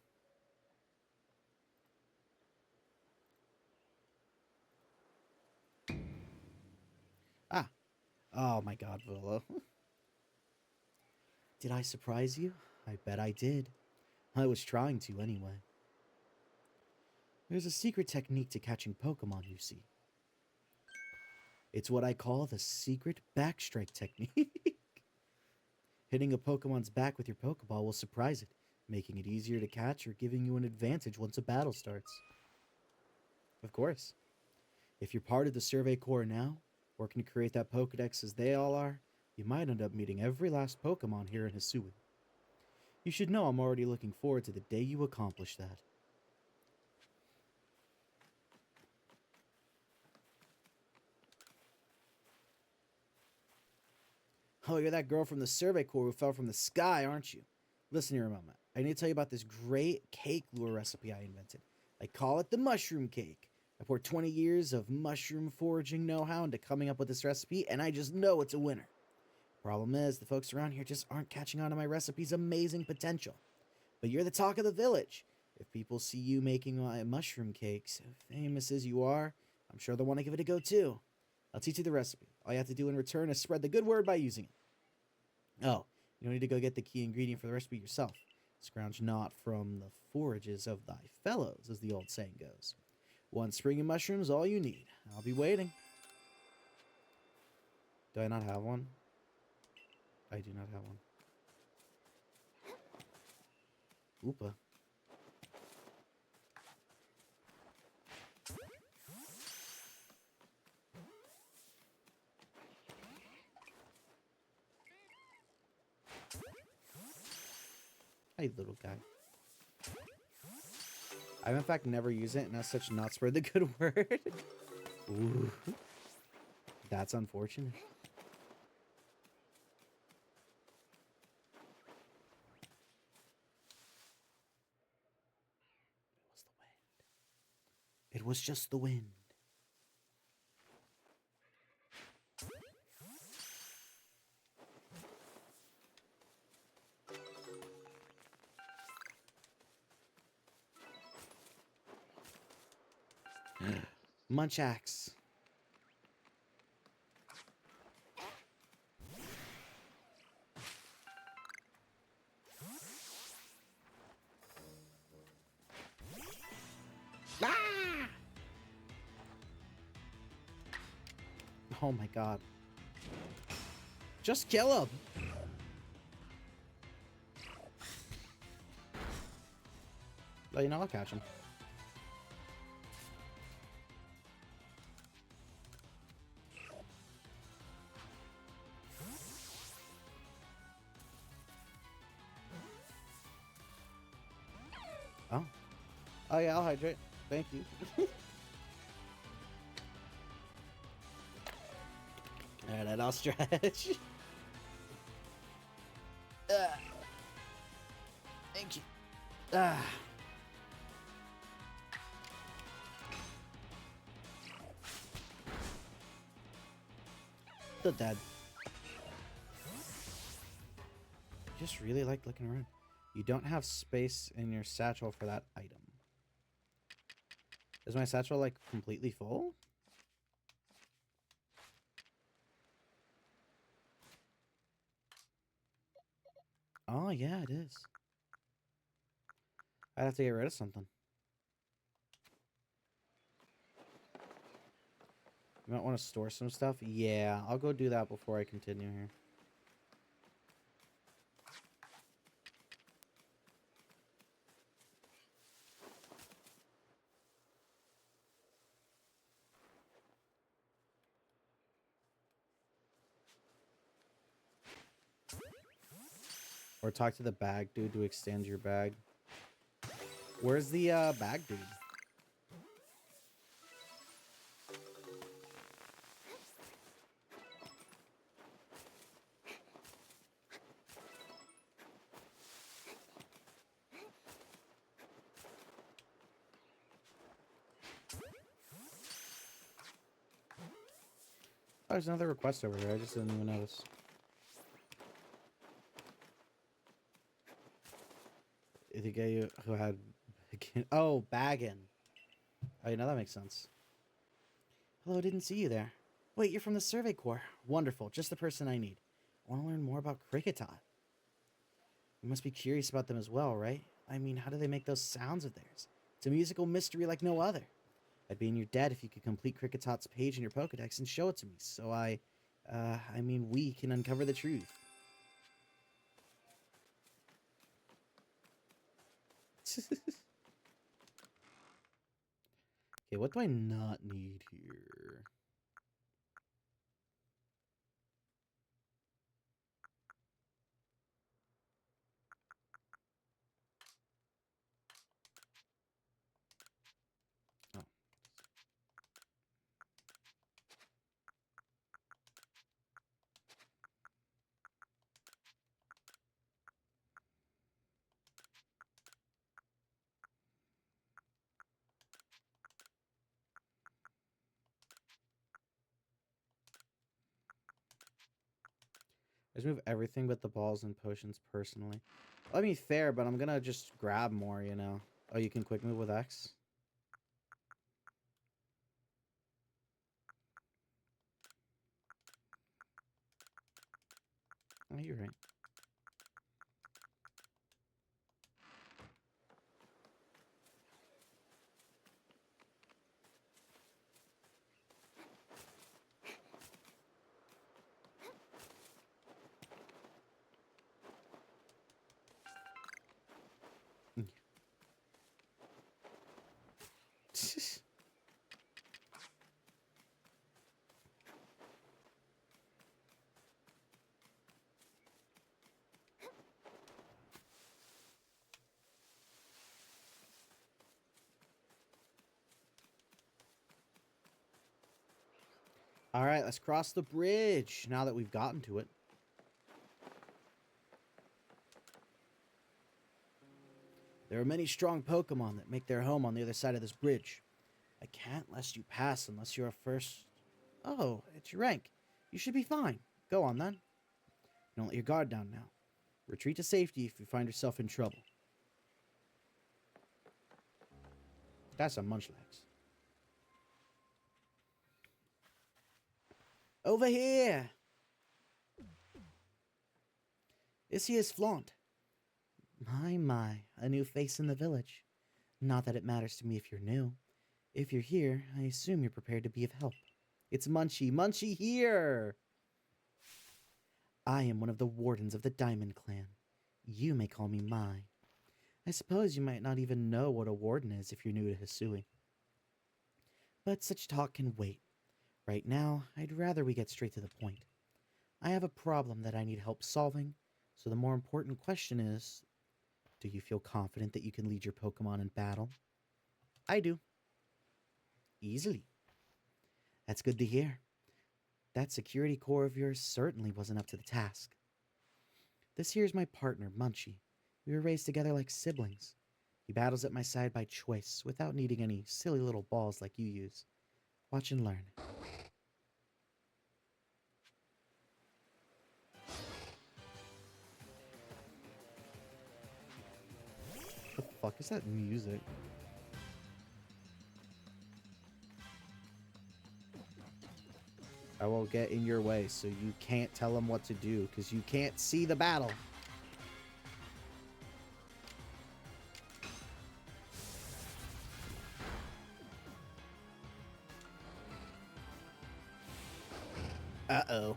Ah. Oh my god, Volo. Did I surprise you? I bet I did. I was trying to anyway. There's a secret technique to catching Pokemon, you see. It's what I call the secret backstrike technique. Hitting a Pokemon's back with your Pokeball will surprise it, making it easier to catch or giving you an advantage once a battle starts. Of course. If you're part of the Survey Corps now, working to create that Pokedex as they all are, you might end up meeting every last Pokemon here in Hisui. You should know I'm already looking forward to the day you accomplish that. Oh, you're that girl from the Survey Corps who fell from the sky, aren't you? Listen here a moment. I need to tell you about this great cake lure recipe I invented. I call it the mushroom cake. I poured 20 years of mushroom foraging know-how into coming up with this recipe, and I just know it's a winner. Problem is, the folks around here just aren't catching on to my recipe's amazing potential. But you're the talk of the village. If people see you making my mushroom cakes, famous as you are, I'm sure they'll want to give it a go too. I'll teach you the recipe. All you have to do in return is spread the good word by using it. Oh, you don't need to go get the key ingredient for the recipe yourself. Scrounge not from the forages of thy fellows, as the old saying goes. One spring of mushrooms, all you need. I'll be waiting. Do I not have one? I do not have one. Oopa. Hey, little guy. I've in fact never used it, and as such not spread the good word. Ooh. That's unfortunate. It was just the wind. Munchax. Ah! Oh my god. Just kill him. Oh, you know, I'll catch him. Oh. Oh yeah, I'll hydrate. Thank you. Alright, I'll stretch. Thank you. Still dead. Just really like looking around. You don't have space in your satchel for that item. Is my satchel like completely full? Oh yeah, it is. I'd have to get rid of something. You might want to store some stuff. Yeah, I'll go do that before I continue here. Or talk to the bag dude to extend your bag. Where's the bag dude? Oh, there's another request over here. I just didn't even notice. The guy who had... Oh, baggin. Oh, you know, that makes sense. Hello, didn't see you there. Wait, you're from the Survey Corps. Wonderful, just the person I need. I want to learn more about Cricketot. You must be curious about them as well, right? I mean, how do they make those sounds of theirs? It's a musical mystery like no other. I'd be in your debt if you could complete Cricketot's page in your Pokedex and show it to me, so we can uncover the truth. Okay, what do I not need here? Oh. I just move everything but the balls and potions personally. Let me fair, but I'm gonna just grab more, you know. Oh, you can quick move with X? Oh, you're right. All right, let's cross the bridge now that we've gotten to it. There are many strong Pokemon that make their home on the other side of this bridge. I can't let you pass unless you're a first... Oh, it's your rank. You should be fine. Go on, then. Don't let your guard down now. Retreat to safety if you find yourself in trouble. That's a Munchlax. Over here! This here's Flaunt. My, a new face in the village. Not that it matters to me if you're new. If you're here, I assume you're prepared to be of help. It's Munchie. Munchie here! I am one of the wardens of the Diamond Clan. You may call me Mai. I suppose you might not even know what a warden is if you're new to Hisui. But such talk can wait. Right now, I'd rather we get straight to the point. I have a problem that I need help solving, so the more important question is, do you feel confident that you can lead your Pokemon in battle? I do. Easily. That's good to hear. That security core of yours certainly wasn't up to the task. This here's my partner, Munchie. We were raised together like siblings. He battles at my side by choice, without needing any silly little balls like you use. Watch and learn. What the fuck is that music? I will get in your way so you can't tell him what to do, because you can't see the battle. Uh-oh.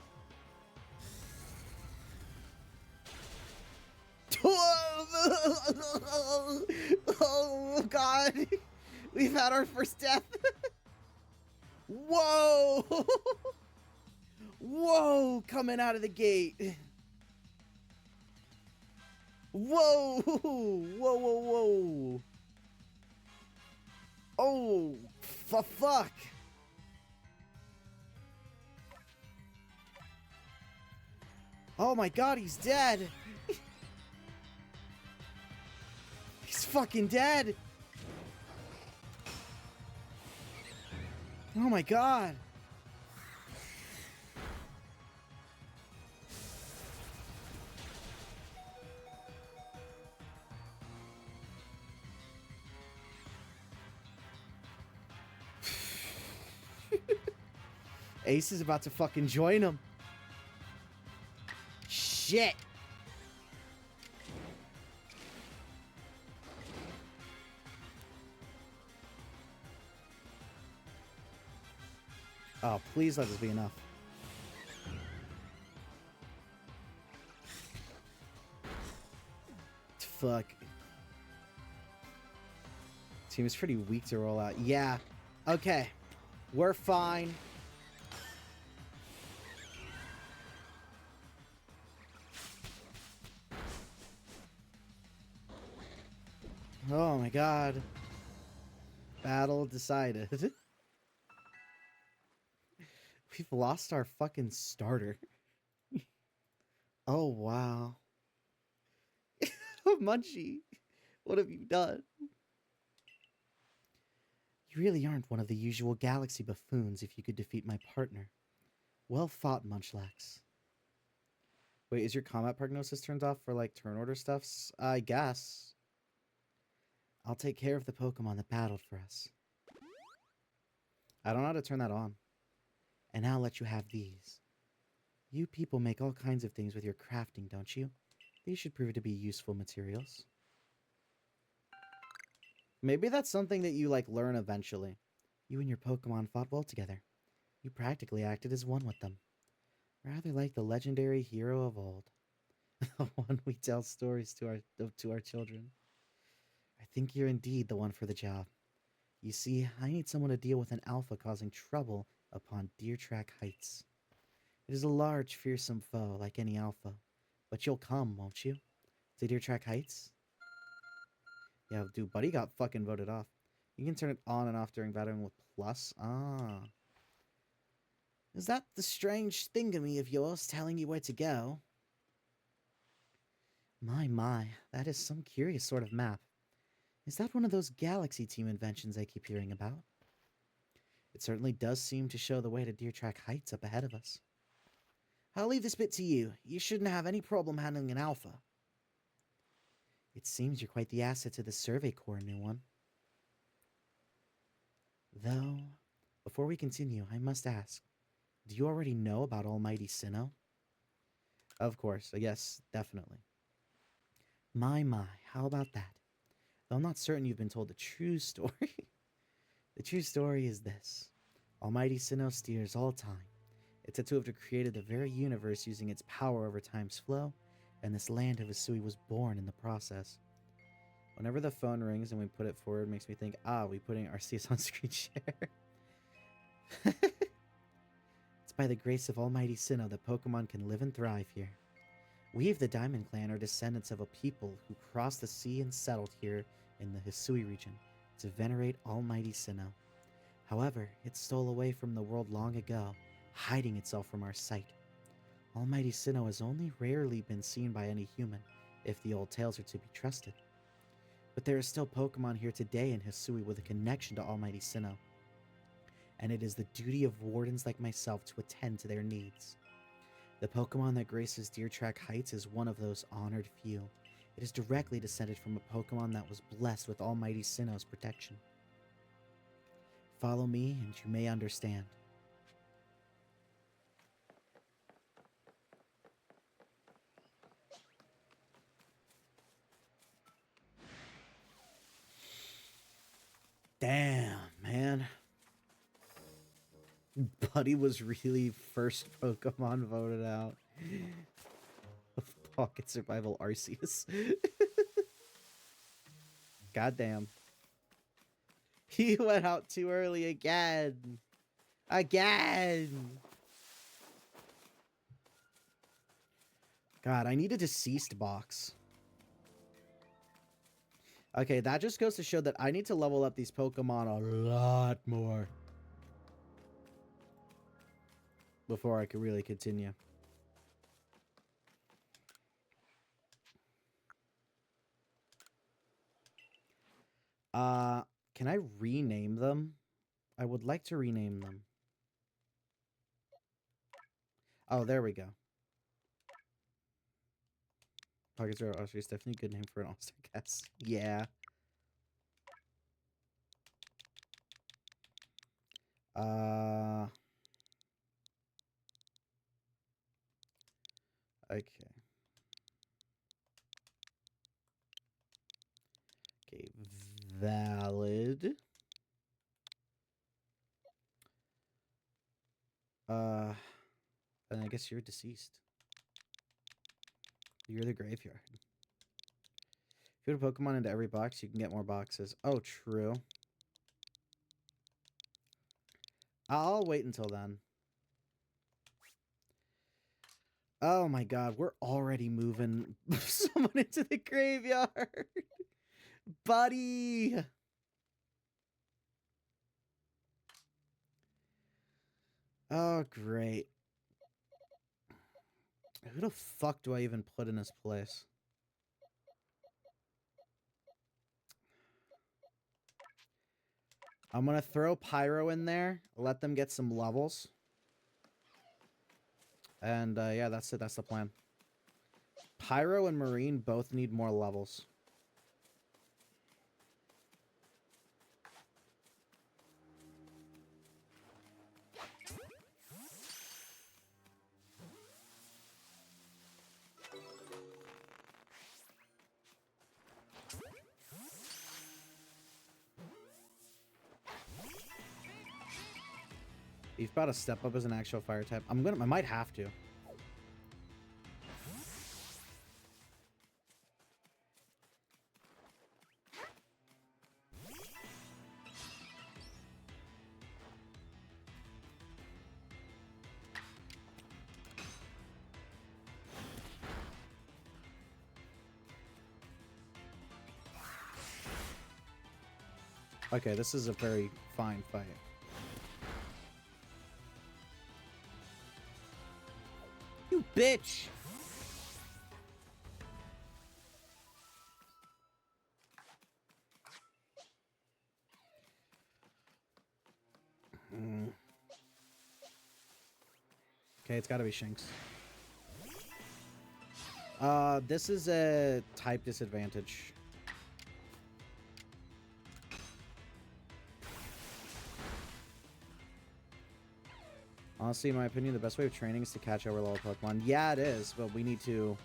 Oh, God. We've had our first death. Whoa. Whoa, coming out of the gate. Whoa. Whoa, whoa, whoa. Oh, fuck. Oh my God, he's dead. He's fucking dead. Oh my God. Ace is about to fucking join him. Shit. Oh, please let this be enough. Fuck. Team is pretty weak to roll out. Yeah. Okay. We're fine. Oh my God. Battle decided. We've lost our fucking starter. Oh, wow. Munchie, what have you done? You really aren't one of the usual galaxy buffoons if you could defeat my partner. Well fought, Munchlax. Wait, is your combat prognosis turned off for, like, turn order stuffs? I guess. I'll take care of the Pokemon that battled for us. I don't know how to turn that on. And I'll let you have these. You people make all kinds of things with your crafting, don't you? These should prove to be useful materials. Maybe that's something that you, like, learn eventually. You and your Pokemon fought well together. You practically acted as one with them. Rather like the legendary hero of old. The one we tell stories to our children. I think you're indeed the one for the job. You see, I need someone to deal with an alpha causing trouble upon Deer Track Heights. It is a large, fearsome foe like any alpha. But you'll come, won't you? To Deer Track Heights? Yeah, dude, Buddy got fucking voted off. You can turn it on and off during battling with plus. Ah. Is that the strange thingamy of yours telling you where to go? My, that is some curious sort of map. Is that one of those Galaxy Team inventions I keep hearing about? It certainly does seem to show the way to Deer Track Heights up ahead of us. I'll leave this bit to you. You shouldn't have any problem handling an alpha. It seems you're quite the asset to the Survey Corps, new one. Though, before we continue, I must ask, Do you already know about Almighty Sinnoh? Of course. Yes, definitely. My, how about that? Though I'm not certain you've been told the true story. The true story is this. Almighty Sinnoh steers all time. It's said to have created the very universe using its power over time's flow, and this land of Hisui was born in the process. Whenever the phone rings and we put it forward, it makes me think, we putting Arceus on screen share. It's by the grace of Almighty Sinnoh that Pokemon can live and thrive here. We of the Diamond Clan are descendants of a people who crossed the sea and settled here in the Hisui region to venerate Almighty Sinnoh. However, it stole away from the world long ago, hiding itself from our sight. Almighty Sinnoh has only rarely been seen by any human, if the old tales are to be trusted. But there are still Pokemon here today in Hisui with a connection to Almighty Sinnoh, and it is the duty of wardens like myself to attend to their needs. The Pokemon that graces Deer Track Heights is one of those honored few. It is directly descended from a Pokemon that was blessed with Almighty Sinnoh's protection. Follow me and you may understand. Damn, man. Buddy was really first Pokemon voted out of Pocket Survival Arceus. Goddamn. He went out too early again. Again. God, I need a deceased box. Okay, that just goes to show that I need to level up these Pokemon a lot more before I could really continue. Can I rename them? I would like to rename them. Oh, there we go. Pocket Zero Arceus is definitely a good name for an all-star cast. Yeah. Okay. Okay, valid. And I guess you're deceased. You're the graveyard. If you put a Pokemon into every box, you can get more boxes. Oh, true. I'll wait until then. Oh my god, we're already moving someone into the graveyard. Buddy. Oh, great. Who the fuck do I even put in this place? I'm gonna throw Pyro in there, let them get some levels. And, yeah, that's it. That's the plan. Pyro and Marine both need more levels. You've about to step up as an actual fire type. I might have to. Okay, this is a very fine fight. You bitch! Okay, it's gotta be Shinx. This is a type disadvantage. Honestly, in my opinion, the best way of training is to catch over level Pokemon. Yeah, it is, but we need to...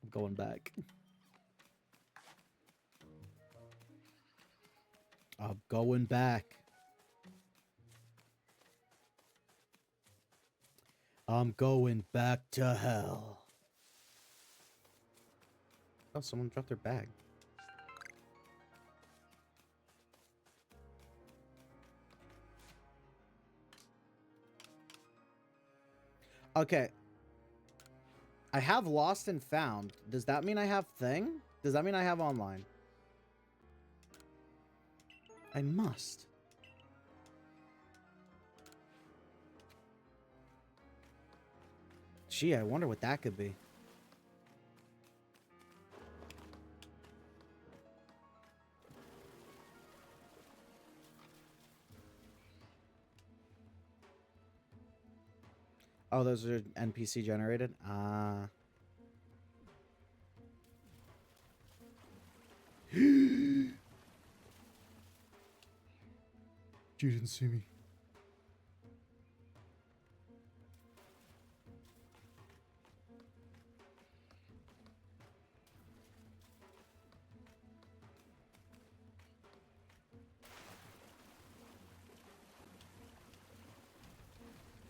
I'm going back. I'm going back. I'm going back to hell. Oh, someone dropped their bag. Okay. I have lost and found. Does that mean I have thing? Does that mean I have online? I must. Gee, I wonder what that could be. Oh, those are NPC generated? Ah. You didn't see me.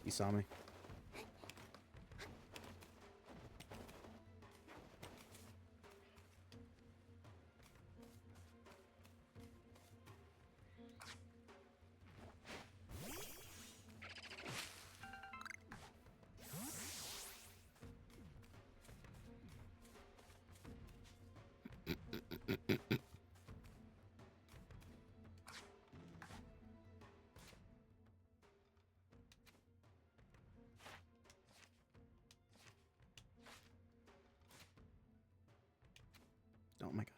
You saw me. Oh my god.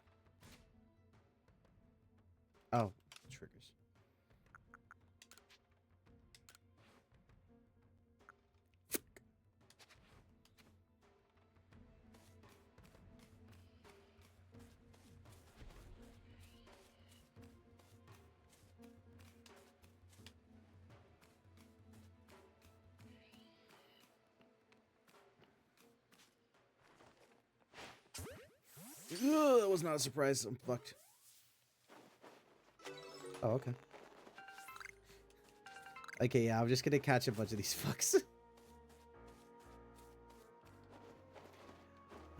Oh, triggers. Ugh, that was not a surprise. I'm fucked. Oh, okay. Okay, yeah, I'm just gonna catch a bunch of these fucks.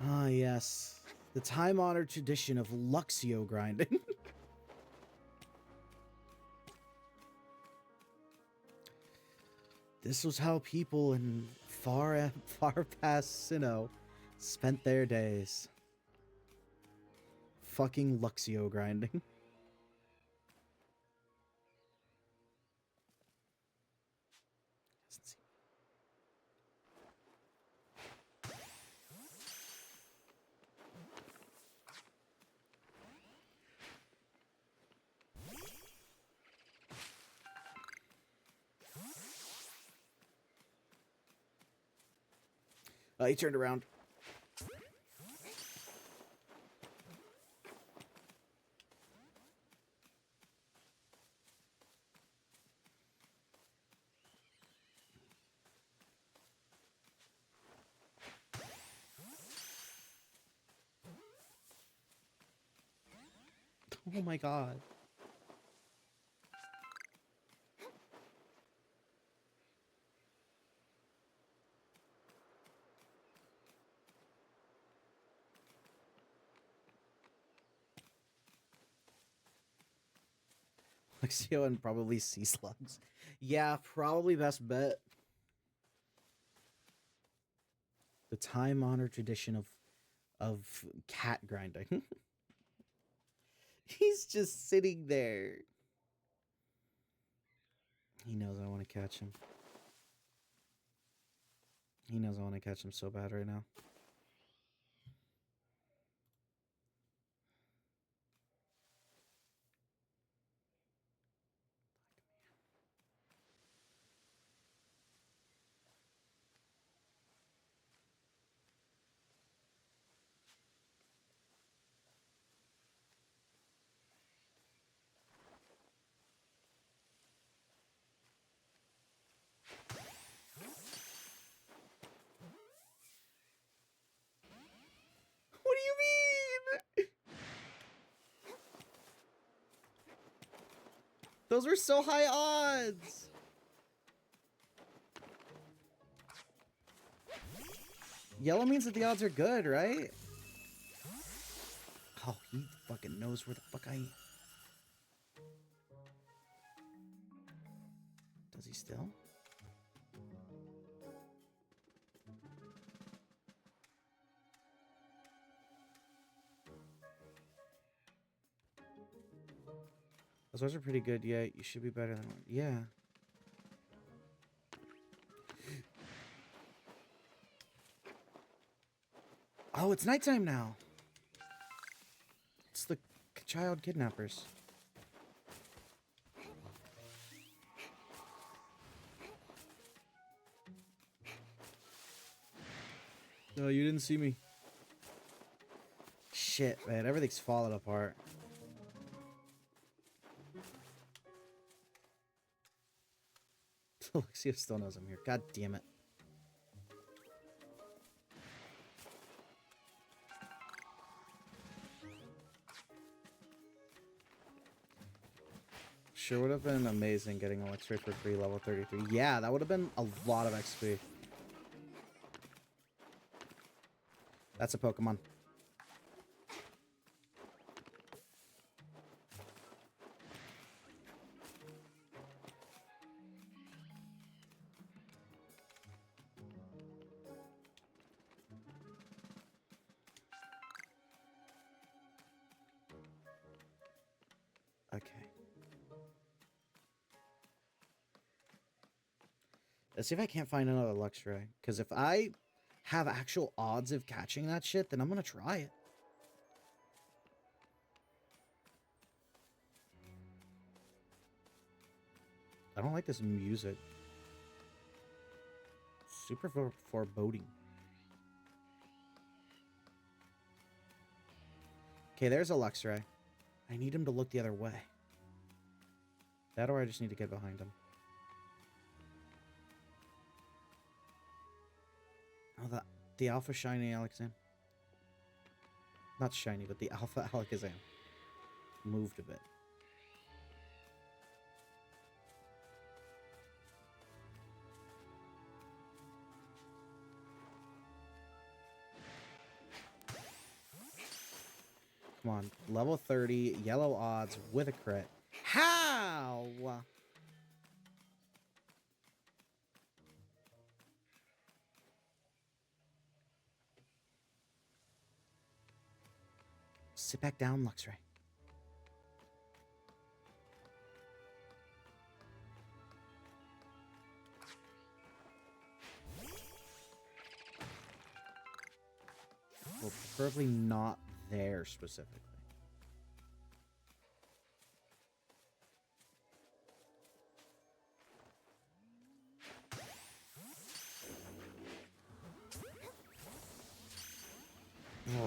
Ah, yes. The time-honored tradition of Luxio grinding. This was how people in far past Sinnoh spent their days. Fucking Luxio grinding. He turned around. Oh my god. Luxio and probably sea slugs. Yeah, probably best bet. The time-honored tradition of cat grinding. He's just sitting there. He knows I want to catch him. He knows I want to catch him so bad right now. Those were so high odds. Yellow means that the odds are good, right? Oh, he fucking knows where the fuck I am. Does he still? Those are pretty good. Yeah, you should be better than one. Yeah. Oh, it's nighttime now. It's the child kidnappers. No, you didn't see me. Shit, man. Everything's falling apart. Alexia still knows I'm here. God damn it. Sure would have been amazing getting an X-ray for free level 33. Yeah, that would have been a lot of XP. That's a Pokemon. Okay. Let's see if I can't find another Luxray. Because if I have actual odds of catching that shit, then I'm gonna try it. I don't like this music. Super foreboding. Okay, there's a Luxray. I need him to look the other way. That or I just need to get behind him. Oh, the Alpha Shiny Alakazam. Not shiny, but the Alpha Alakazam. Moved a bit. Come on, level 30, yellow odds with a crit. How? Sit back down, Luxray. Well, preferably not there specifically.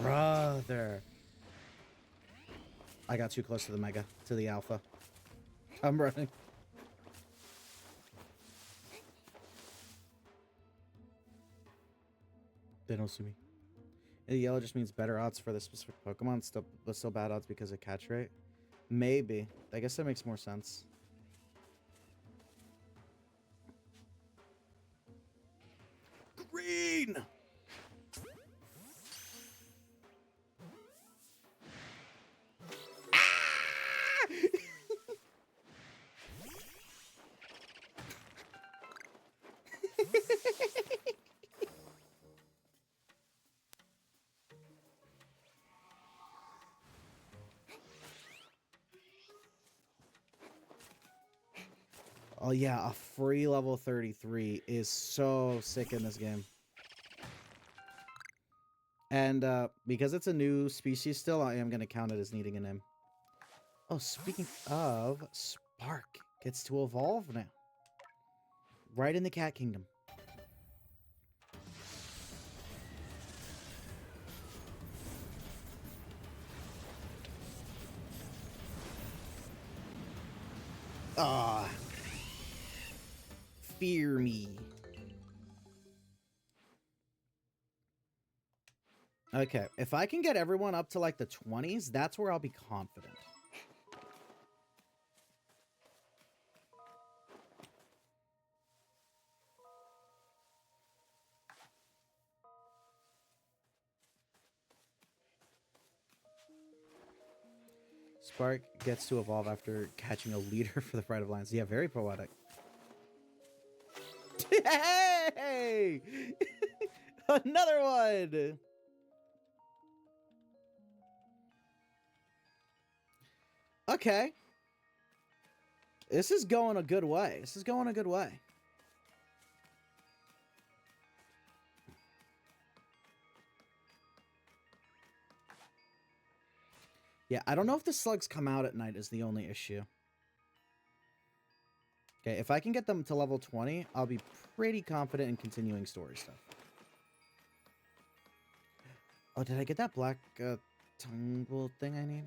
Brother. I got too close to the Mega, to the Alpha. I'm running. They don't see me. The yellow just means better odds for the specific Pokemon, but still bad odds because of catch rate. Maybe. I guess that makes more sense. Green! Oh yeah, a free level 33 is so sick in this game. And because it's a new species still, I am going to count it as needing a name. Oh, speaking of, Spark gets to evolve now. Right in the Cat Kingdom. Ah. Fear me. Okay, if I can get everyone up to like the 20s, that's where I'll be confident. Spark gets to evolve after catching a leader for the Pride of Lions. Yeah, very poetic. Hey! Another one! Okay. This is going a good way. This is going a good way. Yeah, I don't know if the slugs come out at night is the only issue. Okay, if I can get them to level 20, I'll be pretty confident in continuing story stuff. Oh, did I get that black tumble thing I need?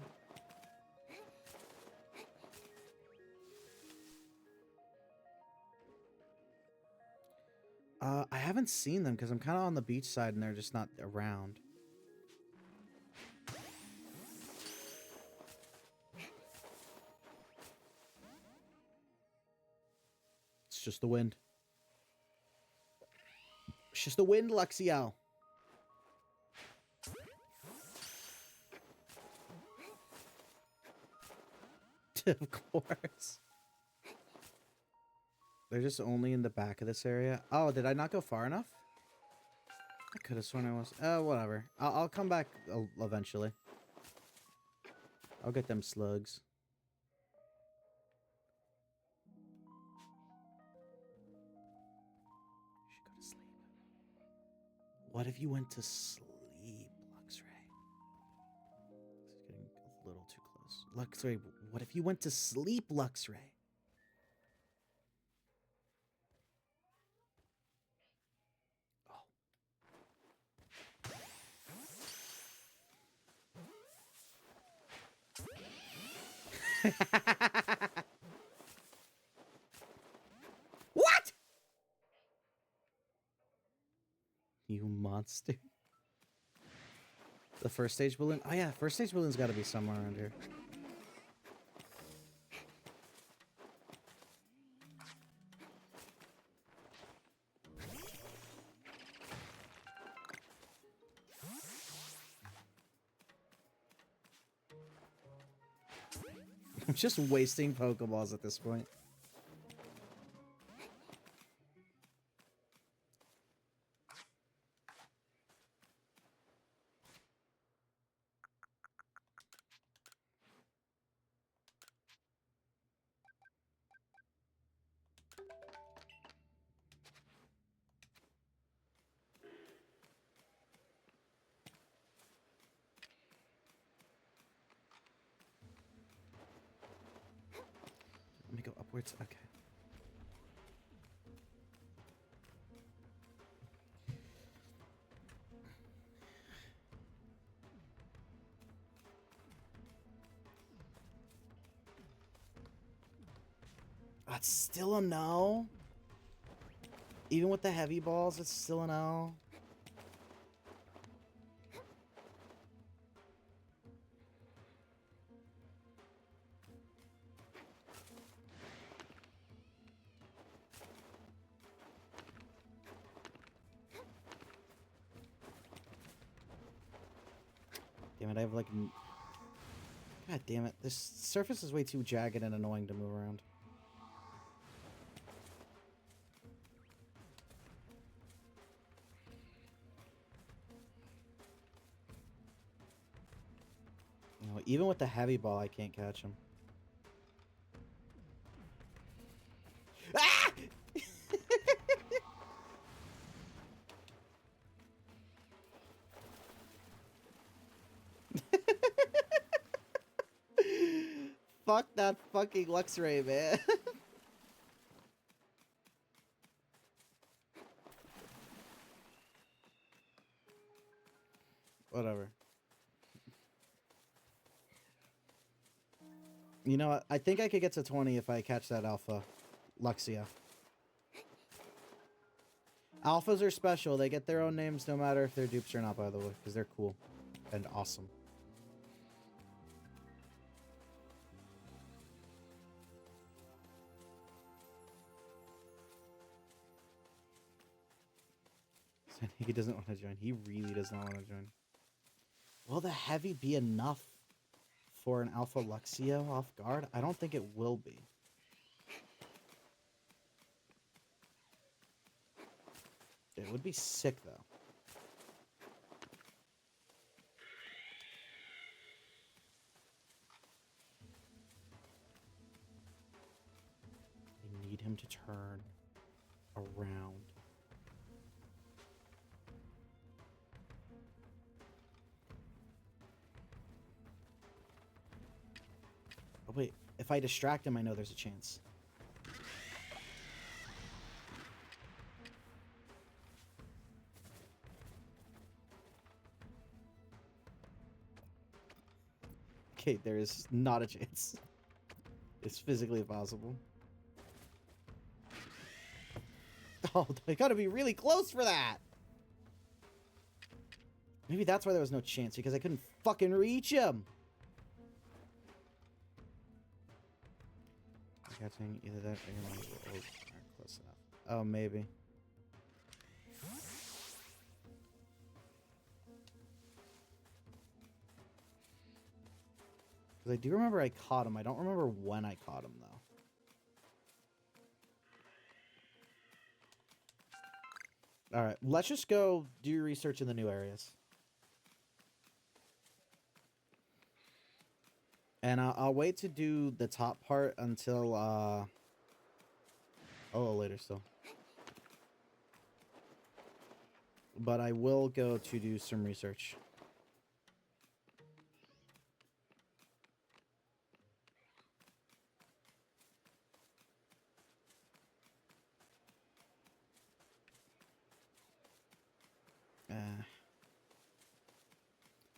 I haven't seen them because I'm kind of on the beach side and they're just not around. It's just the wind. It's just the wind, Luxio. Of course. They're just only in the back of this area. Oh, did I not go far enough? I could have sworn I was. Whatever. I'll come back eventually. I'll get them slugs. You should go to sleep. What if you went to sleep, Luxray? This is getting a little too close. Luxray, what if you went to sleep, Luxray? What? You monster. The first stage balloon? Oh yeah, first stage balloon's got to be somewhere around here. I'm just wasting Pokeballs at this point. Let me go upwards. Okay. It's still a no. Even with the heavy balls, it's still a no. Damn it, I have like... God damn it. This surface is way too jagged and annoying to move around. You know, even with the heavy ball, I can't catch him. Ah! Fuck that fucking Luxray, man. Whatever. You know what? I think I could get to 20 if I catch that alpha. Luxia. Alphas are special. They get their own names no matter if they're dupes or not, by the way, because they're cool and awesome. He doesn't want to join. He really does not want to join. Will the heavy be enough for an Alpha Luxio off guard? I don't think it will be. It would be sick, though. I need him to turn around. Oh, wait. If I distract him, I know there's a chance. Okay, there is not a chance. It's physically impossible. Oh, I gotta be really close for that! Maybe that's why there was no chance, because I couldn't fucking reach him! Catching either that or your ones were always close enough. Oh, maybe. Because I do remember I caught him. I don't remember when I caught him, though. Alright, let's just go do research in the new areas. And I'll wait to do the top part until, a little later still. But I will go to do some research.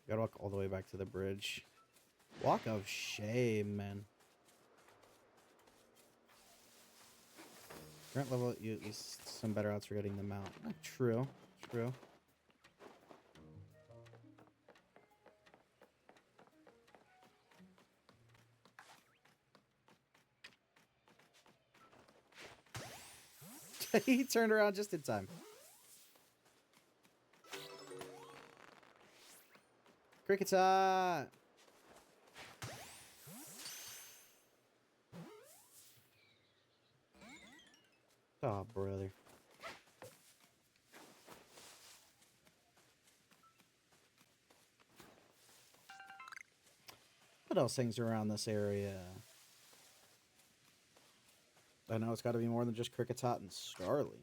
Gotta walk all the way back to the bridge. Walk of shame, man. Current level, you at least some better odds for getting them out. True. True. He turned around just in time. Cricket's hot. Oh, brother. What else hangs around this area? I know it's got to be more than just Cricket's hot and Starly.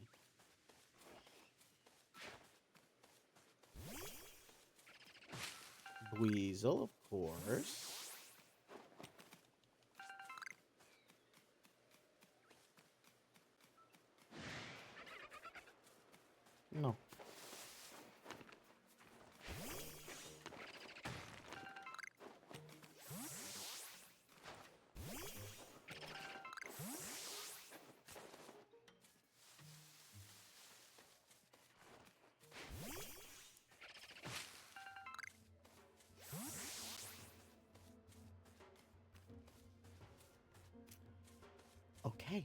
Weasel, of course. No. Okay.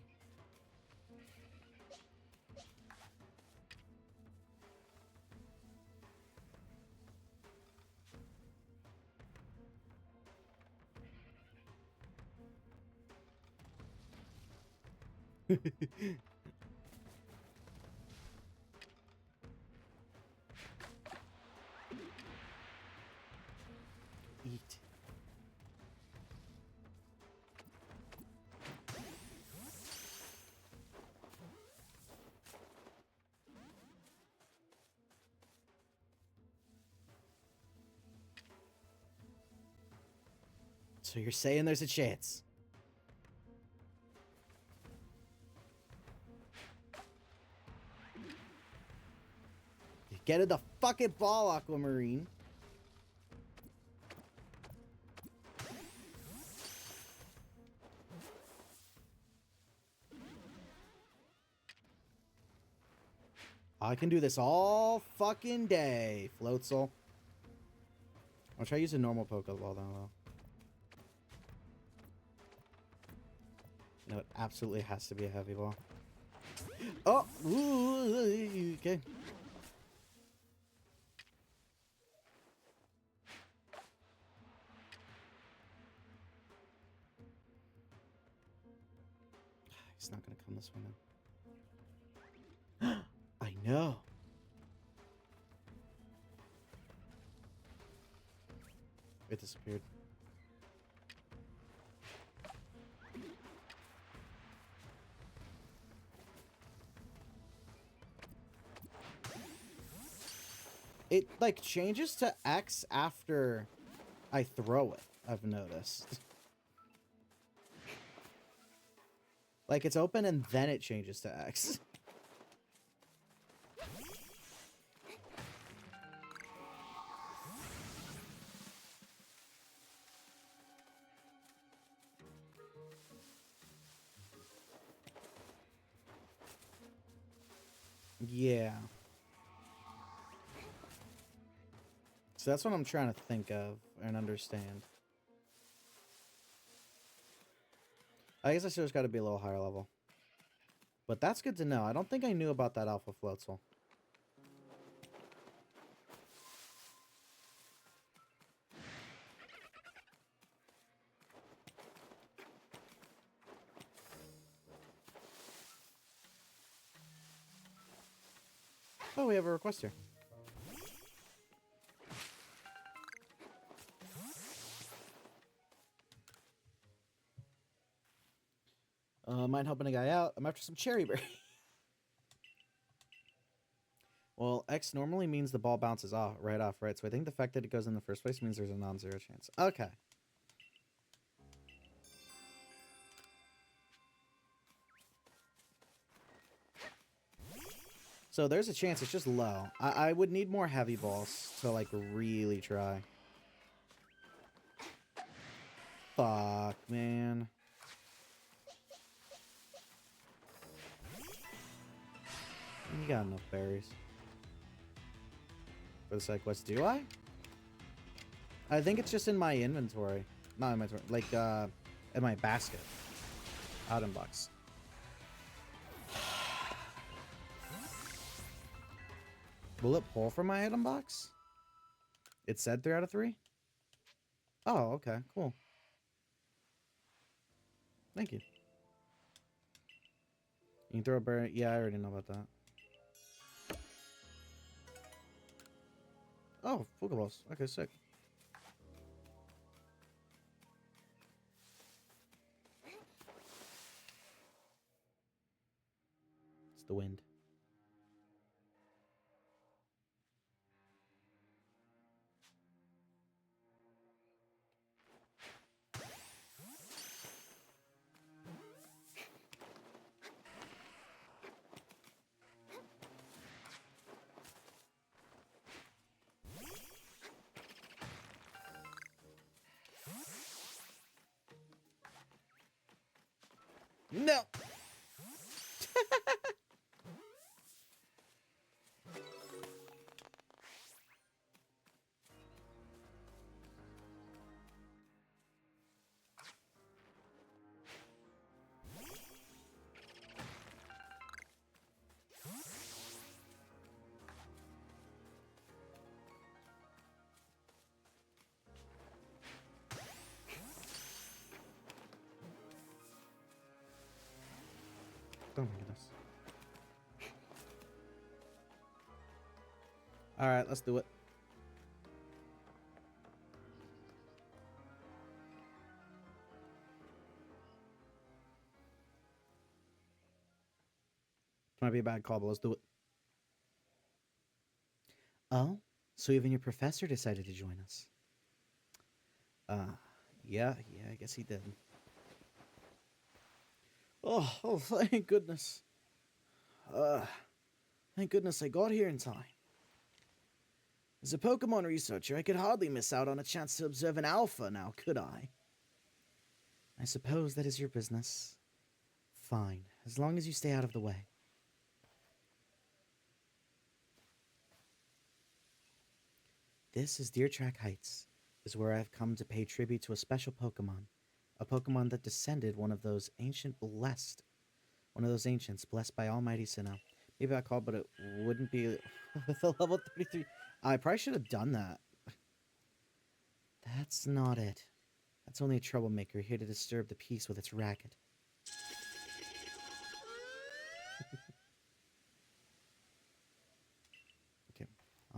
Eat. So you're saying there's a chance? Get in the fucking ball, Aquamarine. I can do this all fucking day, Floatzel. I'll try using normal Pokeball though. No, it absolutely has to be a heavy ball. Oh, ooh, okay. He's not gonna come this way now. I know. It disappeared. It, like, changes to X after I throw it, I've noticed. Like, it's open and then it changes to X. Yeah. So that's what I'm trying to think of and understand. I guess I still just got to be a little higher level. But that's good to know. I don't think I knew about that alpha floatzel. Oh, we have a request here. Mind helping a guy out? I'm after some cherry berry. Well, X normally means the ball bounces off, right? So I think the fact that it goes in the first place means there's a non-zero chance. Okay. So there's a chance it's just low. I would need more heavy balls to, like, really try. Fuck, man. You got enough berries. For the side quest, do I? I think it's just in my inventory. Not in my inventory. Like, in my basket. Item box. Will it pull from my item box? It said 3 out of 3? Oh, okay. Cool. Thank you. You can throw a berry. Yeah, I already know about that. Oh, Pokeballs. Okay, sick. It's the wind. No! Oh my goodness. Alright, let's do it. Might be a bad call, but let's do it. Oh, so even your professor decided to join us. Yeah, I guess he did. Oh, thank goodness. Thank goodness I got here in time. As a Pokemon researcher, I could hardly miss out on a chance to observe an alpha now, could I? I suppose that is your business. Fine, as long as you stay out of the way. This is Deer Track Heights, is where I've come to pay tribute to a special Pokemon. A Pokemon that descended one of those ancients blessed by Almighty Sinnoh. Maybe I called, but it wouldn't be with a level 33. I probably should have done that. That's not it. That's only a troublemaker here to disturb the peace with its racket.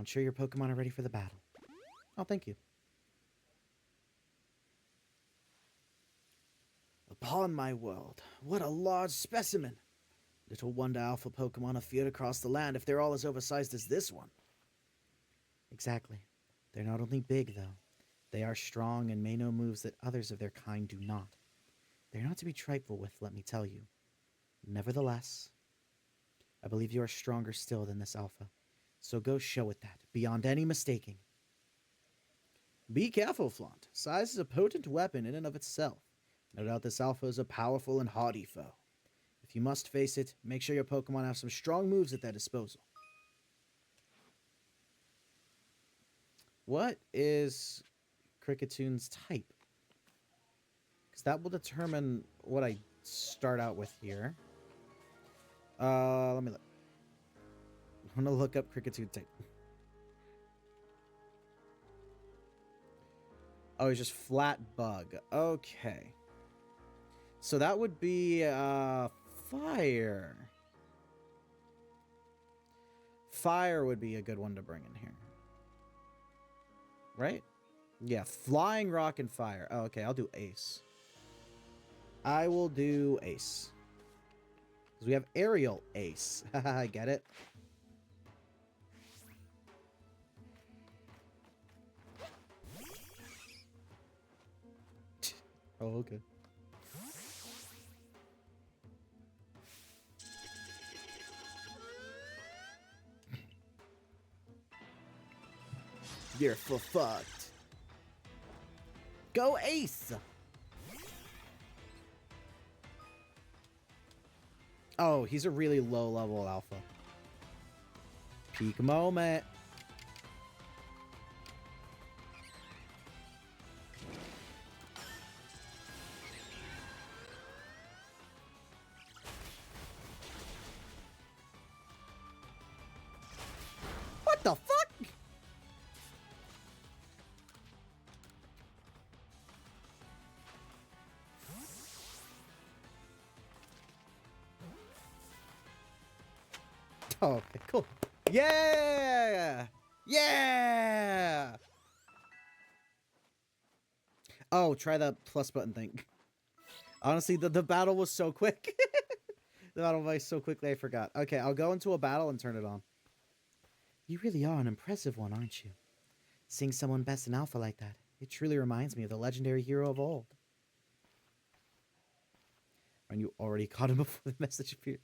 I'm sure your Pokemon are ready for the battle. Oh, thank you. Upon my world, what a large specimen! Little wonder Alpha Pokemon are feared across the land if they're all as oversized as this one. Exactly. They're not only big, though. They are strong and may know moves that others of their kind do not. They're not to be trifled with, let me tell you. Nevertheless, I believe you are stronger still than this Alpha. So go show it that, beyond any mistaking. Be careful, Flaunt. Size is a potent weapon in and of itself. No doubt this Alpha is a powerful and hardy foe. If you must face it, make sure your Pokemon have some strong moves at their disposal. What is Crickettoon's type? Because that will determine what I start out with here. Let me look. I'm gonna look up Crickettoon type. Oh, he's just flat bug. Okay. So that would be fire. Fire would be a good one to bring in here. Right? Yeah, flying rock and fire. Oh, okay, I'll do ace. I will do ace. Because we have aerial ace. I get it. Oh, okay. You're fucked. Go Ace! Oh, he's a really low level alpha. Peak moment. What the fuck? Oh, okay, cool. Yeah! Yeah! Oh, try the plus button thing. Honestly, the battle was so quick. The battle was so quickly I forgot. Okay, I'll go into a battle and turn it on. You really are an impressive one, aren't you? Seeing someone best in Alpha like that, it truly reminds me of the legendary hero of old. And you already caught him before the message appeared.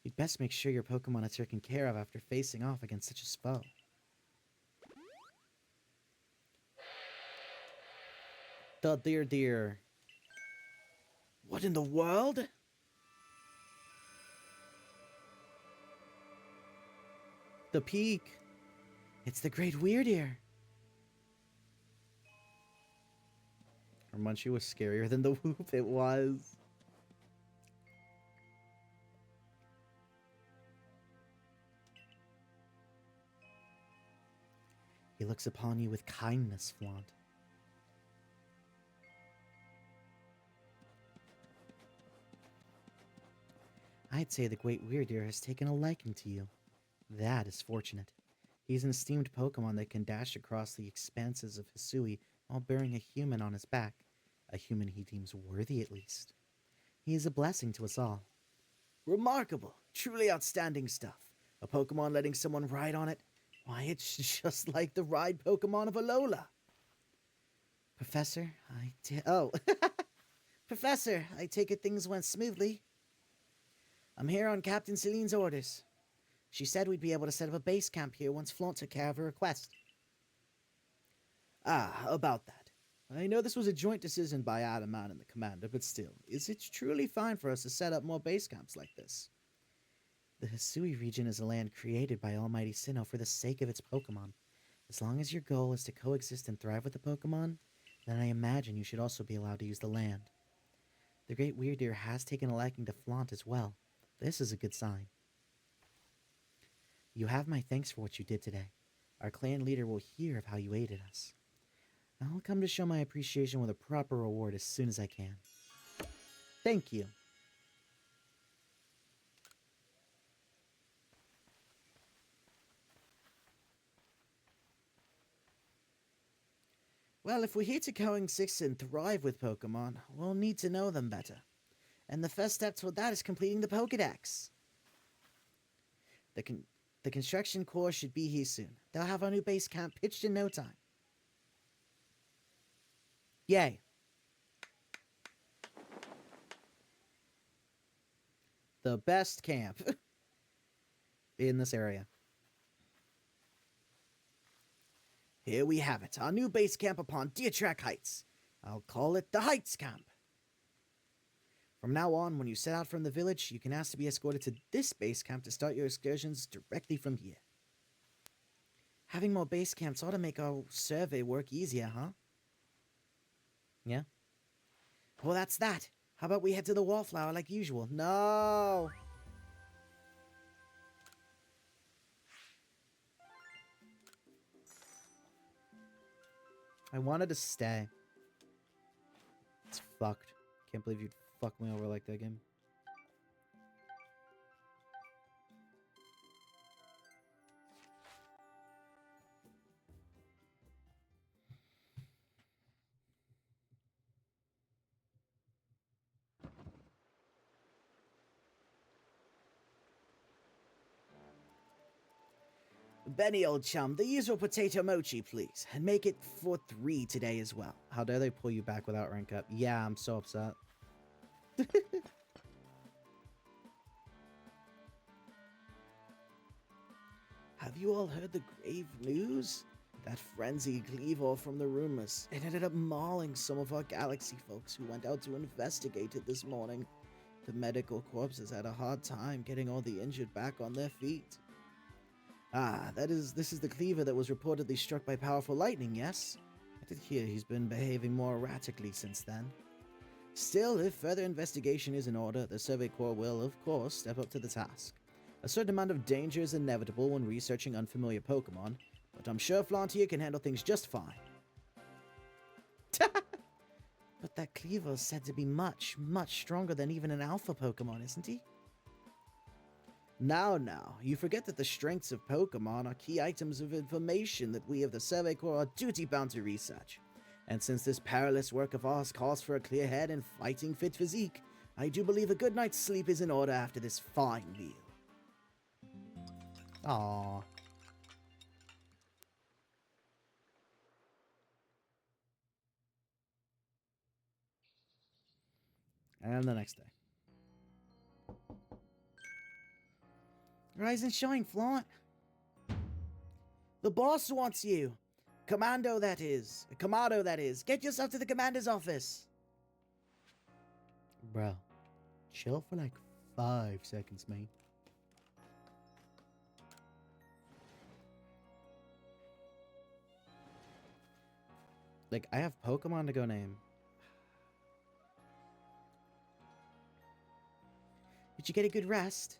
You'd best make sure your Pokemon are taken care of after facing off against such a foe. The dear. What in the world? The peak. It's the Great Weird Ear. Or Munchie was scarier than the Whoop. It was. He looks upon you with kindness, Flaunt. I'd say the Great Weird Ear has taken a liking to you. That is fortunate. He's an esteemed Pokemon that can dash across the expanses of Hisui while bearing a human on his back. A human he deems worthy, at least. He is a blessing to us all. Remarkable. Truly outstanding stuff. A Pokemon letting someone ride on it? Why, it's just like the ride Pokemon of Alola. Professor, Professor, I take it things went smoothly. I'm here on Captain Celine's orders. She said we'd be able to set up a base camp here once Flaunt took care of her request. Ah, about that. I know this was a joint decision by Adaman and the commander, but still, is it truly fine for us to set up more base camps like this? The Hisui region is a land created by Almighty Sinnoh for the sake of its Pokemon. As long as your goal is to coexist and thrive with the Pokemon, then I imagine you should also be allowed to use the land. The Great Weird Ear has taken a liking to Flaunt as well. This is a good sign. You have my thanks for what you did today. Our clan leader will hear of how you aided us. I'll come to show my appreciation with a proper reward as soon as I can. Thank you. Well, if we're here to coexist and thrive with Pokemon, we'll need to know them better. And the first step toward that is completing the Pokedex. The construction core should be here soon. They'll have our new base camp pitched in no time. Yay. The best camp in this area. Here we have it, our new base camp upon Deertrack Heights. I'll call it the Heights Camp. From now on, when you set out from the village, you can ask to be escorted to this base camp to start your excursions directly from here. Having more base camps ought to make our survey work easier, huh? Yeah? Well, that's that. How about we head to the Wallflower like usual? No! I wanted to stay. It's fucked. Can't believe you'd fuck me over like that game. Benny, old chum, the usual potato mochi, please. And make it for 3 today as well. How dare they pull you back without rank up? Yeah, I'm so upset. Have you all heard the grave news? That frenzied Cleaver from the rumors. It ended up mauling some of our galaxy folks who went out to investigate it this morning. The medical corps has had a hard time getting all the injured back on their feet. This is the Cleaver that was reportedly struck by powerful lightning, yes? I did hear he's been behaving more erratically since then. Still, if further investigation is in order, the Survey Corps will, of course, step up to the task. A certain amount of danger is inevitable when researching unfamiliar Pokemon, but I'm sure Flauntier can handle things just fine. But that Cleaver is said to be much, much stronger than even an alpha Pokemon, isn't he? Now, you forget that the strengths of Pokemon are key items of information that we of the Survey Corps are duty-bound to research. And since this perilous work of ours calls for a clear head and fighting-fit physique, I do believe a good night's sleep is in order after this fine meal. Aww. And the next day. Rise and shine, Flaunt. The boss wants you. Commando, that is. Kamado, that is. Get yourself to the commander's office. Bro, chill for like 5 seconds, mate. Like, I have Pokemon to go name. Did you get a good rest?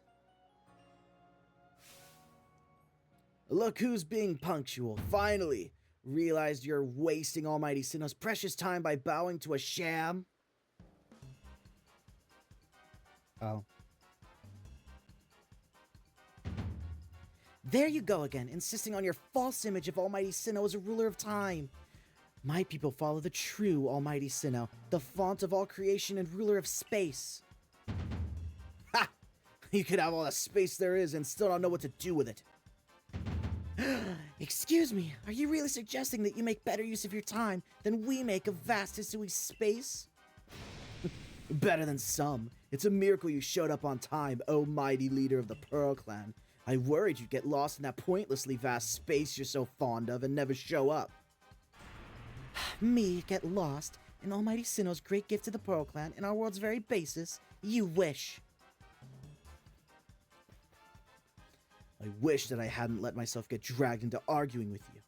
Look who's being punctual. Finally, realized you're wasting Almighty Sinnoh's precious time by bowing to a sham? Oh. There you go again, insisting on your false image of Almighty Sinnoh as a ruler of time. My people follow the true Almighty Sinnoh, the font of all creation and ruler of space. Ha! You could have all the space there is and still not know what to do with it. Excuse me, are you really suggesting that you make better use of your time than we make of vast Hisui space? Better than some. It's a miracle you showed up on time, oh mighty leader of the Pearl Clan. I worried you'd get lost in that pointlessly vast space you're so fond of and never show up. Me get lost in Almighty Sinnoh's great gift to the Pearl Clan and our world's very basis? You wish. I wish that I hadn't let myself get dragged into arguing with you.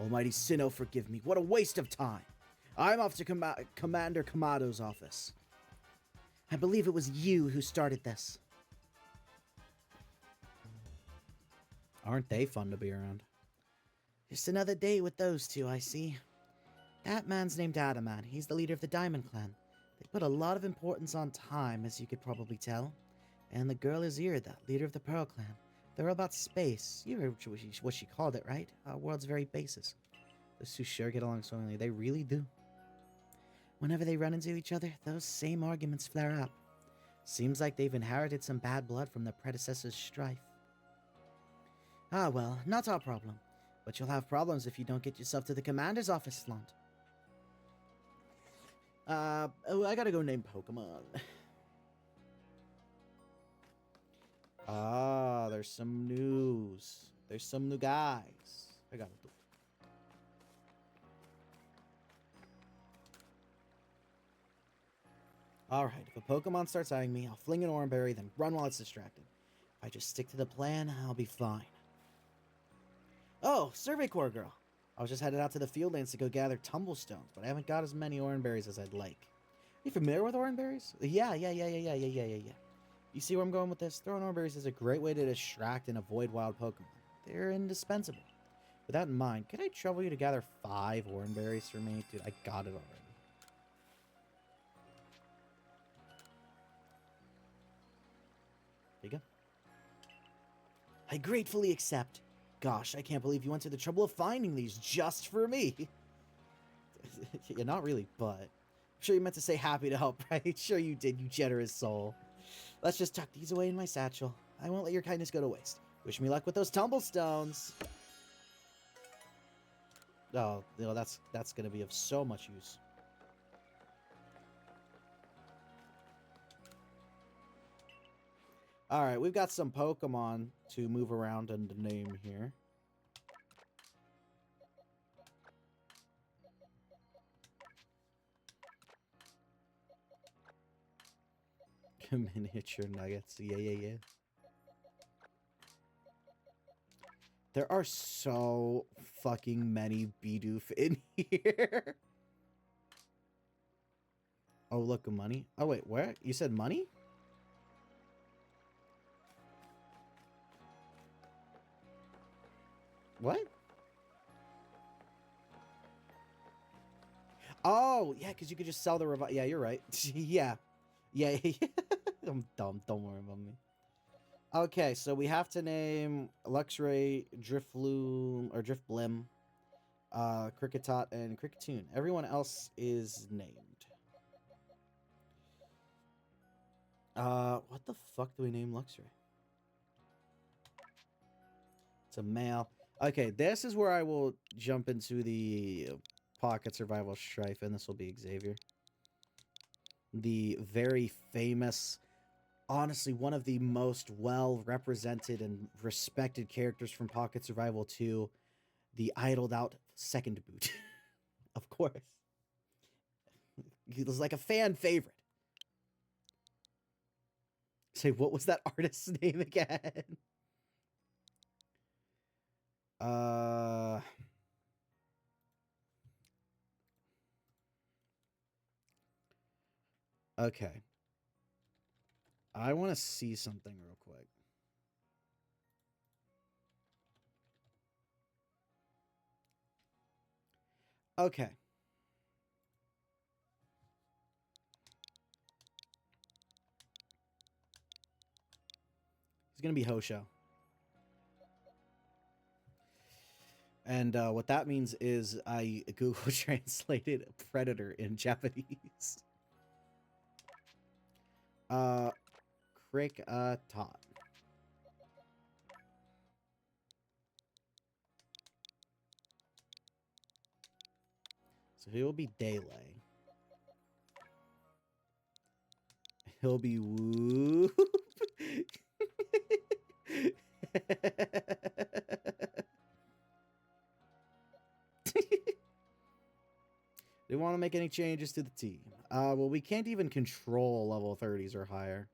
Almighty Sinnoh, forgive me. What a waste of time. I'm off to Commander Kamado's office. I believe it was you who started this. Aren't they fun to be around? Just another day with those two, I see. That man's named Adaman. He's the leader of the Diamond Clan. They put a lot of importance on time, as you could probably tell. And the girl is Irida, leader of the Pearl Clan. They're all about space. You heard what she called it, right? Our world's very basis. Those two sure get along swimmingly. They really do. Whenever they run into each other, those same arguments flare up. Seems like they've inherited some bad blood from their predecessors' strife. Ah well, not our problem. But you'll have problems if you don't get yourself to the commander's office, Slunt. Oh, I gotta go name Pokemon. Ah, there's some news. There's some new guys. I gotta do it. Alright, if a Pokemon starts eyeing me, I'll fling an Oranberry, then run while it's distracted. If I just stick to the plan, I'll be fine. Oh, Survey Corps girl. I was just headed out to the field lands to go gather tumblestones, but I haven't got as many Oranberries as I'd like. Are you familiar with Oranberries? Yeah. You see where I'm going with this? Throwing Oranberries is a great way to distract and avoid wild Pokemon. They're indispensable. With that in mind, could I trouble you to gather 5 Oranberries for me? Dude, I got it already. There you go. I gratefully accept. Gosh, I can't believe you went to the trouble of finding these just for me. Yeah, not really, but... I'm sure you meant to say happy to help, right? Sure you did, you generous soul. Let's just tuck these away in my satchel. I won't let your kindness go to waste. Wish me luck with those tumblestones. Oh, you know, that's gonna be of so much use. Alright, we've got some Pokemon to move around and to name here. Miniature nuggets. Yeah. There are so fucking many Bidoof in here. Oh, look, money. Oh, wait, where? You said money? What? Oh, yeah, because you could just sell the revive. Yeah, you're right. Yeah. I'm dumb. Don't worry about me. Okay, so we have to name Luxray, Drifloon, or Driftblim, Cricketot, and Cricketune. Everyone else is named. What the fuck do we name Luxray? It's a male. Okay, this is where I will jump into the Pocket Survival Strife, and this will be Xavier. The very famous, honestly, one of the most well-represented and respected characters from Pocket Survival 2, the idled out second boot. Of course. He was like a fan favorite. Say, what was that artist's name again? Okay. I want to see something real quick. Okay. He's going to be Hosho. And what that means is I Google translated predator in Japanese. Cricketot. So he'll be Daylay. He'll be Whoop. They want to make any changes to the team. Well, we can't even control level 30s or higher.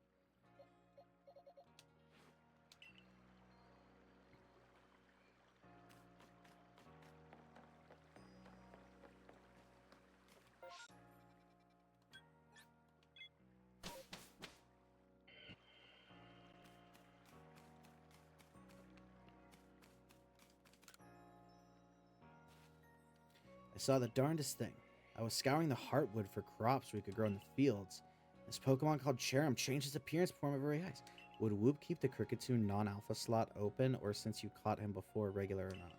I saw the darndest thing. I was scouring the heartwood for crops we could grow in the fields. This Pokemon called Cherim changed his appearance before my very eyes. Would Whoop keep the Cricketune non-alpha slot open, or since you caught him before, regular or not?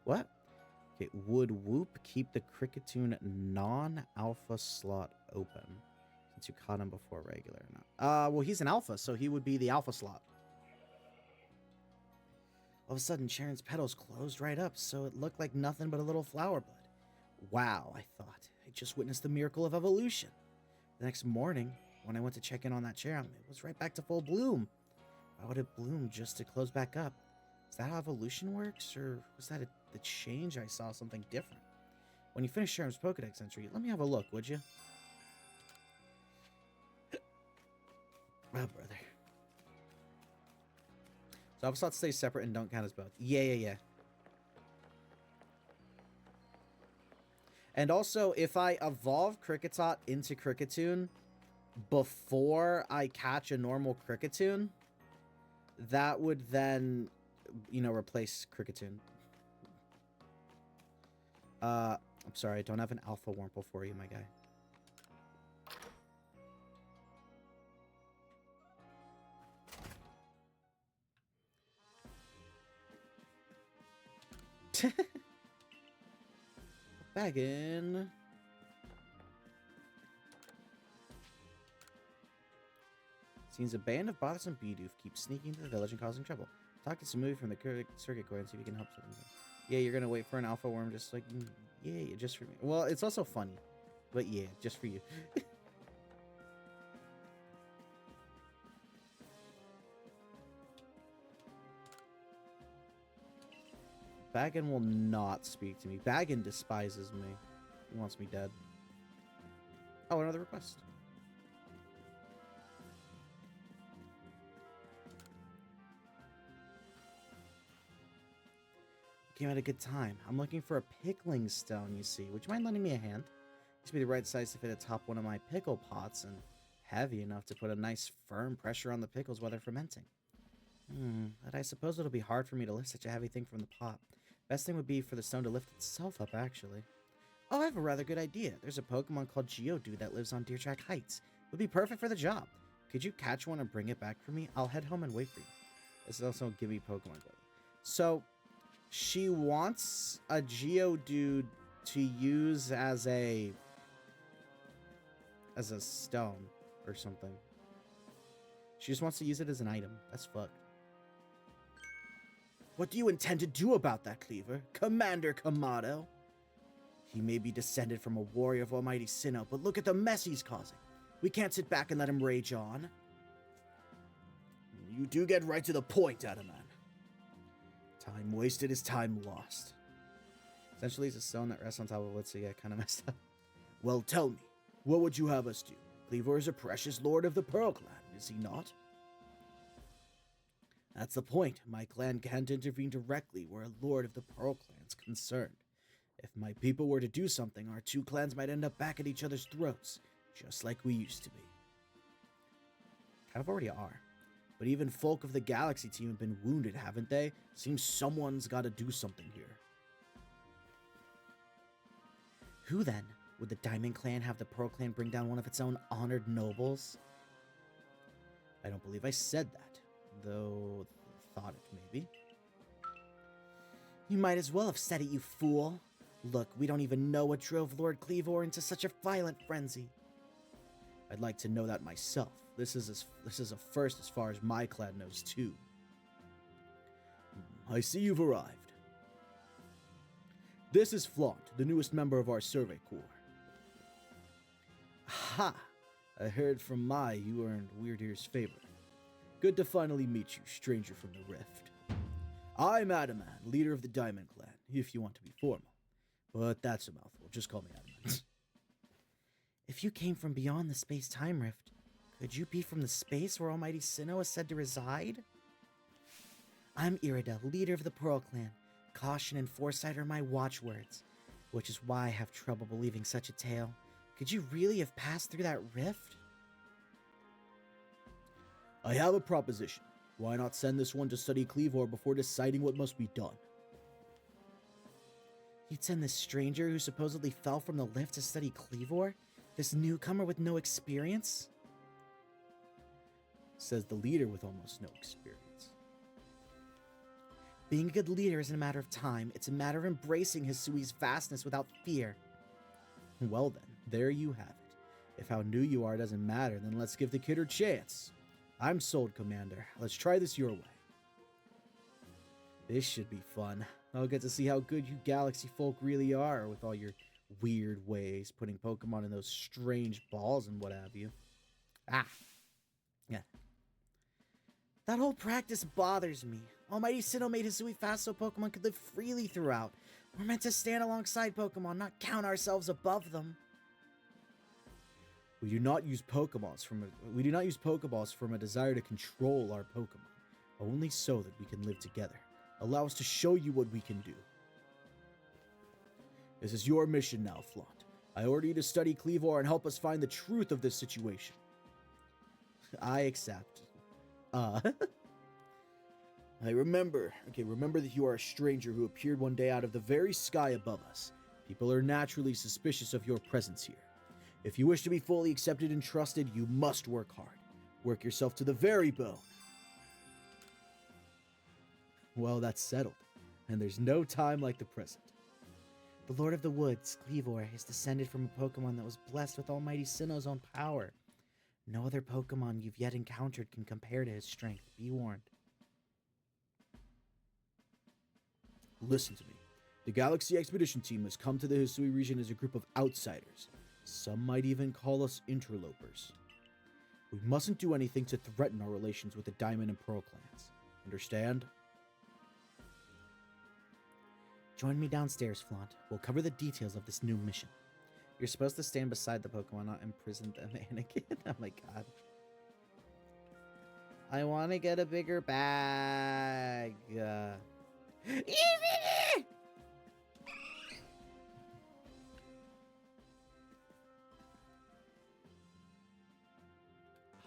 What? Okay, would Whoop keep the Cricketune non-alpha slot open? Since you caught him before regular or not. Well, he's an alpha, so he would be the alpha slot. All of a sudden, Sharon's petals closed right up, so it looked like nothing but a little flower bud. Wow, I thought. I just witnessed the miracle of evolution. The next morning, when I went to check in on that chair, it was right back to full bloom. Why would it bloom just to close back up? Is that how evolution works, or was that the change I saw something different? When you finish Sharon's Pokedex entry, let me have a look, would you? Well, brother. So alpha slots stay separate and don't count as both. Yeah. And also, if I evolve Kricketot into Cricketune before I catch a normal Cricketune, that would then, you know, replace Cricketune. I'm sorry, I don't have an Alpha Wurmple for you, my guy. Baggin. Seems a band of bothersome Bidoof keeps sneaking into the village and causing trouble. Talk to Samui from the circuit court and see if you can help something. Yeah, you're gonna wait for an alpha worm just like, yeah, just for me. Well, it's also funny, but yeah, just for you. Baggin will not speak to me. Baggin despises me. He wants me dead. Oh, another request. Came at a good time. I'm looking for a pickling stone, you see. Would you mind lending me a hand? It should be the right size to fit atop one of my pickle pots and heavy enough to put a nice firm pressure on the pickles while they're fermenting. But I suppose it'll be hard for me to lift such a heavy thing from the pot. Best thing would be for the stone to lift itself up, actually. Oh, I have a rather good idea. There's a Pokemon called Geodude that lives on Deer Track Heights. It would be perfect for the job. Could you catch one and bring it back for me? I'll head home and wait for you. This is also give me Pokemon Go. So, she wants a Geodude to use as a stone or something. She just wants to use it as an item. That's fucked. What do you intend to do about that, Cleaver? Commander Kamado? He may be descended from a warrior of Almighty Sinnoh, but look at the mess he's causing. We can't sit back and let him rage on. You do get right to the point, Adaman. Time wasted is time lost. Essentially, it's a stone that rests on top of wood, so yeah, kind of messed up. Well, tell me, what would you have us do? Cleaver is a precious lord of the Pearl Clan, is he not? That's the point. My clan can't intervene directly where a lord of the Pearl Clan's concerned. If my people were to do something, our two clans might end up back at each other's throats, just like we used to be. Kind of already are. But even folk of the Galaxy team have been wounded, haven't they? Seems someone's got to do something here. Who then? Would the Diamond Clan have the Pearl Clan bring down one of its own honored nobles? I don't believe I said that, though thought it maybe. You might as well have said it, you fool. Look, we don't even know what drove Lord Cleavor into such a violent frenzy. I'd like to know that myself. This is a first as far as my clan knows, too. I see you've arrived. This is Flaunt, the newest member of our Survey Corps. Ha! I heard from Mai you earned Weird Ear's favor. Good to finally meet you, stranger from the Rift. I'm Adaman, leader of the Diamond Clan, if you want to be formal. But that's a mouthful, just call me Adaman. If you came from beyond the space-time rift, could you be from the space where Almighty Sinnoh is said to reside? I'm Irida, leader of the Pearl Clan. Caution and foresight are my watchwords, which is why I have trouble believing such a tale. Could you really have passed through that rift? I have a proposition. Why not send this one to study Cleavor before deciding what must be done? You'd send this stranger who supposedly fell from the lift to study Cleavor? This newcomer with no experience? Says the leader with almost no experience. Being a good leader isn't a matter of time, it's a matter of embracing Hisui's vastness without fear. Well then, there you have it. If how new you are doesn't matter, then let's give the kid her chance. I'm sold, Commander. Let's try this your way. This should be fun. I'll get to see how good you galaxy folk really are with all your weird ways, putting Pokemon in those strange balls and what have you. Ah. Yeah. That whole practice bothers me. Almighty Sinnoh made Hisui fast so Pokemon could live freely throughout. We're meant to stand alongside Pokemon, not count ourselves above them. We do not use Pokeballs from a desire to control our Pokemon, only so that we can live together. Allow us to show you what we can do. This is your mission now, Flaunt. I order you to study Cleavor and help us find the truth of this situation. I accept. Remember that you are a stranger who appeared one day out of the very sky above us. People are naturally suspicious of your presence here. If you wish to be fully accepted and trusted, you must work hard. Work yourself to the very bone. Well, that's settled, and there's no time like the present. The Lord of the Woods, Cleavor, is descended from a Pokemon that was blessed with Almighty Sinnoh's own power. No other Pokemon you've yet encountered can compare to his strength. Be warned. Listen to me. The Galaxy Expedition Team has come to the Hisui region as a group of outsiders. Some might even call us interlopers. We mustn't do anything to threaten our relations with the Diamond and Pearl clans. Understand? Join me downstairs, Flaunt. We'll cover the details of this new mission. You're supposed to stand beside the Pokemon, not imprison them, Anakin. Oh my god. I want to get a bigger bag.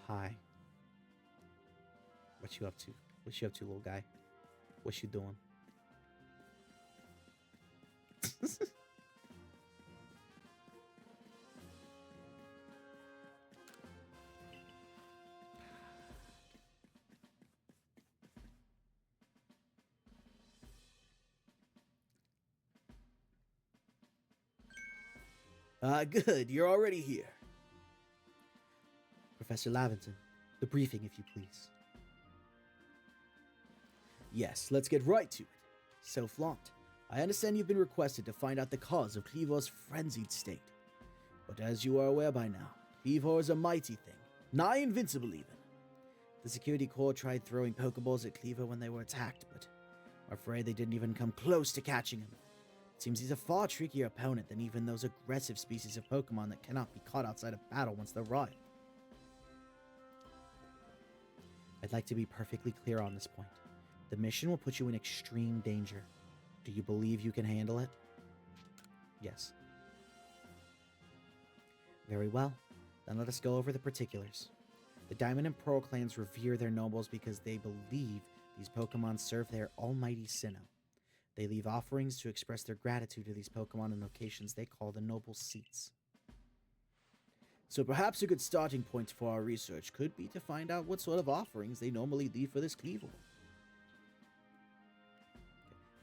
Hi. What you up to? What you up to, little guy? What you doing? Good. You're already here. Professor Lavington, the briefing, if you please. Yes, let's get right to it. So, Flaunt, I understand you've been requested to find out the cause of Cleavor's frenzied state. But as you are aware by now, Cleavor is a mighty thing, nigh invincible even. The security corps tried throwing Pokeballs at Cleavor when they were attacked, but I'm afraid they didn't even come close to catching him. It seems he's a far trickier opponent than even those aggressive species of Pokemon that cannot be caught outside of battle once they're ripe. I'd like to be perfectly clear on this point. The mission will put you in extreme danger. Do you believe you can handle it? Yes. Very well. Then let us go over the particulars. The Diamond and Pearl clans revere their nobles because they believe these Pokemon serve their almighty Sinnoh. They leave offerings to express their gratitude to these Pokemon in locations they call the noble seats. So perhaps a good starting point for our research could be to find out what sort of offerings they normally leave for this Cleavor.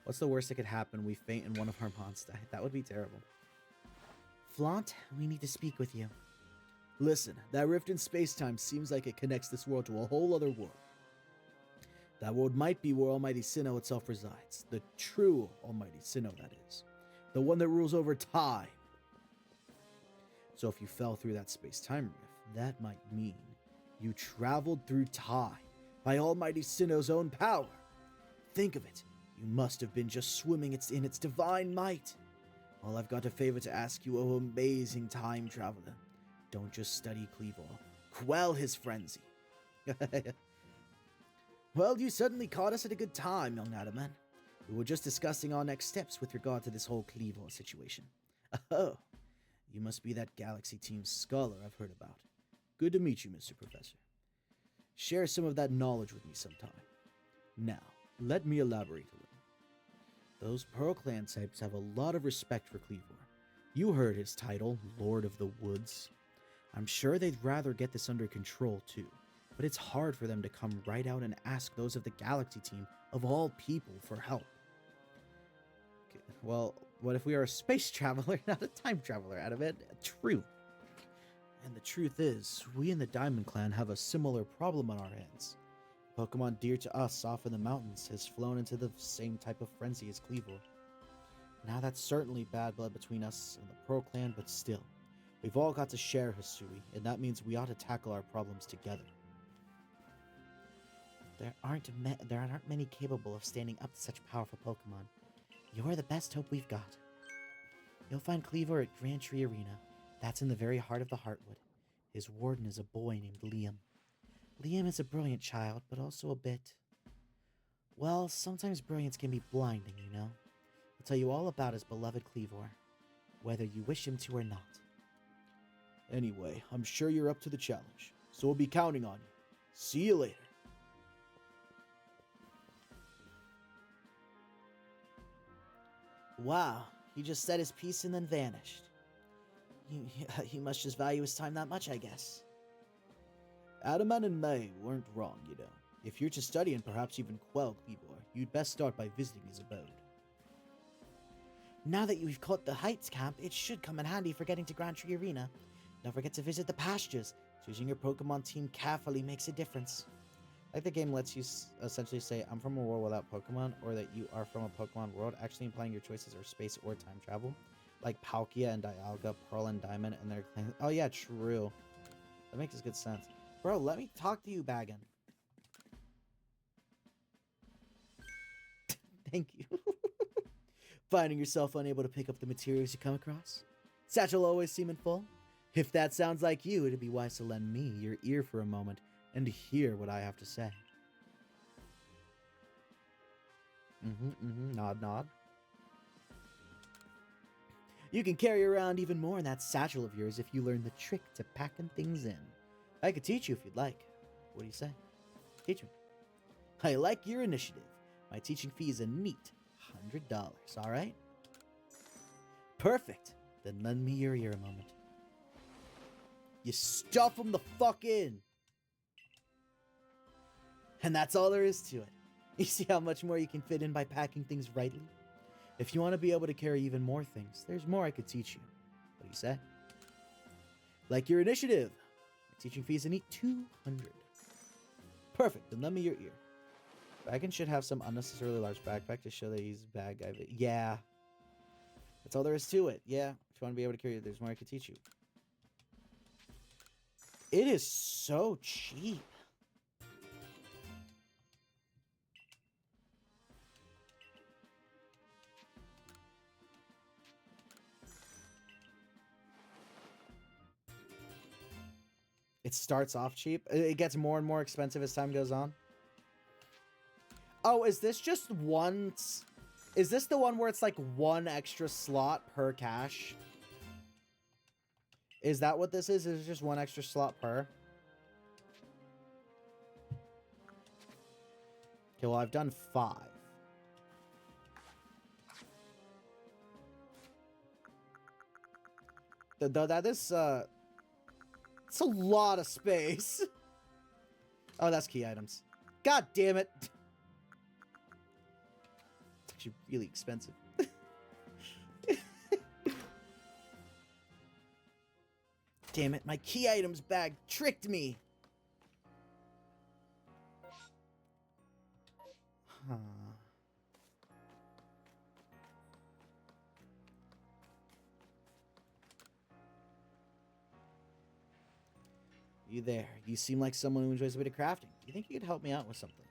What's the worst that could happen? We faint and one of our mons die. That would be terrible. Flaunt, we need to speak with you. Listen, that rift in space-time seems like it connects this world to a whole other world. That world might be where Almighty Sinnoh itself resides. The true Almighty Sinnoh, that is. The one that rules over time. So if you fell through that space-time rift, that might mean you traveled through time by Almighty Sinnoh's own power. Think of it. You must have been just swimming in its divine might. Well, I've got a favor to ask you, O amazing time traveler. Don't just study Cleavor. Quell his frenzy. Well, you certainly caught us at a good time, young Adaman. We were just discussing our next steps with regard to this whole Cleavor situation. Oh, you must be that Galaxy Team scholar I've heard about. Good to meet you, Mr. Professor. Share some of that knowledge with me sometime. Now, let me elaborate a little. Those Pearl Clan types have a lot of respect for Cleavor. You heard his title, Lord of the Woods. I'm sure they'd rather get this under control, too, but it's hard for them to come right out and ask those of the Galaxy team, of all people, for help. Okay, well, what if we are a space traveler, not a time traveler out of it? True. And the truth is, we in the Diamond Clan have a similar problem on our hands. Pokemon dear to us off in the mountains has flown into the same type of frenzy as Cleavor. Now that's certainly bad blood between us and the Pearl Clan, but still, we've all got to share Hisui, and that means we ought to tackle our problems together. There aren't many capable of standing up to such powerful Pokemon. You're the best hope we've got. You'll find Cleavor at Grand Tree Arena. That's in the very heart of the Heartwood. His warden is a boy named Liam. Liam is a brilliant child, but also a bit... Well, sometimes brilliance can be blinding, you know? I'll tell you all about his beloved Cleavor, whether you wish him to or not. Anyway, I'm sure you're up to the challenge, so we'll be counting on you. See you later. Wow, he just said his piece and then vanished. He must just value his time that much, I guess. Adaman and May weren't wrong, you know. If you're to study and perhaps even quell Cleavor, you'd best start by visiting his abode. Now that you've caught the Heights camp, it should come in handy for getting to Grand Tree Arena. Don't forget to visit the pastures. Choosing your Pokemon team carefully makes a difference. Like the game lets you essentially say, I'm from a world without Pokemon, or that you are from a Pokemon world, actually implying your choices are space or time travel. Like Palkia and Dialga, Pearl and Diamond, and their... Oh yeah, true. That makes good sense. Bro, let me talk to you, Baggin. Thank you. Finding yourself unable to pick up the materials you come across? Satchel always seeming full? If that sounds like you, it'd be wise to lend me your ear for a moment and hear what I have to say. Nod, nod. You can carry around even more in that satchel of yours if you learn the trick to packing things in. I could teach you if you'd like. What do you say? Teach me. I like your initiative. My teaching fee is a neat $100, alright? Perfect. Then lend me your ear a moment. You stuff them the fuck in. And that's all there is to it. You see how much more you can fit in by packing things rightly? If you want to be able to carry even more things, there's more I could teach you. What do you say? Like your initiative. My teaching fee is a neat $200. Perfect, then lend me your ear. Baggin should have some unnecessarily large backpack to show that he's a bad guy. But yeah. That's all there is to it. Yeah. If you want to be able to carry it, there's more I could teach you. It is so cheap. It starts off cheap. It gets more and more expensive as time goes on. Oh, is this just once? Is this the one where it's like one extra slot per cache? Is that what this is? Is it just one extra slot per? Okay, well, I've done 5. That is, it's a lot of space. Oh, that's key items. God damn it. It's actually really expensive. Damn it, my key items bag tricked me. Huh. You there. You seem like someone who enjoys a bit of crafting. You think you could help me out with something?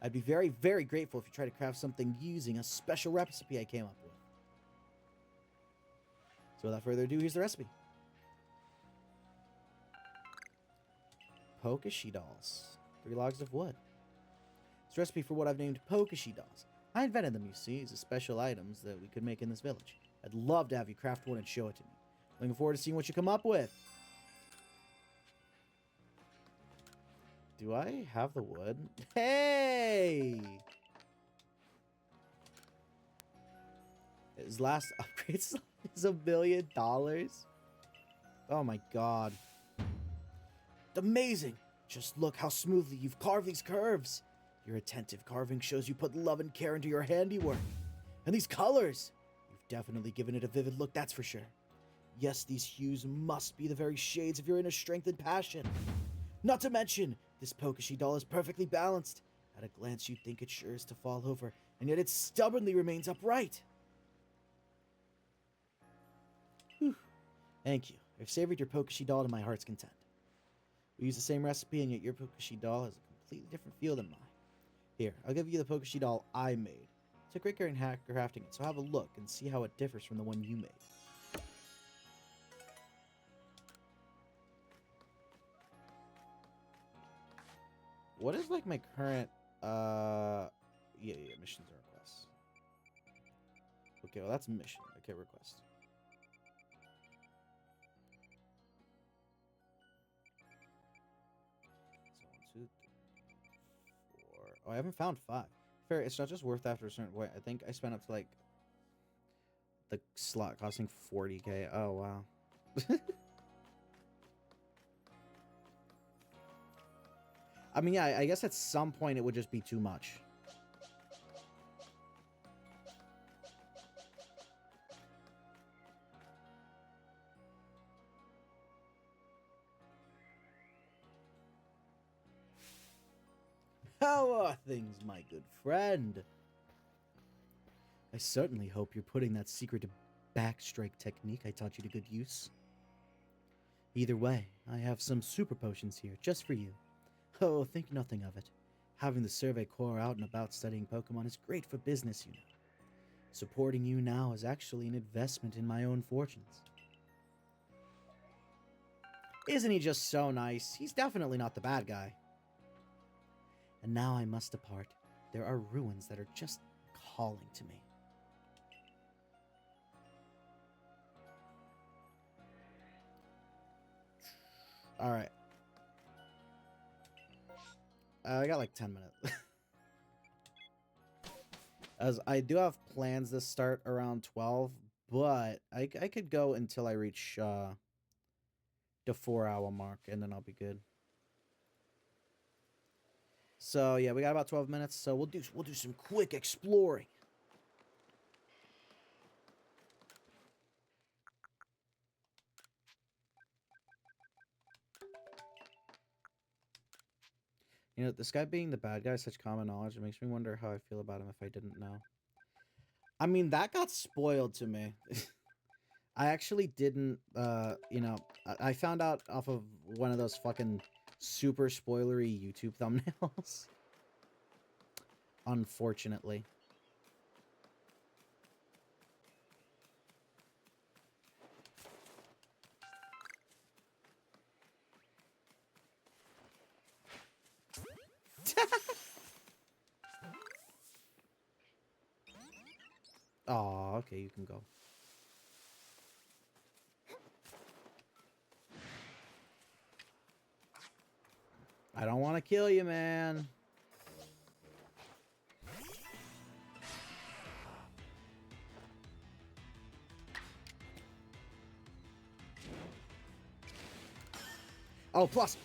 I'd be very, very grateful if you try to craft something using a special recipe I came up with. So without further ado, here's the recipe. Pokashi dolls. 3 logs of wood. It's a recipe for what I've named Pokashi dolls. I invented them, you see, as special items that we could make in this village. I'd love to have you craft one and show it to me. Looking forward to seeing what you come up with. Do I have the wood? Hey! His last upgrade is $1 million? Oh my god. Amazing! Just look how smoothly you've carved these curves. Your attentive carving shows you put love and care into your handiwork. And these colors! You've definitely given it a vivid look, that's for sure. Yes, these hues must be the very shades of your inner strength and passion. Not to mention, this Pokeshi doll is perfectly balanced. At a glance, you'd think it sure is to fall over, and yet it stubbornly remains upright. Whew. Thank you. I've savored your Pokeshi doll to my heart's content. We use the same recipe, and yet your Pokeshi doll has a completely different feel than mine. Here, I'll give you the Pokeshi doll I made. Took great care in crafting it, so have a look and see how it differs from the one you made. What is, like, my current, yeah, missions and requests. Okay, well, that's mission. Okay, request. So 1, 2, 3, 4. Oh, I haven't found 5. Fair, it's not just worth after a certain point. I think I spent up to, like, the slot costing 40k. Oh, wow. I mean, yeah, I guess at some point it would just be too much. How are things, my good friend? I certainly hope you're putting that secret backstrike technique I taught you to good use. Either way, I have some super potions here, just for you. Oh, think nothing of it. Having the Survey Corps out and about studying Pokemon is great for business, you know. Supporting you now is actually an investment in my own fortunes. Isn't he just so nice? He's definitely not the bad guy. And now I must depart. There are ruins that are just calling to me. Alright. I got like 10 minutes. As I do have plans to start around 12, but I could go until I reach the 4-hour mark, and then I'll be good. So yeah, we got about 12 minutes, so we'll do some quick exploring. You know, this guy being the bad guy is such common knowledge. It makes me wonder how I feel about him if I didn't know. I mean, that got spoiled to me. I actually didn't, you know, I found out off of one of those fucking super spoilery YouTube thumbnails. Unfortunately. Aw, okay, you can go. I don't want to kill you, man. Oh, plus.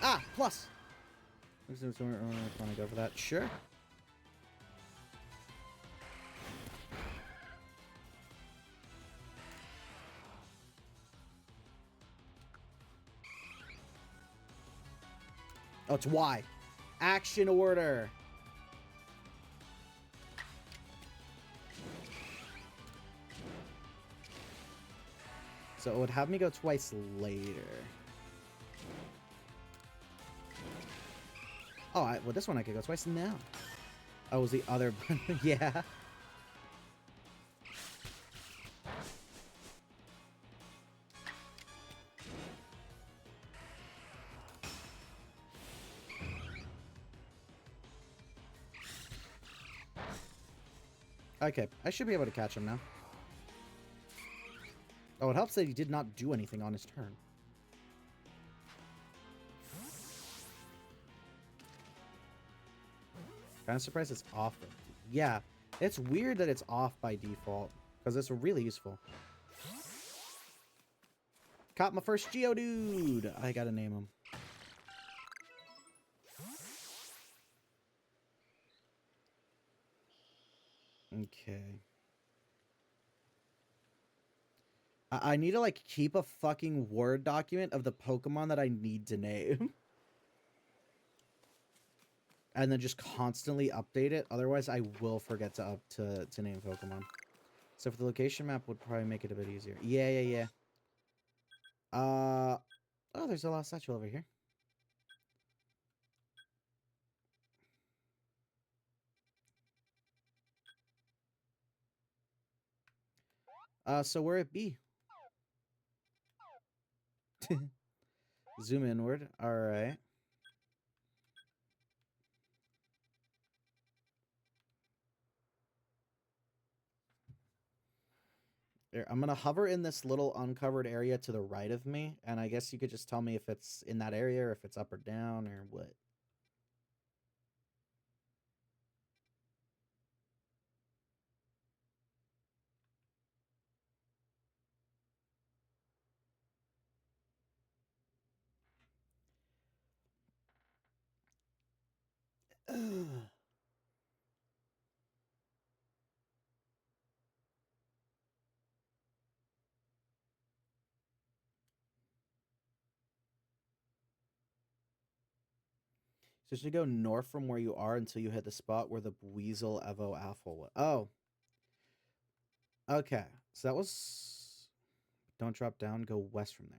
Ah, plus. I'm trying to go for that. Sure. Oh, it's Y. Action order. So it would have me go twice later. Oh, well, this one I could go twice now. Oh, was the other button? Yeah. Okay, I should be able to catch him now. Oh, it helps that he did not do anything on his turn. Kind of surprised it's off. Yeah, it's weird that it's off by default, because it's really useful. Caught my first Geodude! I gotta name him. Okay. I need to, like, keep a fucking Word document of the Pokemon that I need to name. And then just constantly update it. Otherwise, I will forget to name Pokemon. So for the location map would probably make it a bit easier. Yeah. Oh, there's a lost statue over here. So where it be? Zoom inward. All right. There, I'm gonna hover in this little uncovered area to the right of me, and I guess you could just tell me if it's in that area or if it's up or down or what. So you should go north from where you are until you hit the spot where the Weasel Evo Alpha was. Oh. Okay. So that was... Don't drop down. Go west from there.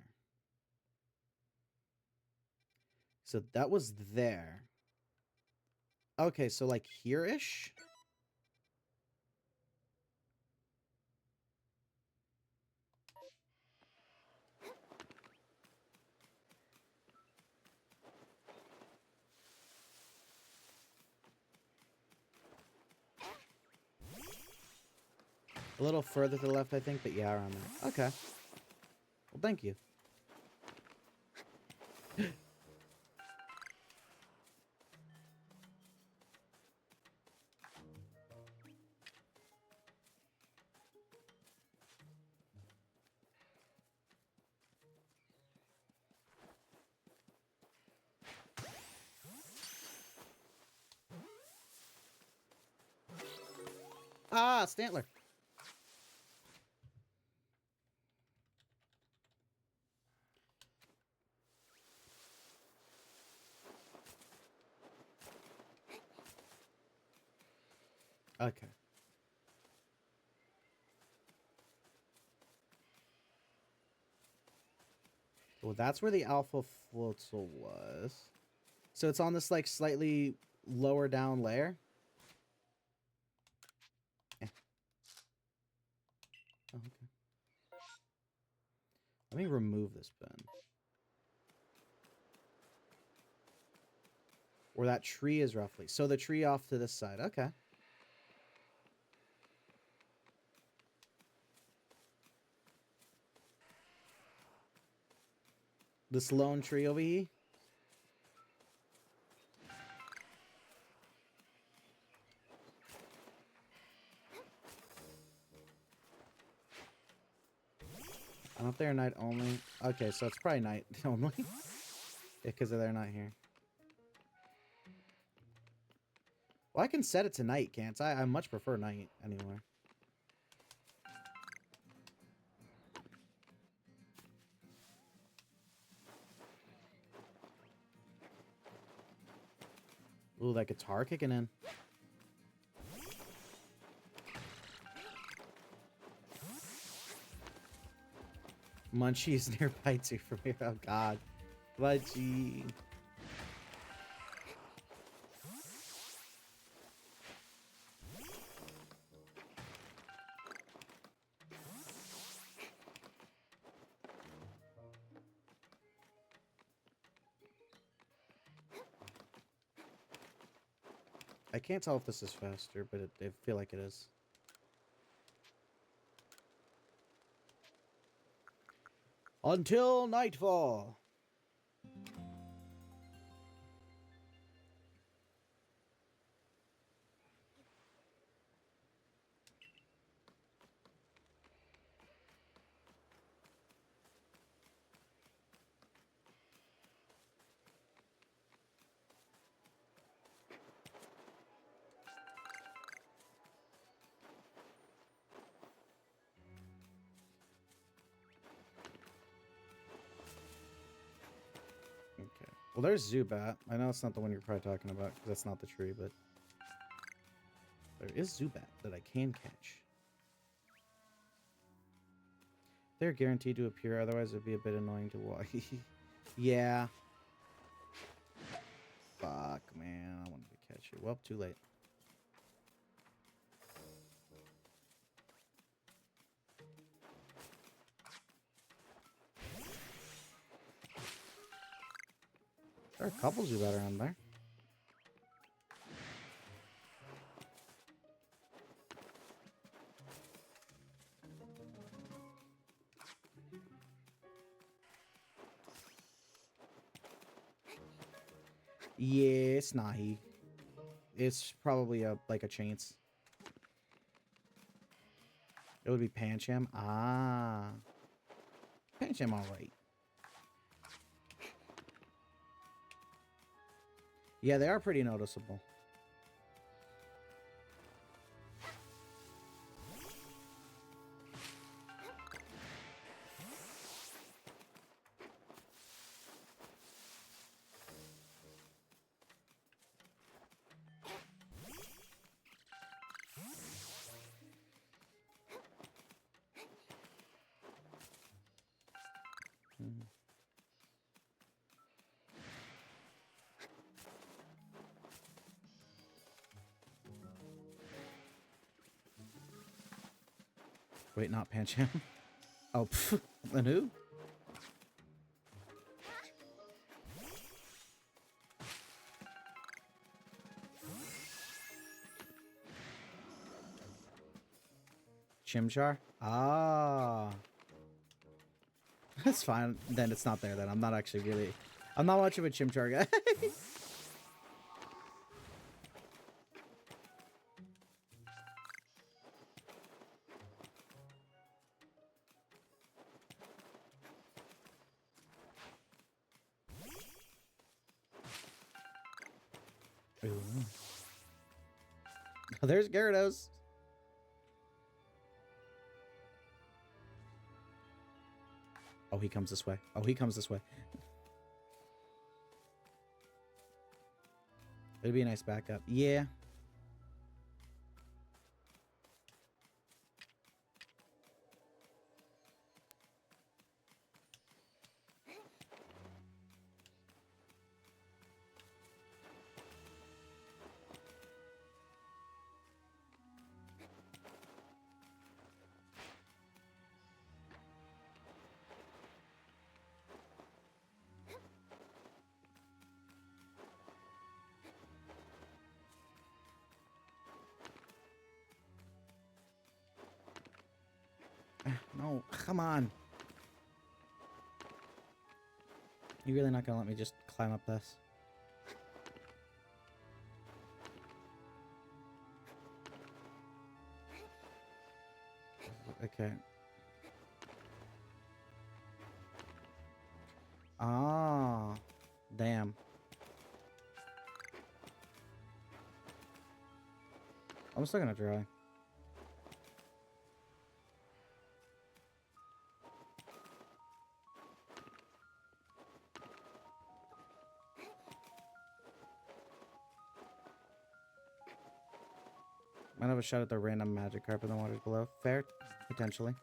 So that was there. Okay, so like here-ish? A little further to the left, I think, but yeah, around there. Okay. Well, thank you. Ah, Stantler. Okay. Well, that's where the Alpha Floatzel was. So it's on this, like, slightly lower down layer? Eh. Oh, okay. Let me remove this bin. Where that tree is roughly. So the tree off to this side. Okay. This lone tree over here? I don't know if they're night only. Okay, so it's probably night only. Yeah, because they're not here. Well, I can set it to night, can't I? I much prefer night anyway. Ooh, that guitar kicking in. Munchie is nearby too from here. Oh, God. Munchie. I can't tell if this is faster, but I feel like it is. Until nightfall. Well, there's Zubat. I know it's not the one you're probably talking about, because that's not the tree, but... There is Zubat that I can catch. They're guaranteed to appear, otherwise it'd be a bit annoying to watch. Yeah. Fuck, man. I wanted to catch it. Well, too late. There are a couple Zubat around there. Yeah, it's not he. It's probably like a chance. It would be Pancham. Ah. Pancham alright. Yeah, they are pretty noticeable. Wait, not Pancham? Oh, pff, then who? Chimchar? Ah. That's fine. Then it's not there then. I'm not actually really... I'm not much of a Chimchar guy. Ooh. Oh, there's Gyarados. Oh, he comes this way. Oh, he comes this way. It'd be a nice backup. Yeah. No, come on. You're really not gonna let me just climb up this? Okay. Ah, damn. I'm still gonna try. Might have a shot at the random magic carp in the waters below. Fair, potentially.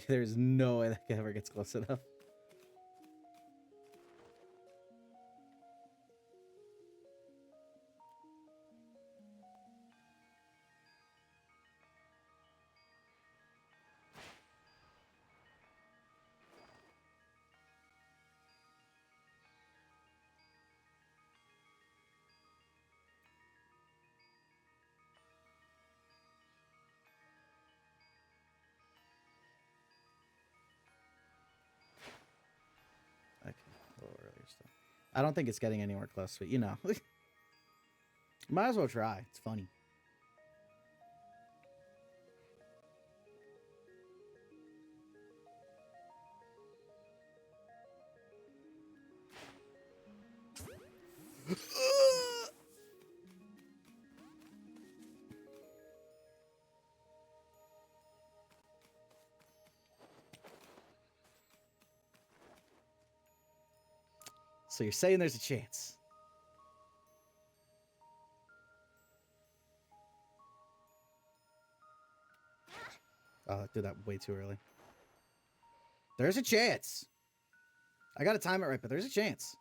There's no way that guy ever gets close enough. Okay, a little earlier still. I don't think it's getting anywhere close, but you know. Might as well try. It's funny. So you're saying there's a chance. Oh, I did that way too early. There's a chance. I gotta time it right, but there's a chance.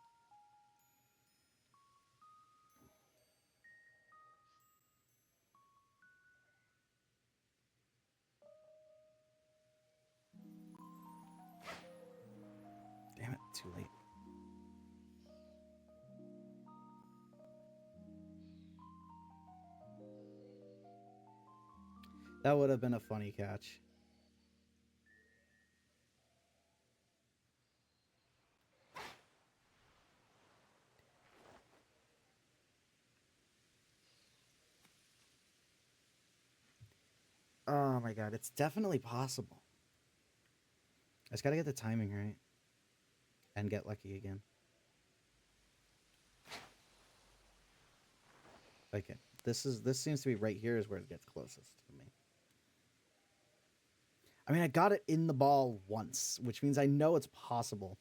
Damn it, too late. That would have been a funny catch. Oh my god, it's definitely possible. I just gotta get the timing right. And get lucky again. Okay, this seems to be right here is where it gets closest to me. I mean, I got it in the ball once, which means I know it's possible,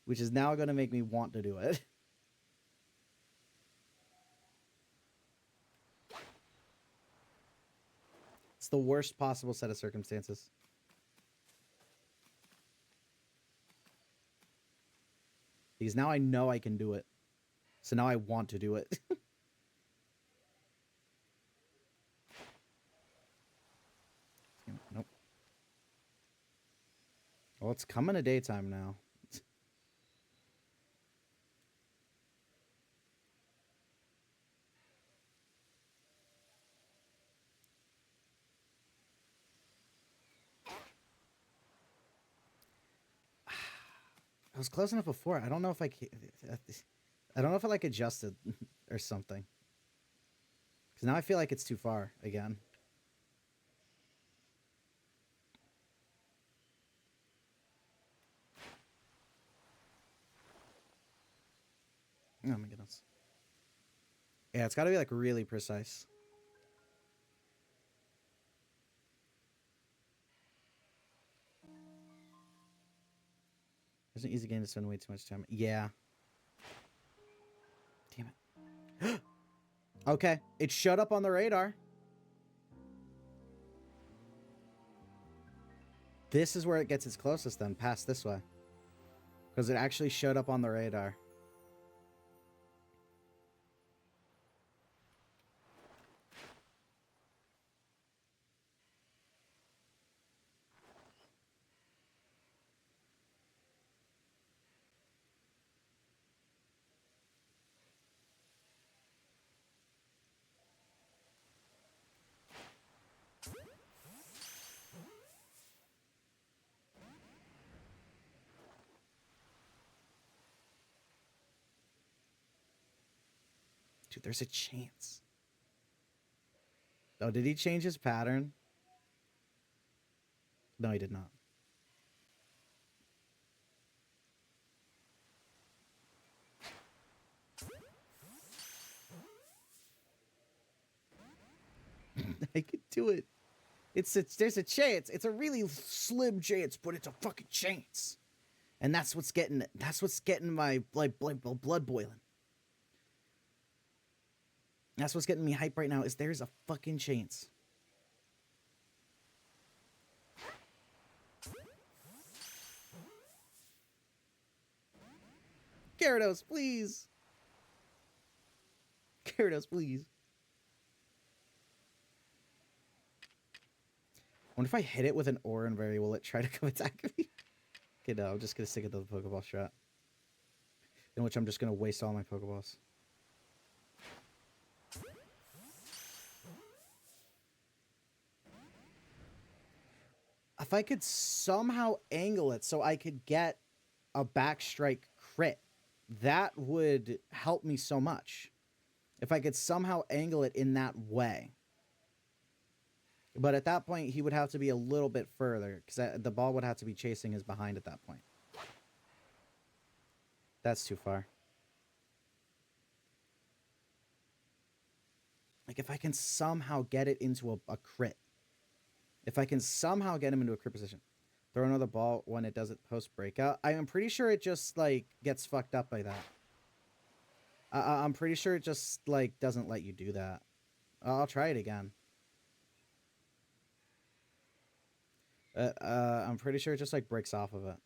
which is now going to make me want to do it. It's the worst possible set of circumstances. Because now I know I can do it. So now I want to do it. Nope. Well, it's coming to daytime now. I was close enough before. I don't know if I don't know if I like adjusted or something. Because now I feel like it's too far again. Oh my goodness. Yeah, it's got to be like really precise. It's an easy game to spend way too much time. Yeah. Damn it. Okay, it showed up on the radar. This is where it gets its closest then, past this way. Because it actually showed up on the radar. Dude, there's a chance. Oh, did he change his pattern? No, he did not. I could do it. There's a chance. It's a really slim chance, but it's a fucking chance. And that's what's getting my blood boiling. That's what's getting me hype right now, is there's a fucking chance. Gyarados, please. Gyarados, please. I wonder if I hit it with an Oranberry, will it try to come attack me? Okay, no, I'm just going to stick it to the Pokeball shot. In which I'm just going to waste all my Pokeballs. If I could somehow angle it so I could get a backstrike crit, that would help me so much. If I could somehow angle it in that way. But at that point, he would have to be a little bit further, because the ball would have to be chasing his behind at that point. That's too far. Like, if I can somehow get it into a crit. If I can somehow get him into a crit position. Throw another ball when it does it post-breakout. I am pretty sure it just, like, gets fucked up by that. I'm pretty sure it just, like, doesn't let you do that. I'll try it again. I'm pretty sure it just, like, breaks off of it.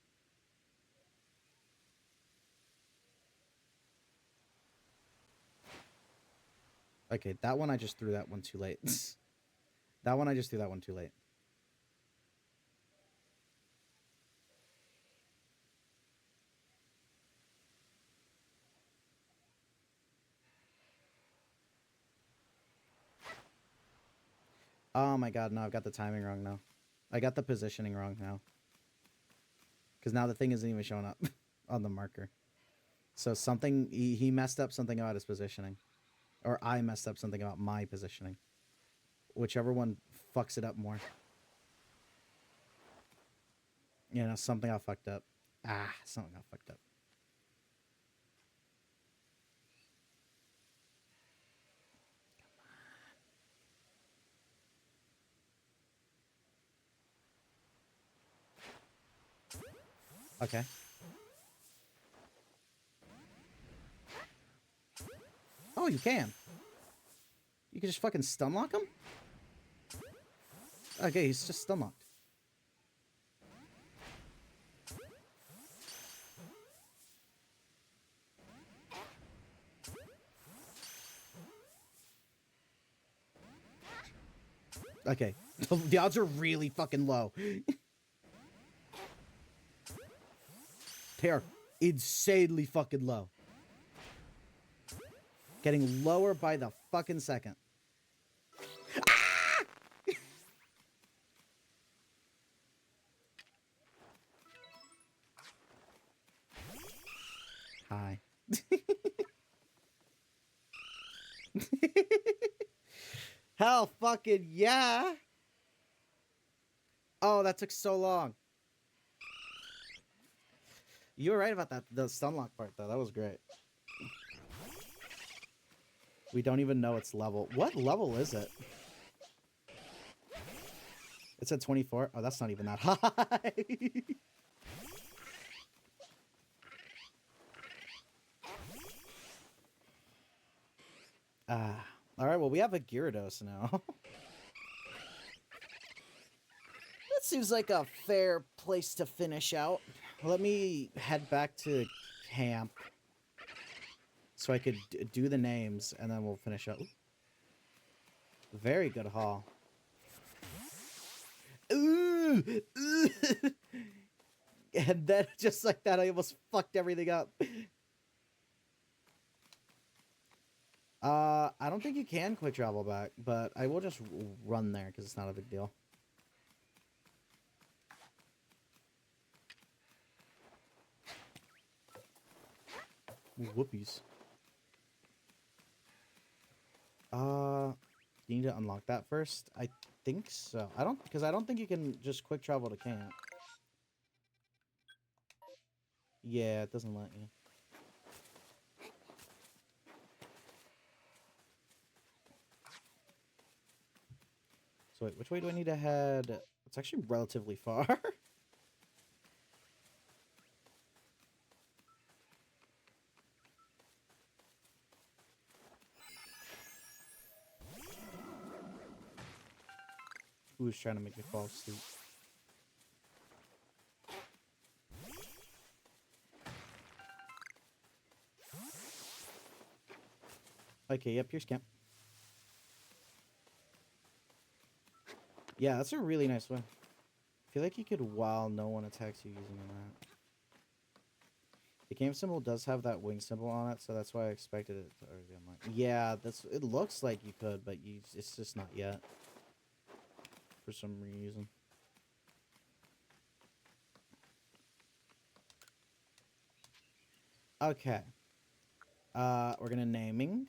Okay, that one I just threw that one too late. That one I just threw that one too late. Oh my god, no, I've got the timing wrong now. I got the positioning wrong now. Because now the thing isn't even showing up on the marker. So something, he messed up something about his positioning. Or I messed up something about my positioning. Whichever one fucks it up more. You know, something got fucked up. Something got fucked up. Okay. Oh, you can. You can just fucking stun lock him? Okay, he's just stun locked. Okay. The odds are really fucking low. They are insanely fucking low. Getting lower by the fucking second. Ah! Hi. Hell fucking yeah! Oh, that took so long. You were right about that, the stunlock part, though. That was great. We don't even know its level. What level is it? It's at 24? Oh, that's not even that high. Alright, well, we have a Gyarados now. That seems like a fair place to finish out. Let me head back to camp so I could do the names, and then we'll finish up. Very good haul. Ooh! And then, just like that, I almost fucked everything up. I don't think you can quick travel back, but I will just run there, because it's not a big deal. Whoopies. You need to unlock that first? I think so. Because I don't think you can just quick travel to camp. Yeah, it doesn't let you. So wait, which way do I need to head? It's actually relatively far. Who's trying to make me fall asleep? Okay, yep, here's camp. Yeah, that's a really nice way. I feel like you could while no one attacks you using that. The camp symbol does have that wing symbol on it, so that's why I expected it to already unlock. Yeah, it looks like you could, but it's just not yet. For some reason. Okay. We're gonna naming.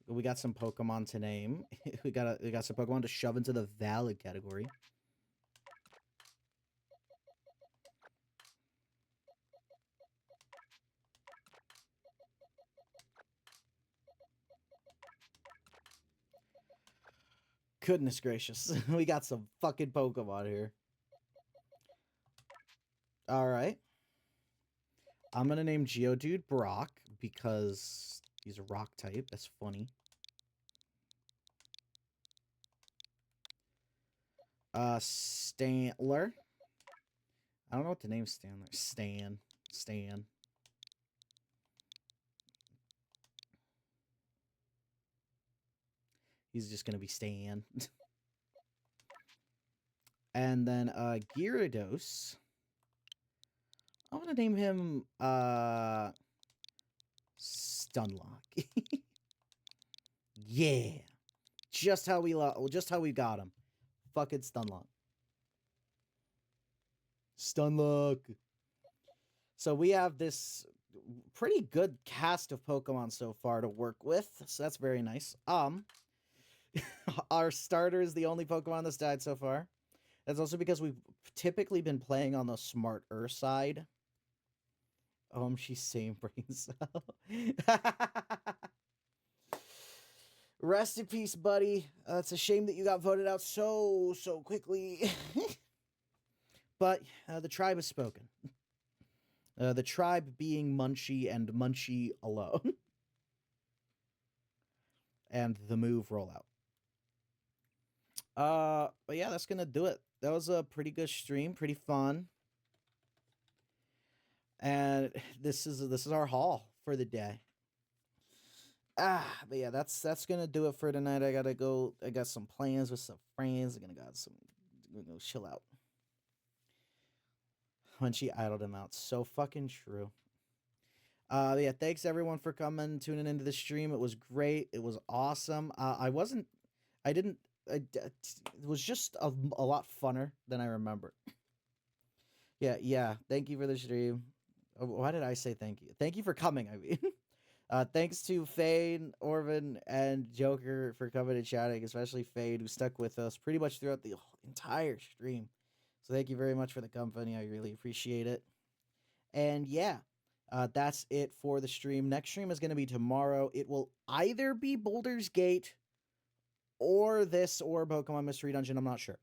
We got some Pokemon to name. we got some Pokemon to shove into the valid category. Goodness gracious. We got some fucking Pokemon here. Alright. I'm gonna name Geodude Brock because he's a rock type. That's funny. Stantler. I don't know what to name Stantler. Stan. He's just gonna be Stan. And then Gyarados. I'm gonna name him Stunlock. Yeah. Just how we got him. Fucking Stunlock. Stunlock. So we have this pretty good cast of Pokemon so far to work with. So that's very nice. Our starter is the only Pokemon that's died so far. That's also because we've typically been playing on the smarter side. She's same brain cell. Rest in peace, buddy. It's a shame that you got voted out so quickly. But the tribe has spoken. The tribe being Munchie and Munchie alone. And the move rollout. But yeah, that's gonna do it. That was a pretty good stream, pretty fun. And this is our haul for the day. But yeah, that's gonna do it for tonight. I gotta go. I got some plans with some friends. We're gonna go chill out. When she idled him out, so fucking true. Yeah, thanks everyone for coming, tuning into the stream. It was great. It was awesome. It was just a lot funner than I remember. Yeah. Thank you for the stream. Why did I say thank you? Thank you for coming, I mean. Thanks to Fane, Orvin, and Joker for coming and chatting, especially Fane, who stuck with us pretty much throughout the entire stream. So thank you very much for the company. I really appreciate it. And yeah, that's it for the stream. Next stream is going to be tomorrow. It will either be Boulder's Gate or this or Pokemon Mystery Dungeon. I'm not sure.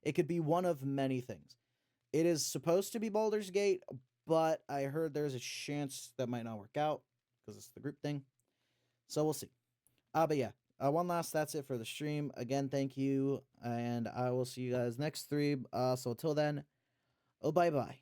It could be one of many things. It is supposed to be Boulder's Gate, but I heard there's a chance that might not work out because it's the group thing. So we'll see. But yeah, one last, that's it for the stream. Again, thank you, and I will see you guys next stream. So until then, bye-bye.